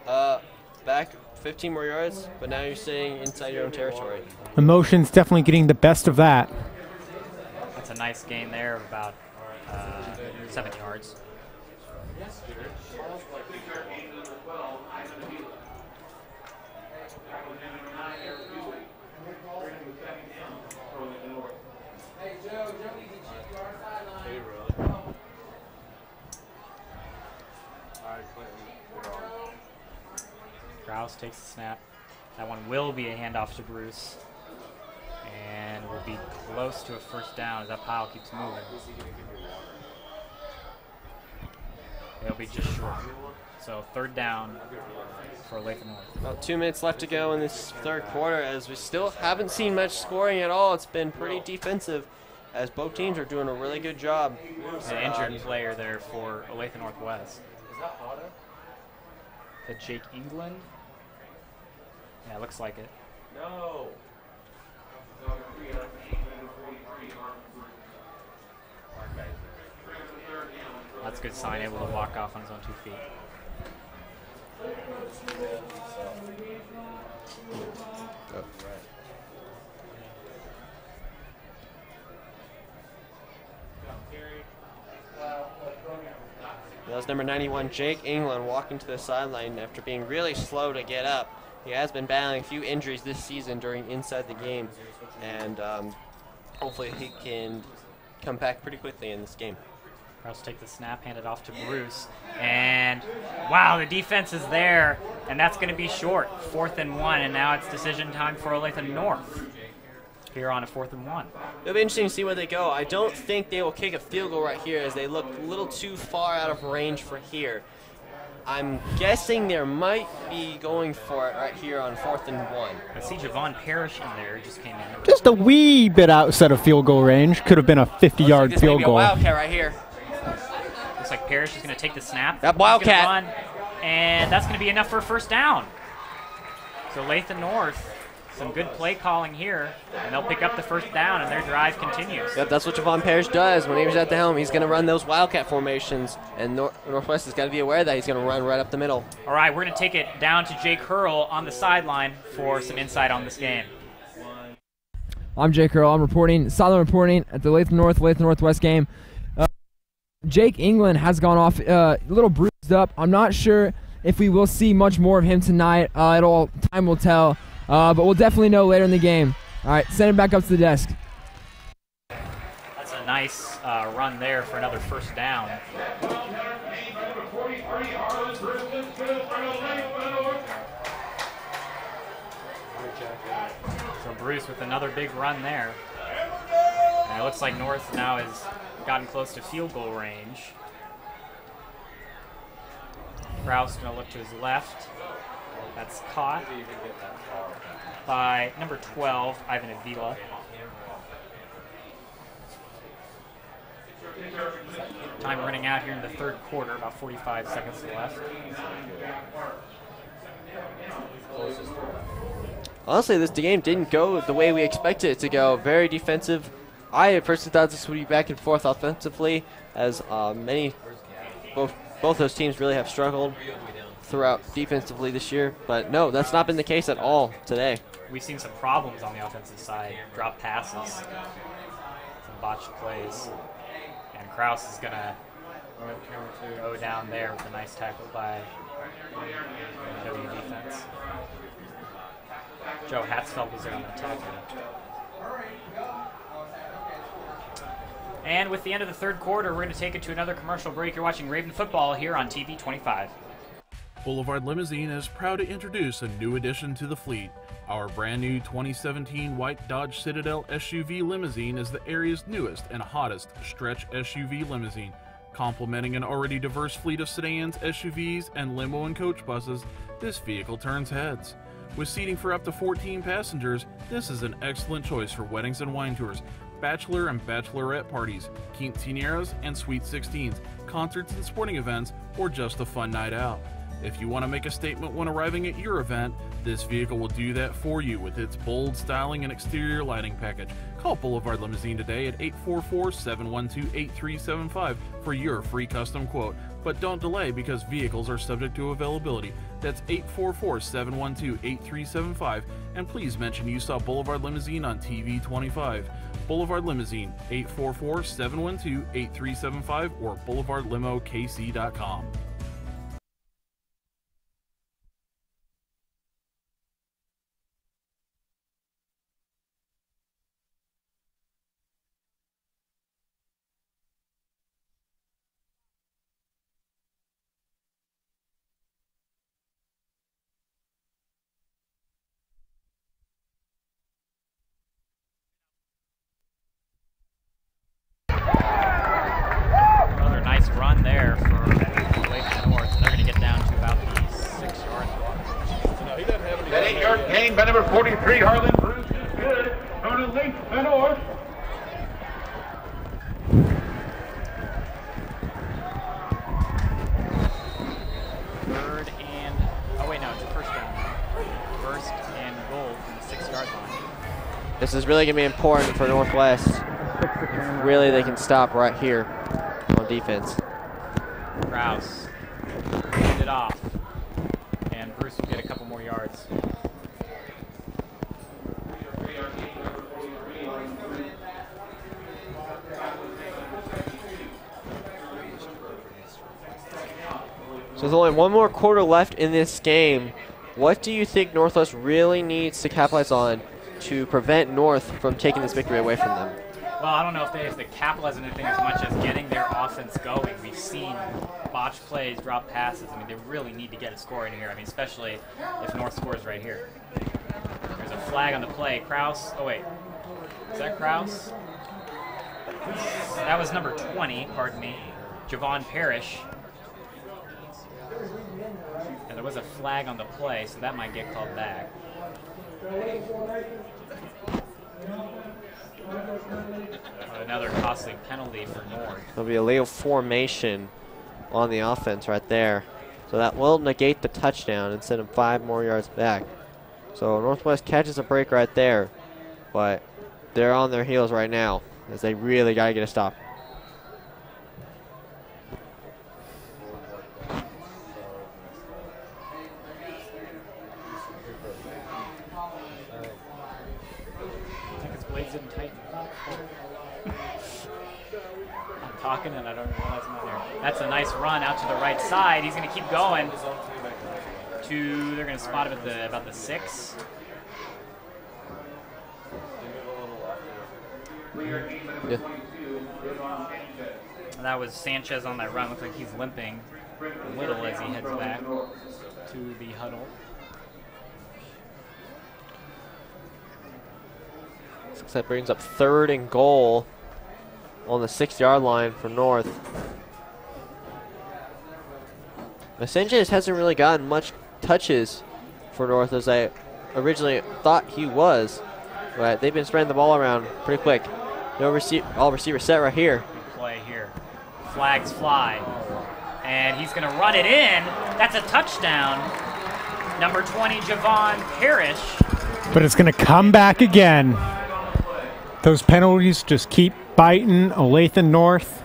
back 15 more yards, but now you're sitting inside your own territory. Emotions definitely getting the best of that. That's a nice gain there of about 7 yards. Kraus takes the snap. That one will be a handoff to Bruce. And will be close to a first down as that pile keeps moving. It'll be just short. So third down for Olathe North. About 2 minutes left to go in this third quarter, as we still haven't seen much scoring at all. It's been pretty defensive, as both teams are doing a really good job. An injured player there for Olathe Northwest. Is that Otto? Is that Jake England? Yeah, it looks like it. No. That's a good sign, able to walk off on his own 2 feet. That was number 91, Jake England, walking to the sideline after being really slow to get up. He has been battling a few injuries this season during inside the game, and hopefully he can come back pretty quickly in this game. Kraus take the snap, hand it off to Bruce, and wow, the defense is there, and that's going to be short. 4th and 1, and now it's decision time for Olathe North here on a 4th and 1. It'll be interesting to see where they go. I don't think they will kick a field goal right here, as they look a little too far out of range for here. I'm guessing there might be going for it right here on 4th and 1. I see Javon Parrish in there, just came in. Just a wee bit outside of field goal range. Could have been a 50-yard field goal. This may be a wildcat right here. Looks like Parrish is going to take the snap. That wildcat. Run, and that's going to be enough for a first down. So Olathe North, some good play calling here, and they'll pick up the first down, and their drive continues. Yep, that's what Javon Parrish does. When he's at the helm, he's going to run those wildcat formations, and Northwest has got to be aware that he's going to run right up the middle. All right, we're going to take it down to Jake Hurl on the sideline for some insight on this game. I'm Jake Hurl. I'm reporting, sideline reporting at the Olathe Northwest game. Jake England has gone off a little bruised up. I'm not sure if we will see much more of him tonight. Time will tell. But we'll definitely know later in the game. All right, send him back up to the desk. That's a nice run there for another first down. So Bruce with another big run there. And it looks like North now has gotten close to field goal range. Kraus going to look to his left. That's caught by number 12, Ivan Avila. Time running out here in the third quarter, about 45 seconds left. Honestly, this game didn't go the way we expected it to go. Very defensive. I personally thought this would be back and forth offensively, as both those teams really have struggled throughout defensively this year. But no, that's not been the case at all today. We've seen some problems on the offensive side. Drop passes, some botched plays. And Kraus is going to go down there with a nice tackle by ONW defense. Joe Hatzfeld was there on the tackle. And with the end of the third quarter, we're going to take it to another commercial break. You're watching Raven Football here on TV 25. Boulevard Limousine is proud to introduce a new addition to the fleet. Our brand new 2017 white Dodge Citadel SUV limousine is the area's newest and hottest stretch SUV limousine. Complementing an already diverse fleet of sedans, SUVs, and limo and coach buses, this vehicle turns heads. With seating for up to 14 passengers, this is an excellent choice for weddings and wine tours, bachelor and bachelorette parties, quinceañeras and sweet 16s, concerts and sporting events, or just a fun night out. If you want to make a statement when arriving at your event, this vehicle will do that for you with its bold styling and exterior lighting package. Call Boulevard Limousine today at 844-712-8375 for your free custom quote. But don't delay because vehicles are subject to availability. That's 844-712-8375, and please mention you saw Boulevard Limousine on TV 25. Boulevard Limousine, 844-712-8375 or boulevardlimokc.com. There for Olathe North. They're going to get down to about the 6-yard line. That 8-yard gain by number 43, Harlan Bruce, is good. On Olathe North. Third and, oh wait, no, it's a first down. First and goal from the 6-yard line. This is really going to be important for Northwest. Really, they can stop right here on defense. Kraus hand it off, and Bruce will get a couple more yards. So there's only one more quarter left in this game. What do you think Northwest really needs to capitalize on to prevent North from taking this victory away from them? Well, I don't know if they have to capitalize on anything as much as getting their offense going. We've seen botched plays, drop passes. I mean, they really need to get a score in here. I mean, especially if North scores right here. There's a flag on the play. Kraus. Oh, wait. Is that Kraus? That was number 20, pardon me. Javon Parrish. And there was a flag on the play, so that might get called back. Another costly penalty for North. There'll be a little formation on the offense right there. So that will negate the touchdown and send them 5 more yards back. So Northwest catches a break right there, but they're on their heels right now as they really got to get a stop. Talking and I don't realize I'm on there. That's a nice run out to the right side. He's going to keep going. They're going to spot him at about the 6. Yeah. And that was Sanchez on that run. Looks like he's limping a little as he heads back to the huddle. So that brings up 3rd and goal on the 6-yard line for North. Sanchez hasn't really gotten much touches for North as I originally thought he was, but they've been spreading the ball around pretty quick. All receiver set right here. Good play here. Flags fly. And he's going to run it in. That's a touchdown. Number 20, Javon Parrish. But it's going to come back again. Those penalties just keep biting Olathe North.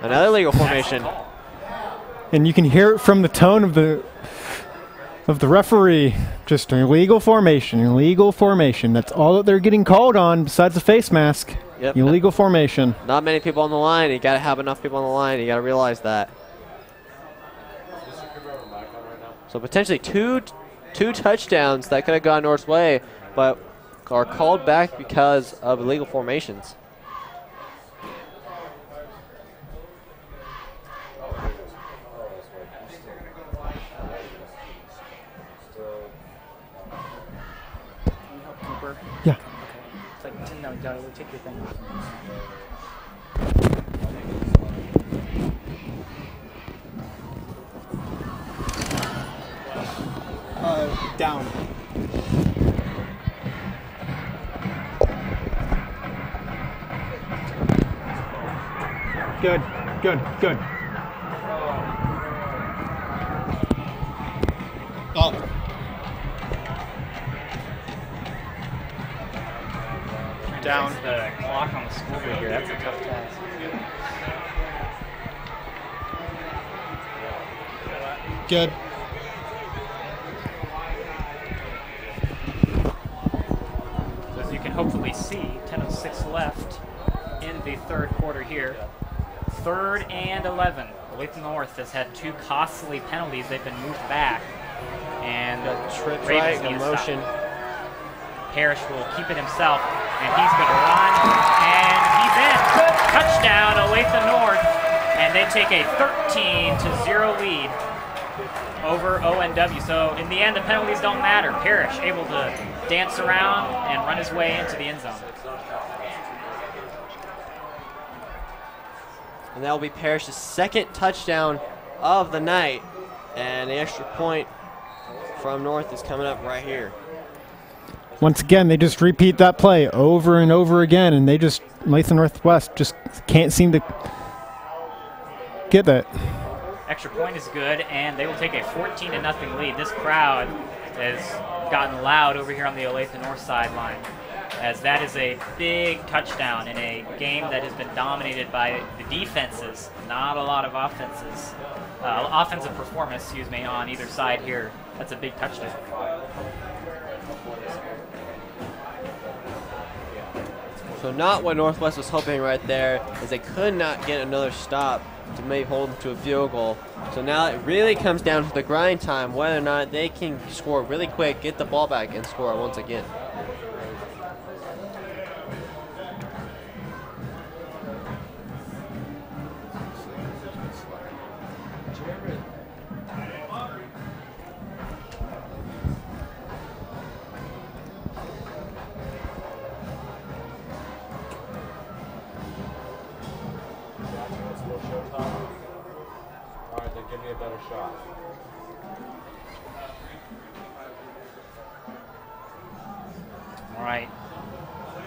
Another legal formation. And you can hear it from the tone of the referee. Just an illegal formation, illegal formation. That's all that they're getting called on besides the face mask. Yep. Illegal formation. Not many people on the line. You got to have enough people on the line. You got to realize that. So potentially two touchdowns that could have gone North's way, but are called back because of illegal formations. Yeah. It's like, no, take your thing off. Down. Good, good, good. Oh. Down. The clock on the school board here. That's a tough task. Good. So as you can hopefully see, 10:06 left in the third quarter here. 3rd and 11. Olathe North has had 2 costly penalties. They've been moved back. And trip Ravens right need in to motion. stop. Parrish will keep it himself, and he's going to run, and he's in. Touchdown, Olathe North, and they take a 13-0 lead over ONW. So in the end, the penalties don't matter. Parrish able to dance around and run his way into the end zone. And that will be Parrish's 2nd touchdown of the night. And the extra point from North is coming up right here. Once again, they just repeat that play over and over again, and they just, Olathe Northwest just can't seem to get that. Extra point is good, and they will take a 14-0 lead. This crowd has gotten loud over here on the Olathe North sideline, as that is a big touchdown in a game that has been dominated by the defenses. Not a lot of offenses, offensive performance, excuse me, on either side here. That's a big touchdown. So not what Northwest was hoping right there, is they could not get another stop to maybe hold them to a field goal. So now it really comes down to the grind time, whether or not they can score really quick, get the ball back, and score once again. Alright, then give me a better shot. All right,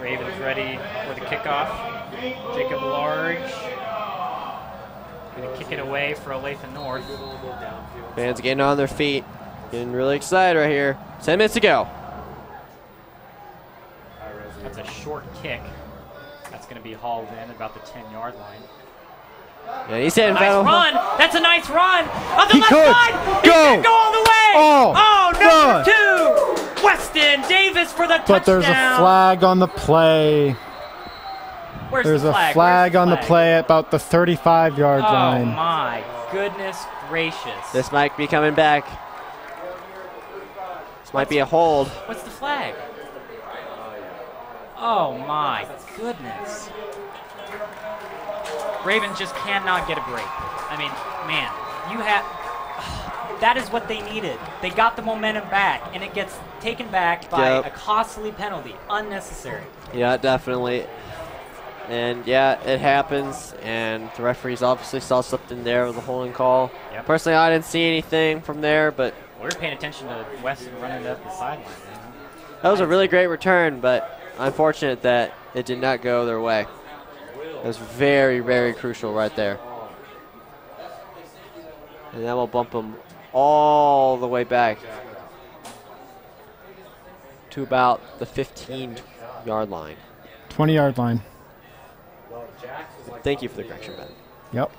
Ravens ready for the kickoff. Jacob Large going to kick it away for Olathe North. Fans getting on their feet, getting really excited right here. 10 minutes to go. That's a short kick. That's going to be hauled in about the 10-yard line. Yeah, he said Nice final. run. That's a nice run. On the He left could. side. He Go. can go all the way. Oh, number 2. Weston Davis for the touchdown. But there's a flag on the play. Where's There's the a flag? flag on the play at about the 35-yard Oh, line. my goodness gracious. This might be coming back. This might be a hold. What's the flag? Oh, my goodness. Ravens just cannot get a break. I mean, man, you have... That is what they needed. They got the momentum back, and it gets taken back by a costly penalty. Unnecessary. Yeah, definitely. And yeah, it happens, and the referees obviously saw something there with the holding call. Yep. Personally, I didn't see anything from there, but We were paying attention to Weston running up the sideline. that was a really great return, but unfortunate that it did not go their way. It was very, very crucial right there. And that will bump them all the way back to about the 15-yard line. 20-yard line. Thank you for the correction, Ben. Yep.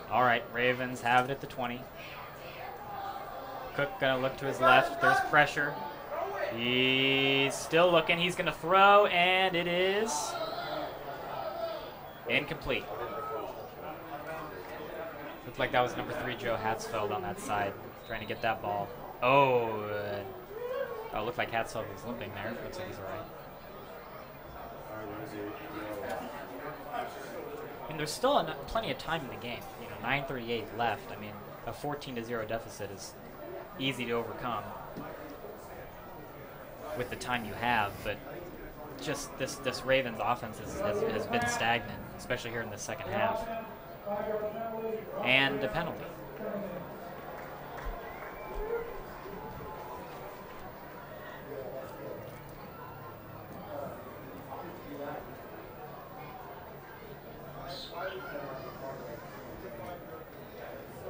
All right, Ravens have it at the 20. Cook gonna look to his left. There's pressure. He's still looking. He's gonna throw, and it is incomplete. Looked like that was number 3, Joe Hatzfeld on that side, trying to get that ball. Oh, it looked like Hatzfeld was limping there. Looks like he's all right. And there's still plenty of time in the game. 9:38 left. I mean, a 14-0 deficit is easy to overcome with the time you have, but just this Ravens offense has been stagnant, especially here in the second half. And a penalty.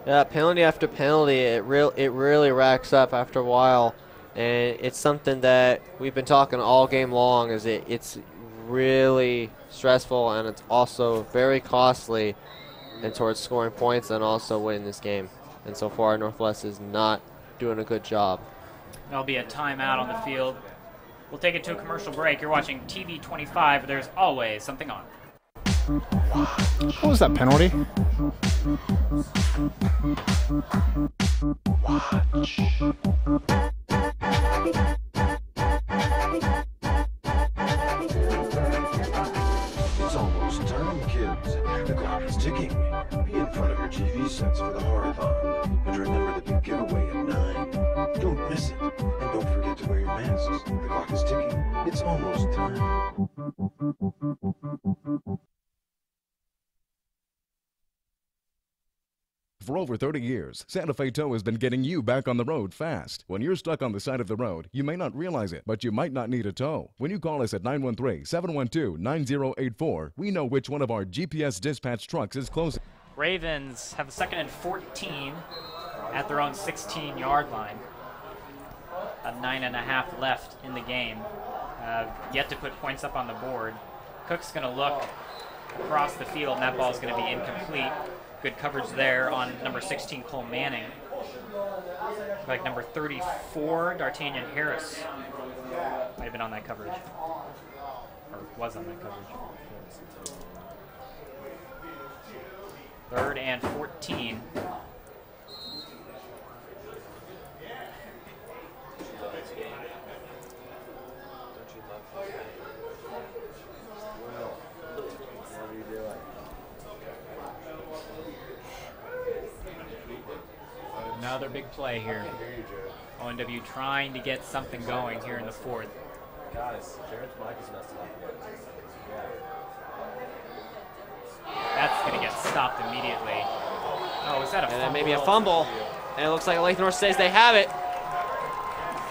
Yeah, penalty after penalty, it really racks up after a while, and it's something that we've been talking all game long. It's really stressful, and it's also very costly, and towards scoring points and also winning this game. And so far, Northwest is not doing a good job. There'll be a timeout on the field. We'll take it to a commercial break. You're watching TV 25. There's always something on. What was that penalty? Watch. It's almost time, kids. The clock is ticking. Be in front of your TV sets for the horathon. And remember the big giveaway at 9. Don't miss it. And don't forget to wear your masks. The clock is ticking. It's almost time. For over 30 years, Santa Fe Tow has been getting you back on the road fast. When you're stuck on the side of the road, you may not realize it, but you might not need a tow. When you call us at 913-712-9084, we know which one of our GPS dispatch trucks is closing. Ravens have a 2nd and 14 at their own 16-yard line. A 9.5 left in the game. Yet to put points up on the board. Cook's going to look across the field, and that ball's going to be incomplete. Good coverage there on number 16, Cole Manning. Like number 34, D'Artagnan Harris might have been on that coverage, or was on that coverage. 3rd and 14. Another big play here. ONW trying to get something going here in the 4th. Guys, Jared's mic is messed up. That's going to get stopped immediately. Oh, is that a fumble? And then maybe a fumble. And it looks like Olathe North says they have it.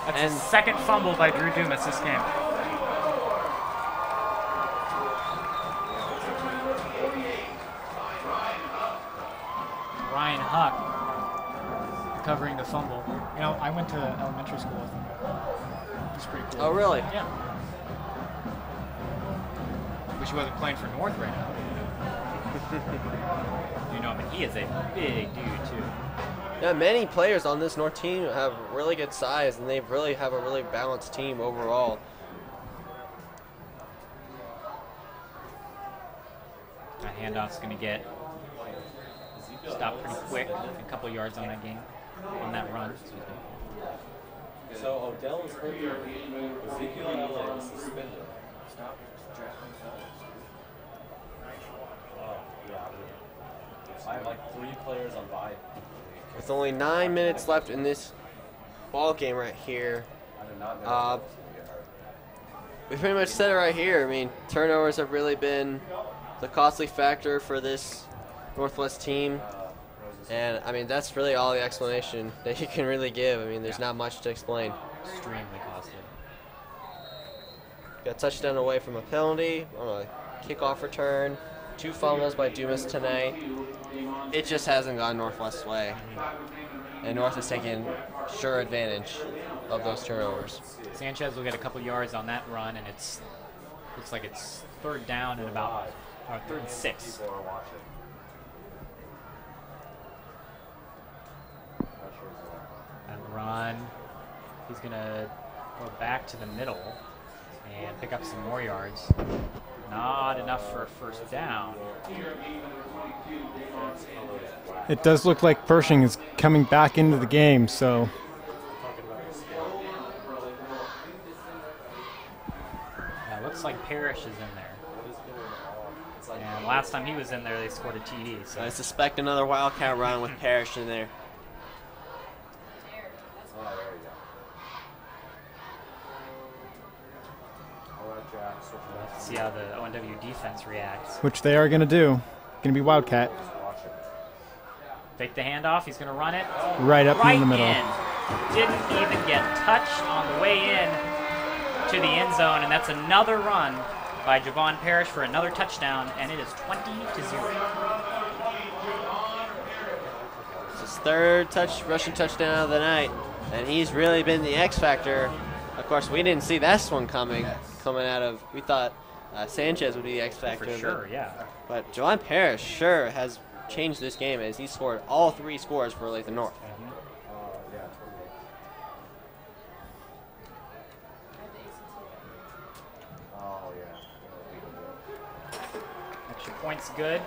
That's the 2nd fumble by Drew Dumas this game. Ryan Huck covering the fumble. I went to elementary school with him. It's pretty cool. Oh, really? Yeah. Wish he wasn't playing for North right now. He is a big dude, too. Yeah, many players on this North team have really good size, and they really have a really balanced team overall. That handoff's going to get stopped pretty quick. A couple yards on that game. On that run. So Odell is hurt. Ezekiel Elliott is suspended. Stop. Oh, yeah. I have like 3 players on bye. With only 9 minutes left in this ball game right here, we pretty much said it right here. I mean, turnovers have really been the costly factor for this Northwest team. And, I mean, that's really all the explanation that you can really give. I mean, there's not much to explain. Extremely costly. Got a touchdown away from a penalty on a kickoff return. 2 fumbles by Dumas tonight. It just hasn't gone Northwest's way. And North is taking sure advantage of those turnovers. Sanchez will get a couple yards on that run, and looks like it's 3rd down and about 3rd and 6. That run He's going to go back to the middle and pick up some more yards. Not enough for a first down. It does look like Pershing is coming back into the game, so. Yeah, looks like Parrish is in there. And last time he was in there, they scored a TD. So I suspect another Wildcat run with Parrish in there. Let's see how the ONW defense reacts. Which they are going to do. Going to be Wildcat. Take the handoff. He's going to run it. Right up in the middle. Didn't even get touched on the way in to the end zone, and that's another run by Javon Parrish for another touchdown, and it is 20-0. It's his third rushing touchdown of the night, and he's really been the X factor. Of course, we didn't see this one coming out of. We thought Sanchez would be the X factor. For sure, yeah. But Javon Parrish sure has changed this game as he scored all 3 scores for Olathe North. Extra points good,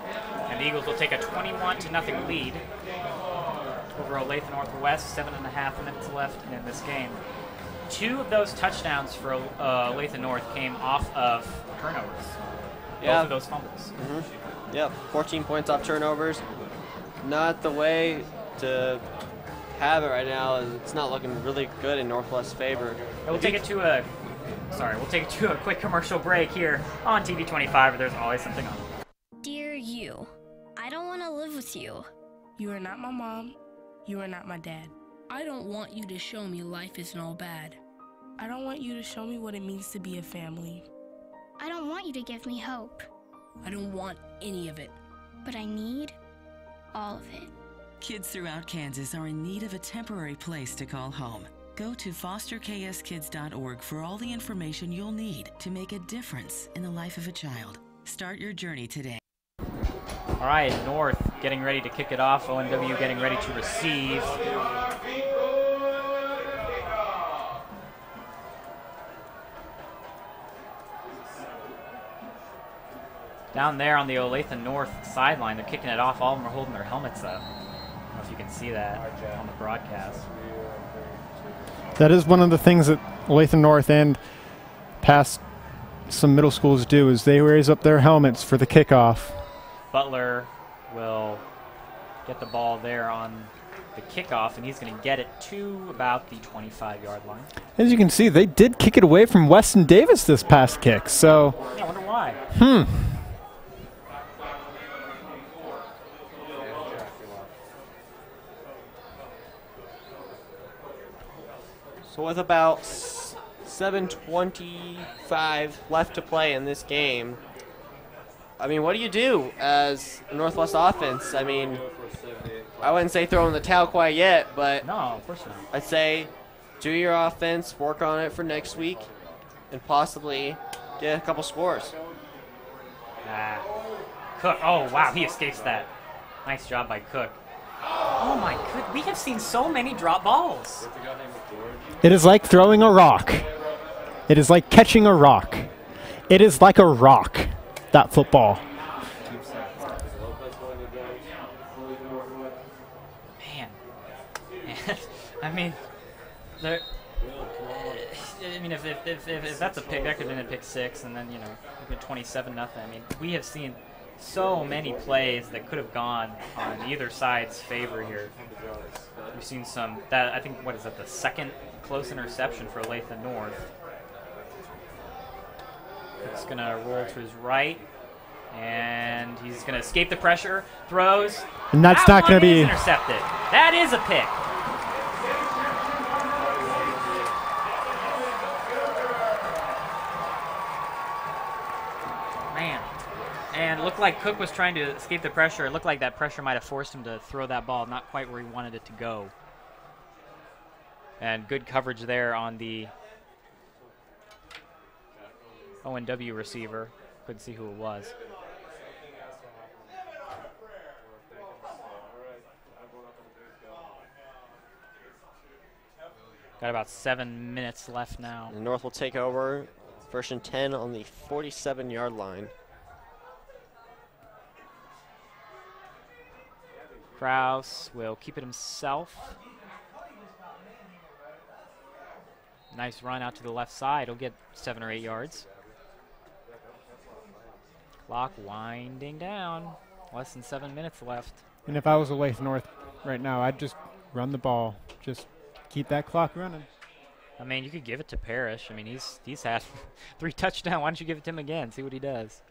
and the Eagles will take a 21-0 lead over Olathe Northwest. 7.5 minutes left in this game. 2 of those touchdowns for Olathe North came off of turnovers. Yeah. Both of those fumbles. Yep, 14 points off turnovers. Not the way to have it right now. It's not looking really good in Northwest's favor. We'll take it to a quick commercial break here on TV 25, where there's always something on. Dear you, I don't want to live with you. You are not my mom. You are not my dad. I don't want you to show me life isn't all bad. I don't want you to show me what it means to be a family. I don't want you to give me hope. I don't want any of it. But I need all of it. Kids throughout Kansas are in need of a temporary place to call home. Go to fosterkskids.org for all the information you'll need to make a difference in the life of a child. Start your journey today. All right, North getting ready to kick it off. ONW getting ready to receive. Down there on the Olathe North sideline, they're kicking it off. All of them are holding their helmets up. I don't know if you can see that on the broadcast. That is one of the things that Olathe North and past some middle schools do, is they raise up their helmets for the kickoff. Butler will get the ball there on the kickoff, and he's going to get it to about the 25-yard line. As you can see, they did kick it away from Weston Davis this past kick, so. Yeah, I wonder why. So with about 7:25 left to play in this game, I mean, what do you do as a Northwest offense? I mean, I wouldn't say throw in the towel quite yet, but no, of course not. I'd say do your offense, work on it for next week, and possibly get a couple scores. Cook, oh wow, he escapes that. Nice job by Cook. Oh my good, we have seen so many drop balls. It is like throwing a rock. It is like catching a rock. It is like a rock, that football. Man. I mean, if that's a pick, that could have been a pick 6, and then, you know, 27-0. I mean, we have seen so many plays that could have gone on either side's favor here. We've seen some, I think, what is that, the second close interception for Olathe North. It's going to roll to his right, and he's going to escape the pressure, throws. And that's not going to be intercepted. That is a pick. Man. And it looked like Cook was trying to escape the pressure. It looked like that pressure might have forced him to throw that ball not quite where he wanted it to go. And good coverage there on the ONW receiver. Couldn't see who it was. Got about 7 minutes left now. And North will take over. 1st and 10 on the 47-yard line. Kraus will keep it himself. Nice run out to the left side. He'll get 7 or 8 yards. Clock winding down. Less than 7 minutes left. And if I was Olathe North right now, I'd just run the ball. Just keep that clock running. I mean, you could give it to Parrish. I mean, he's had 3 touchdowns. Why don't you give it to him again? See what he does.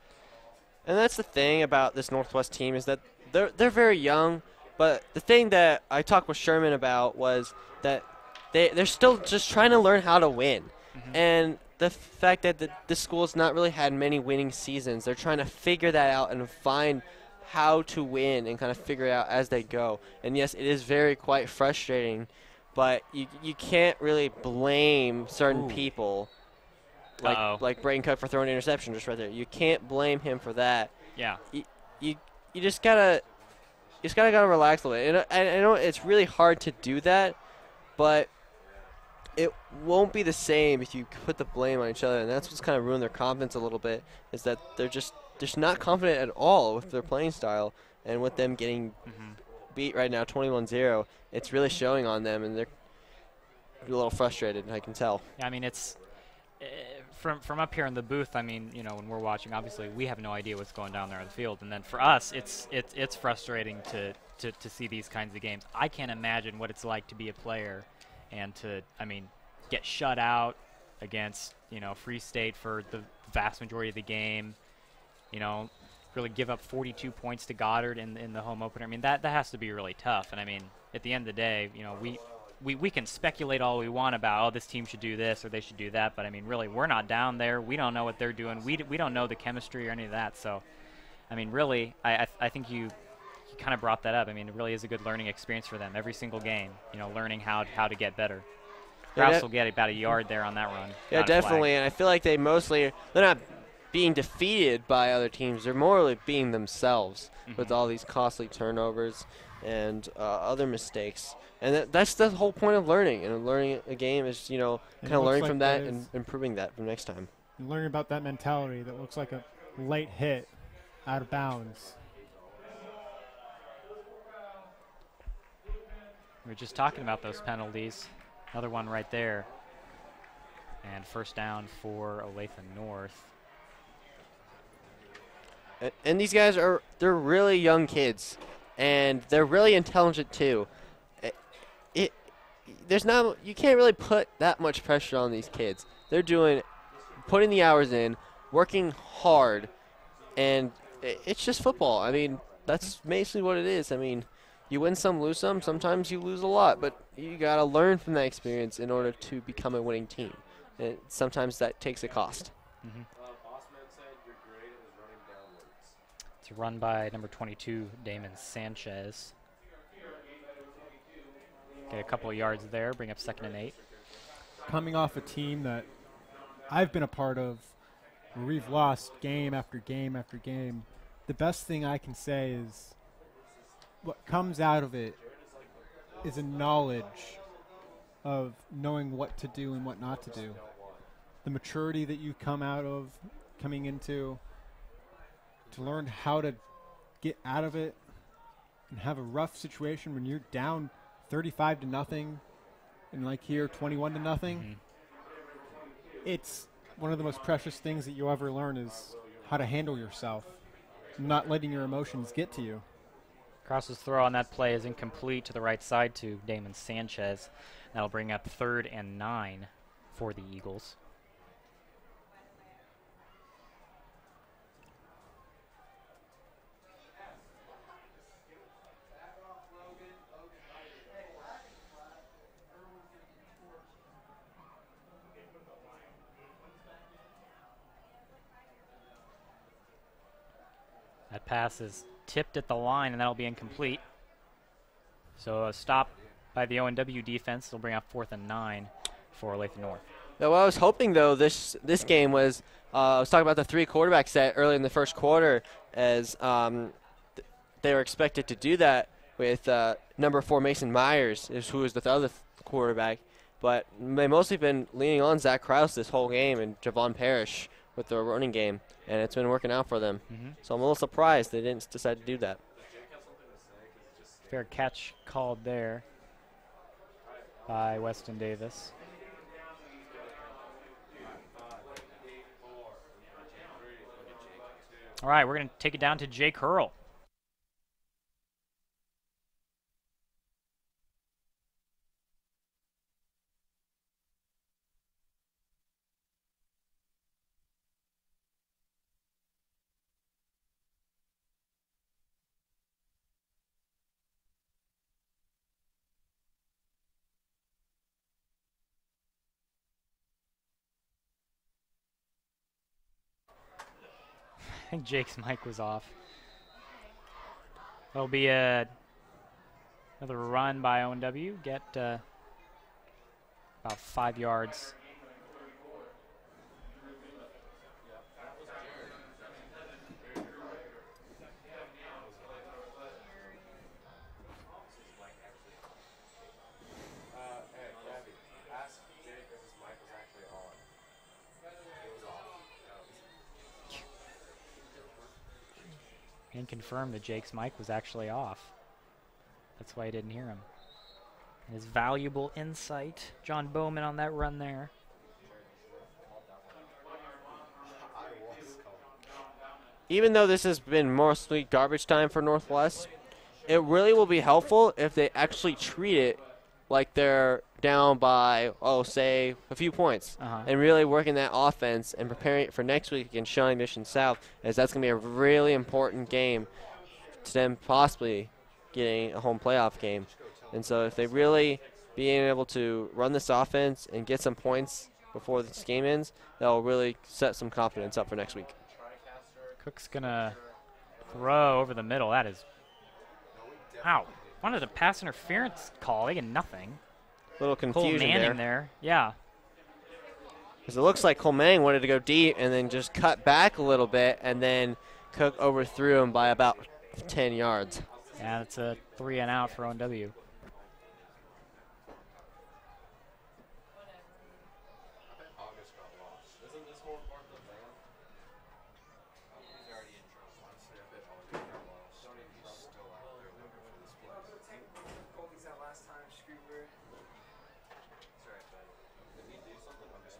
And that's the thing about this Northwest team is that they're very young. But the thing that I talked with Sherman about was that they're still just trying to learn how to win. And the fact that this school has not really had many winning seasons, they're trying to figure that out and find how to win and kind of figure it out as they go. And yes, it is quite frustrating, but you can't really blame certain people like Braden Cook for throwing an interception just right there. You can't blame him for that. Yeah. You just gotta relax a little bit. And I know it's really hard to do that, but it won't be the same if you put the blame on each other, and that's what's kind of ruined their confidence a little bit, is that they're just not confident at all with their playing style, and with them getting beat right now 21-0, it's really showing on them, and they're a little frustrated, I can tell. Yeah, I mean, it's from up here in the booth, I mean, you know, when we're watching, obviously we have no idea what's going down there on the field, and then for us, it's frustrating to see these kinds of games. I can't imagine what it's like to be a player and to, I mean, get shut out against, you know, Free State for the vast majority of the game, you know, really give up 42 points to Goddard in the home opener. I mean, that has to be really tough. And, I mean, at the end of the day, you know, we can speculate all we want about, oh, this team should do this or they should do that, but, I mean, really, we're not down there. We don't know what they're doing. We don't know the chemistry or any of that. So, I mean, really, I think you kind of brought that up. I mean, it really is a good learning experience for them every single game, you know, learning how to get better. Kraus will get about a yard there on that run. Yeah, definitely, and I feel like they're not being defeated by other teams. They're more being themselves with all these costly turnovers and other mistakes. And that's the whole point of learning. And learning a game is, you know, kind of learning from that and improving that for next time. And learning about that mentality that looks like a late hit out of bounds. We were just talking about those penalties. Another one right there. And 1st down for Olathe North. And these guys they're really young kids, and they're really intelligent too. You can't really put that much pressure on these kids. They're putting the hours in, working hard, and it's just football. I mean, that's basically what it is. I mean, you win some, lose some. Sometimes you lose a lot, but you got to learn from that experience in order to become a winning team. And sometimes that takes a cost. It's run by number 22, Damon Sanchez. Get a couple of yards there, bring up 2nd and 8. Coming off a team that I've been a part of, where we've lost game after game after game, the best thing I can say is what comes out of it is a knowledge of knowing what to do and what not to do. The maturity that you coming into, to learn how to get out of it and have a rough situation when you're down 35-0 and like here 21-0. It's one of the most precious things that you'll ever learn is how to handle yourself, not letting your emotions get to you. Kraus's throw on that play is incomplete to the right side to Damon Sanchez. That'll bring up 3rd and 9 for the Eagles. That pass is tipped at the line, and that'll be incomplete. So a stop by the ONW defense will bring up 4th and 9 for Olathe North. Now, what I was hoping, though, this game was I was talking about the 3 quarterback set early in the first quarter, as they were expected to do that with number 4 Mason Myers, who was the other quarterback, but they mostly been leaning on Zach Krause this whole game and Javon Parrish with their running game, and it's been working out for them. So I'm a little surprised they didn't decide to do that. Fair catch called there by Weston Davis. All right, we're going to take it down to Jake Hurl. I think Jake's mic was off. There'll be another run by ONW. Get about 5 yards. And confirmed that Jake's mic was actually off. That's why I didn't hear him. And his valuable insight, John Bowman on that run there. Even though this has been mostly garbage time for Northwest, it really will be helpful if they actually treat it like they're down by, say, a few points, and really working that offense and preparing it for next week against Shawnee Mission South, as that's going to be a really important game to them possibly getting a home playoff game. And so if they really being able to run this offense and get some points before this game ends, that will really set some confidence up for next week. Cook's going to throw over the middle. That is, wow. Wanted a pass interference call. They get nothing. Little confusion Cole Manning there. Yeah. Because it looks like Cole Manning wanted to go deep and then just cut back a little bit, and then Cook overthrew him by about 10 yards. Yeah, it's a 3 and out for ONW.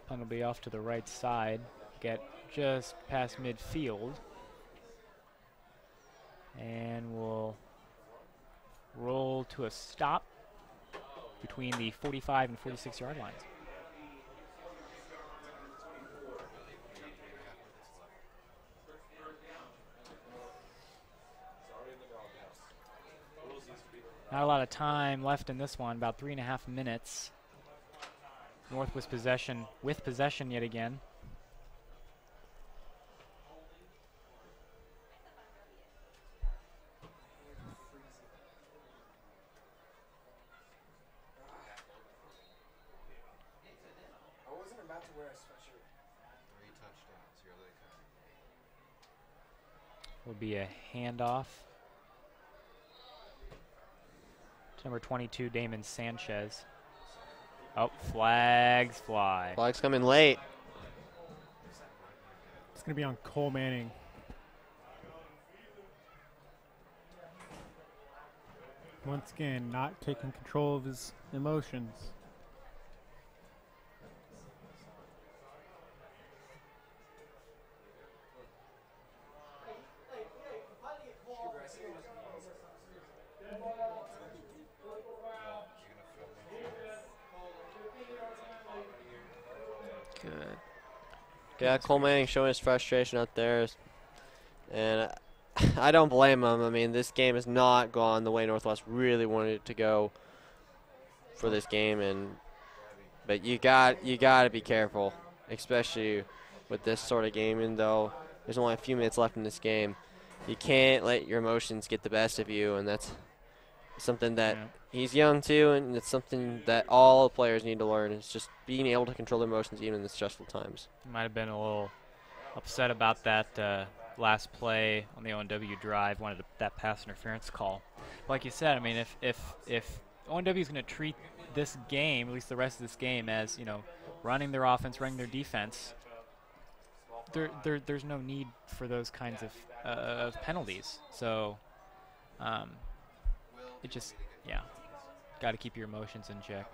Punt will be off to the right side, get just past midfield, and we'll roll to a stop between the 45 and 46-yard lines. Not a lot of time left in this one, about 3.5 minutes. Northwest possession, with possession yet again. I wasn't about to wear a sweatshirt. 3 touchdowns, you're really kind. Will be a handoff to number 22, Damon Sanchez. Oh, flags fly. Flags coming late. It's going to be on Cole Manning. Once again, not taking control of his emotions. Good. Yeah, Cole Manning showing his frustration out there. And I don't blame him. I mean, this game has not gone the way Northwest really wanted it to go for this game, but you got to be careful, especially with this sort of game. Even though there's only a few minutes left in this game, you can't let your emotions get the best of you, and that's something that he's young too, and it's something that all players need to learn. Is just being able to control their emotions even in the stressful times. Might have been a little upset about that last play on the ONW drive. Wanted that pass interference call. Like you said, I mean, if ONW is going to treat this game, at least the rest of this game, as running their offense, running their defense. There's no need for those kinds of penalties. So it just got to keep your emotions in check.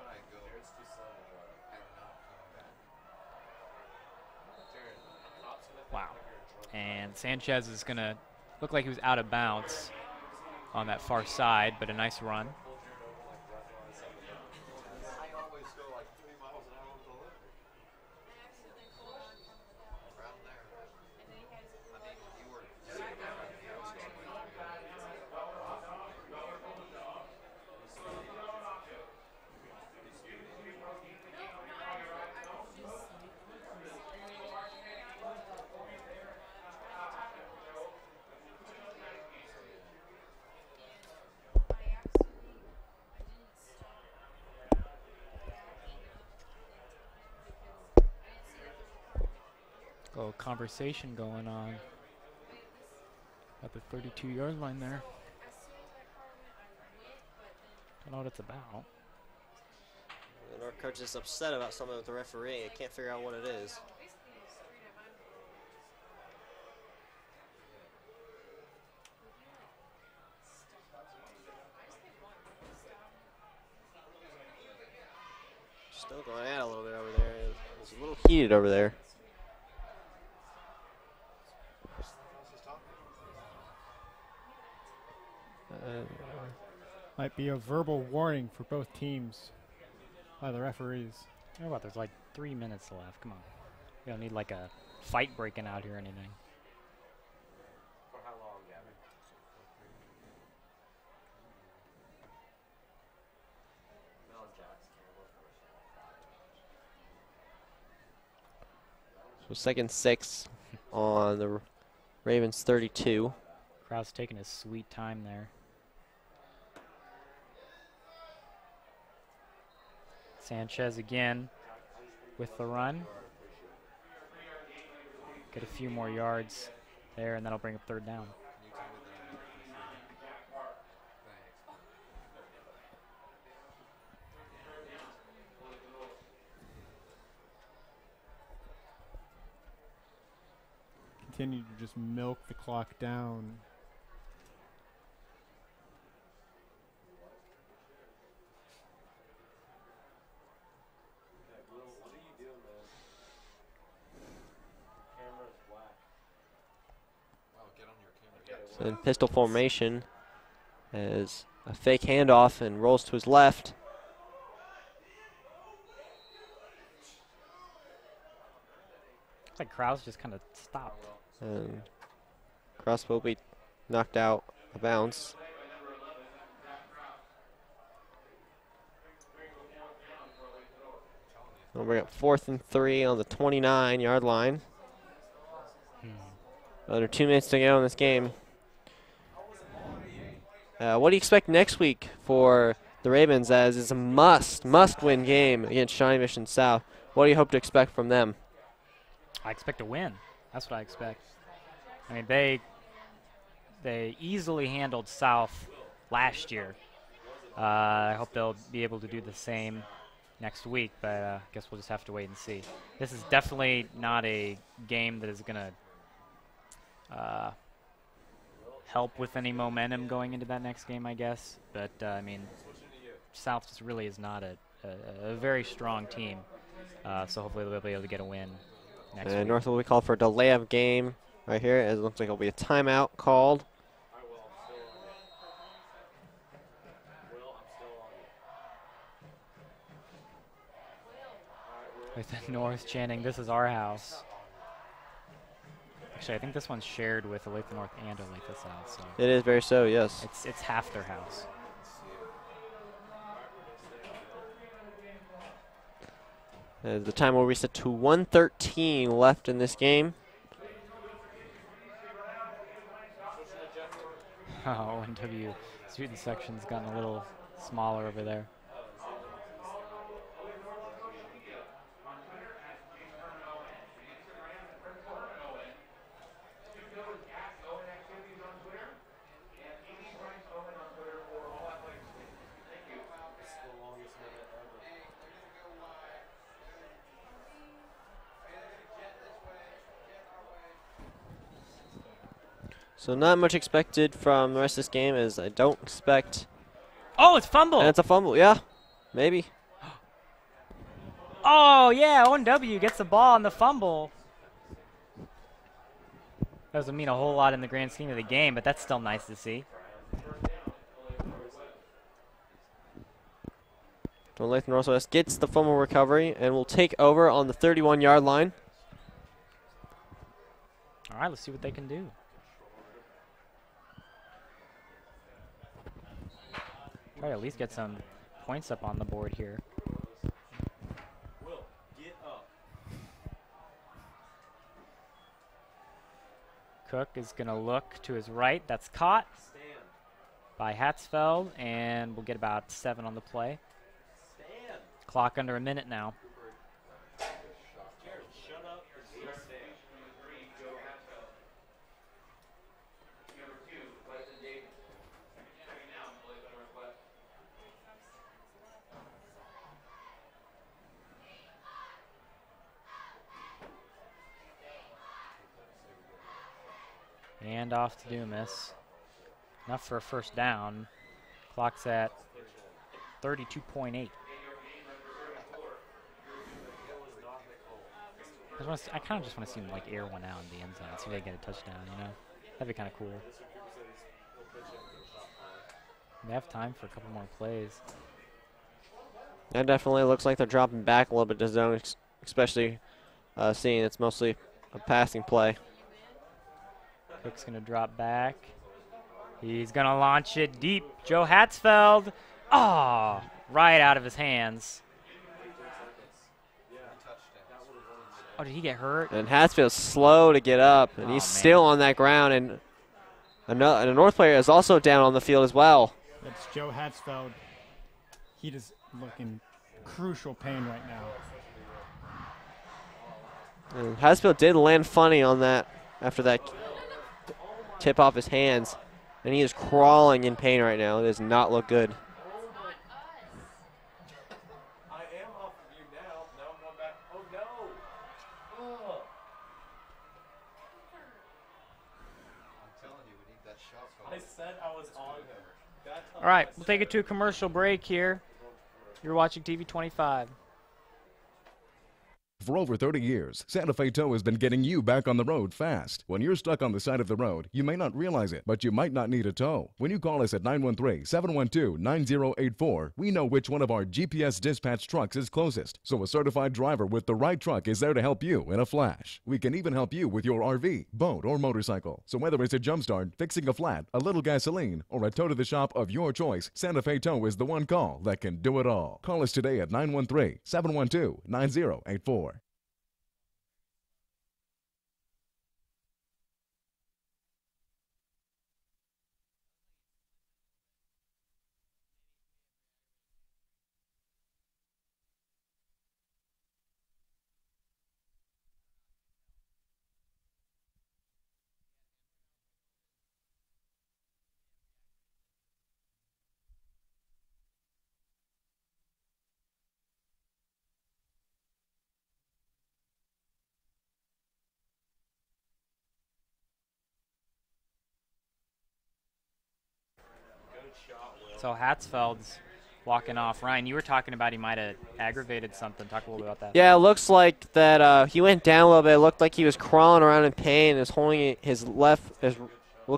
Wow. And Sanchez is going to look like he was out of bounds on that far side, but a nice run. Little conversation going on at the 32-yard line there. Don't know what it's about. And our coach is upset about something with the referee. I can't figure out what it is. Still going at it a little bit over there. It's a little heated over there. Might be a verbal warning for both teams by the referees. You know what? There's like 3 minutes left. Come on. We don't need like a fight breaking out here or anything. For how long, Gavin? So 2nd and 6 on the Ravens 32. Crowd's taking his sweet time there. Sanchez again with the run. Get a few more yards there, and that'll bring up 3rd down. Continue to just milk the clock down. So in pistol formation as a fake handoff and rolls to his left. Looks like Krause just kind of stopped. And Cross will be knocked out of bounds. We'll bring up 4th and 3 on the 29-yard line. Another 2 minutes to go in this game. What do you expect next week for the Ravens, as it's a must-win game against Shawnee Mission South? What do you hope to expect from them? I expect a win. That's what I expect. I mean, they easily handled South last year. I hope they'll be able to do the same next week, but I guess we'll just have to wait and see. This is definitely not a game that is going to help with any momentum going into that next game, I guess. But, I mean, South just really is not a very strong team. So hopefully they'll be able to get a win next week. North will be called for a delay of game right here. It looks like it'll be a timeout called. With the North chanting, "This is our house." Actually, I think this one's shared with Olathe North and Olathe South. So it is very so, yes. It's half their house. The time will reset to 1:13 left in this game. Oh, ONW student section's gotten a little smaller over there. So not much expected from the rest of this game, as I don't expect. Oh, it's fumble. And it's a fumble. Yeah, maybe. Oh, yeah, ONW gets the ball on the fumble. Doesn't mean a whole lot in the grand scheme of the game, but that's still nice to see. Olathe Northwest gets the fumble recovery and will take over on the 31-yard line. All right, let's see what they can do. Try to at least get some points up on the board here. Cook is going to look to his right. That's caught by Hatzfeld, and we'll get about 7 on the play. Clock under a minute now. And off to Dumas. Enough for a first down. Clock's at 32.8. I kind of just want to see him like air one out in the end zone, see if they get a touchdown, you know? That'd be kind of cool. They have time for a couple more plays. That definitely looks like they're dropping back a little bit to zone, especially seeing it's mostly a passing play. Cook's going to drop back. He's going to launch it deep. Joe Hatzfeld. Oh, right out of his hands. Oh, did he get hurt? And Hatzfield's slow to get up, and he's still on that ground. And a North player is also down on the field as well. That's Joe Hatzfeld. He does look in crucial pain right now. And Hatzfeld did land funny on that after that tip off his hands. And he is crawling in pain right now. It does not look good. All right, we'll take it to a commercial break here. You're watching TV 25. For over 30 years, Santa Fe Tow has been getting you back on the road fast. When you're stuck on the side of the road, you may not realize it, but you might not need a tow. When you call us at 913-712-9084, we know which one of our GPS dispatch trucks is closest. So a certified driver with the right truck is there to help you in a flash. We can even help you with your RV, boat, or motorcycle. So whether it's a jump start, fixing a flat, a little gasoline, or a tow to the shop of your choice, Santa Fe Tow is the one call that can do it all. Call us today at 913-712-9084. So Hatzfeld's walking off. Ryan, you were talking about he might have aggravated something. Talk a little bit about that. Yeah, it looks like that he went down a little bit. It looked like he was crawling around in pain. Is holding his looks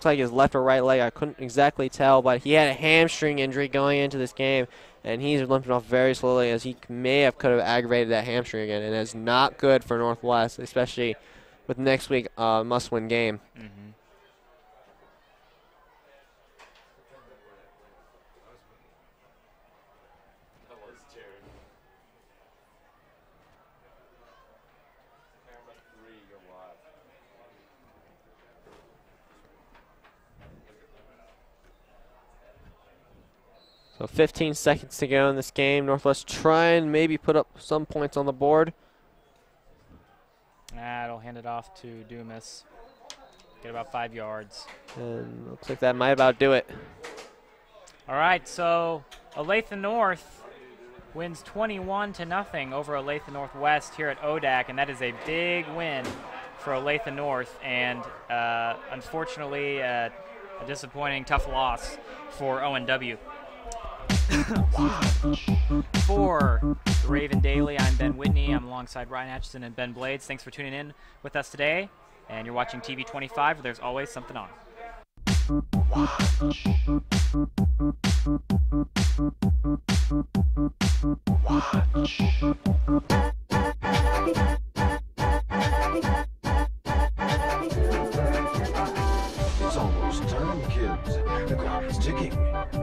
like his left or right leg. I couldn't exactly tell, but he had a hamstring injury going into this game, and he's limping off very slowly as he could have aggravated that hamstring again, and it's not good for Northwest, especially with next week must-win game. Mm-hmm. So 15 seconds to go in this game. Northwest trying maybe put up some points on the board. It'll hand it off to Dumas. Get about 5 yards. And looks like that might about do it. All right, so Olathe North wins 21-0 over Olathe Northwest here at ODAC, and that is a big win for Olathe North, and unfortunately, a disappointing, tough loss for ONW. For the Raven Daily, I'm Ben Whitney. I'm alongside Ryan Atchison and Ben Blades. Thanks for tuning in with us today. And you're watching TV 25, where there's always something on. It's almost time, kids. The clock is ticking.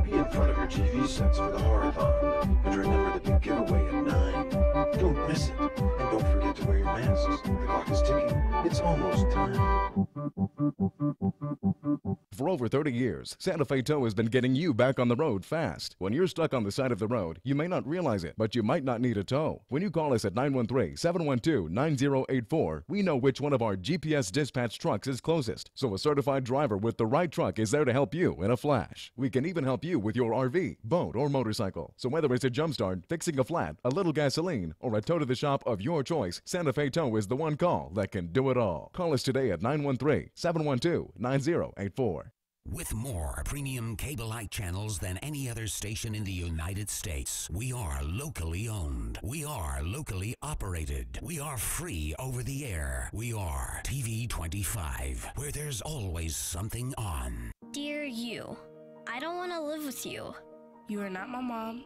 Be in front of your TV sets for the horathon. And remember the big giveaway at 9. Don't miss it. And don't forget to wear your masks. The clock is ticking. It's almost time. For over 30 years, Santa Fe Tow has been getting you back on the road fast. When you're stuck on the side of the road, you may not realize it, but you might not need a tow. When you call us at 913-712-9084, we know which one of our GPS dispatch trucks is closest. So a certified driver with the right truck is there to help you in a flash. We can even help you with your RV, boat, or motorcycle. So whether it's a jumpstart, fixing a flat, a little gasoline, or a tow to the shop of your choice, Santa Fe Tow is the one call that can do it all. Call us today at 913-712-9084. With more premium cable-like channels than any other station in the United States, we are locally owned. We are locally operated. We are free over the air. We are TV 25, where there's always something on. Dear you, I don't want to live with you. You are not my mom.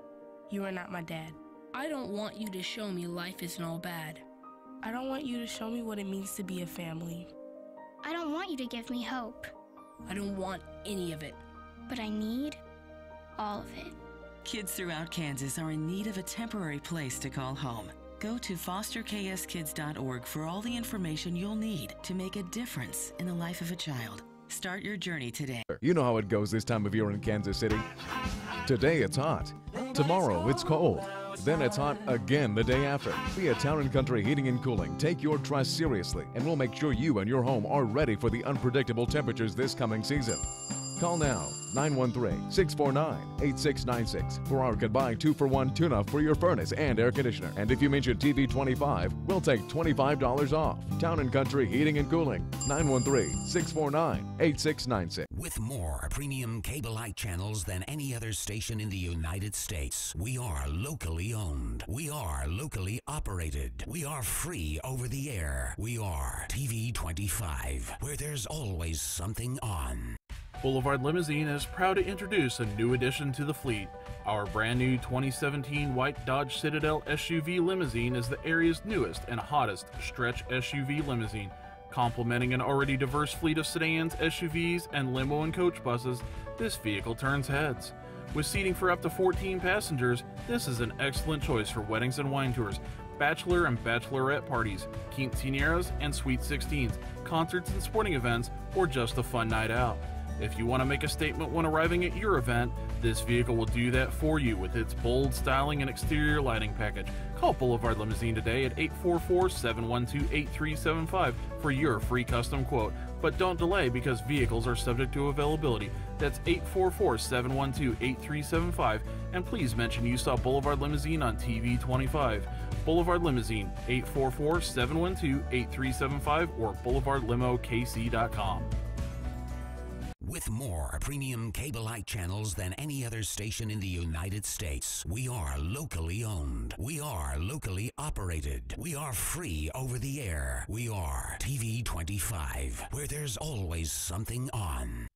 You are not my dad. I don't want you to show me life isn't all bad. I don't want you to show me what it means to be a family. I don't want you to give me hope. I don't want any of it. But I need all of it. Kids throughout Kansas are in need of a temporary place to call home. Go to fosterkskids.org for all the information you'll need to make a difference in the life of a child. Start your journey today. You know how it goes this time of year in Kansas City. Today it's hot. Tomorrow it's cold. Then it's hot again the day after. We at Town & Country Heating and Cooling take your trust seriously, and we'll make sure you and your home are ready for the unpredictable temperatures this coming season. Call now, 913-649-8696 for our goodbye 2-for-1 tune-up for your furnace and air conditioner. And if you mention TV 25, we'll take $25 off. Town & Country Heating and Cooling, 913-649-8696. With more premium cable-like channels than any other station in the United States, we are locally owned. We are locally operated. We are free over the air. We are TV 25, where there's always something on. Boulevard Limousine is proud to introduce a new addition to the fleet. Our brand new 2017 white Dodge Citadel SUV limousine is the area's newest and hottest stretch SUV limousine. Complementing an already diverse fleet of sedans, SUVs, and limo and coach buses, this vehicle turns heads. With seating for up to 14 passengers, this is an excellent choice for weddings and wine tours, bachelor and bachelorette parties, quinceañeras and sweet 16s, concerts and sporting events, or just a fun night out. If you want to make a statement when arriving at your event, this vehicle will do that for you with its bold styling and exterior lighting package. Call Boulevard Limousine today at 844-712-8375 for your free custom quote. But don't delay because vehicles are subject to availability. That's 844-712-8375, and please mention you saw Boulevard Limousine on TV 25. Boulevard Limousine, 844-712-8375 or boulevardlimokc.com. With more premium cable-like channels than any other station in the United States, we are locally owned. We are locally operated. We are free over the air. We are TV 25, where there's always something on.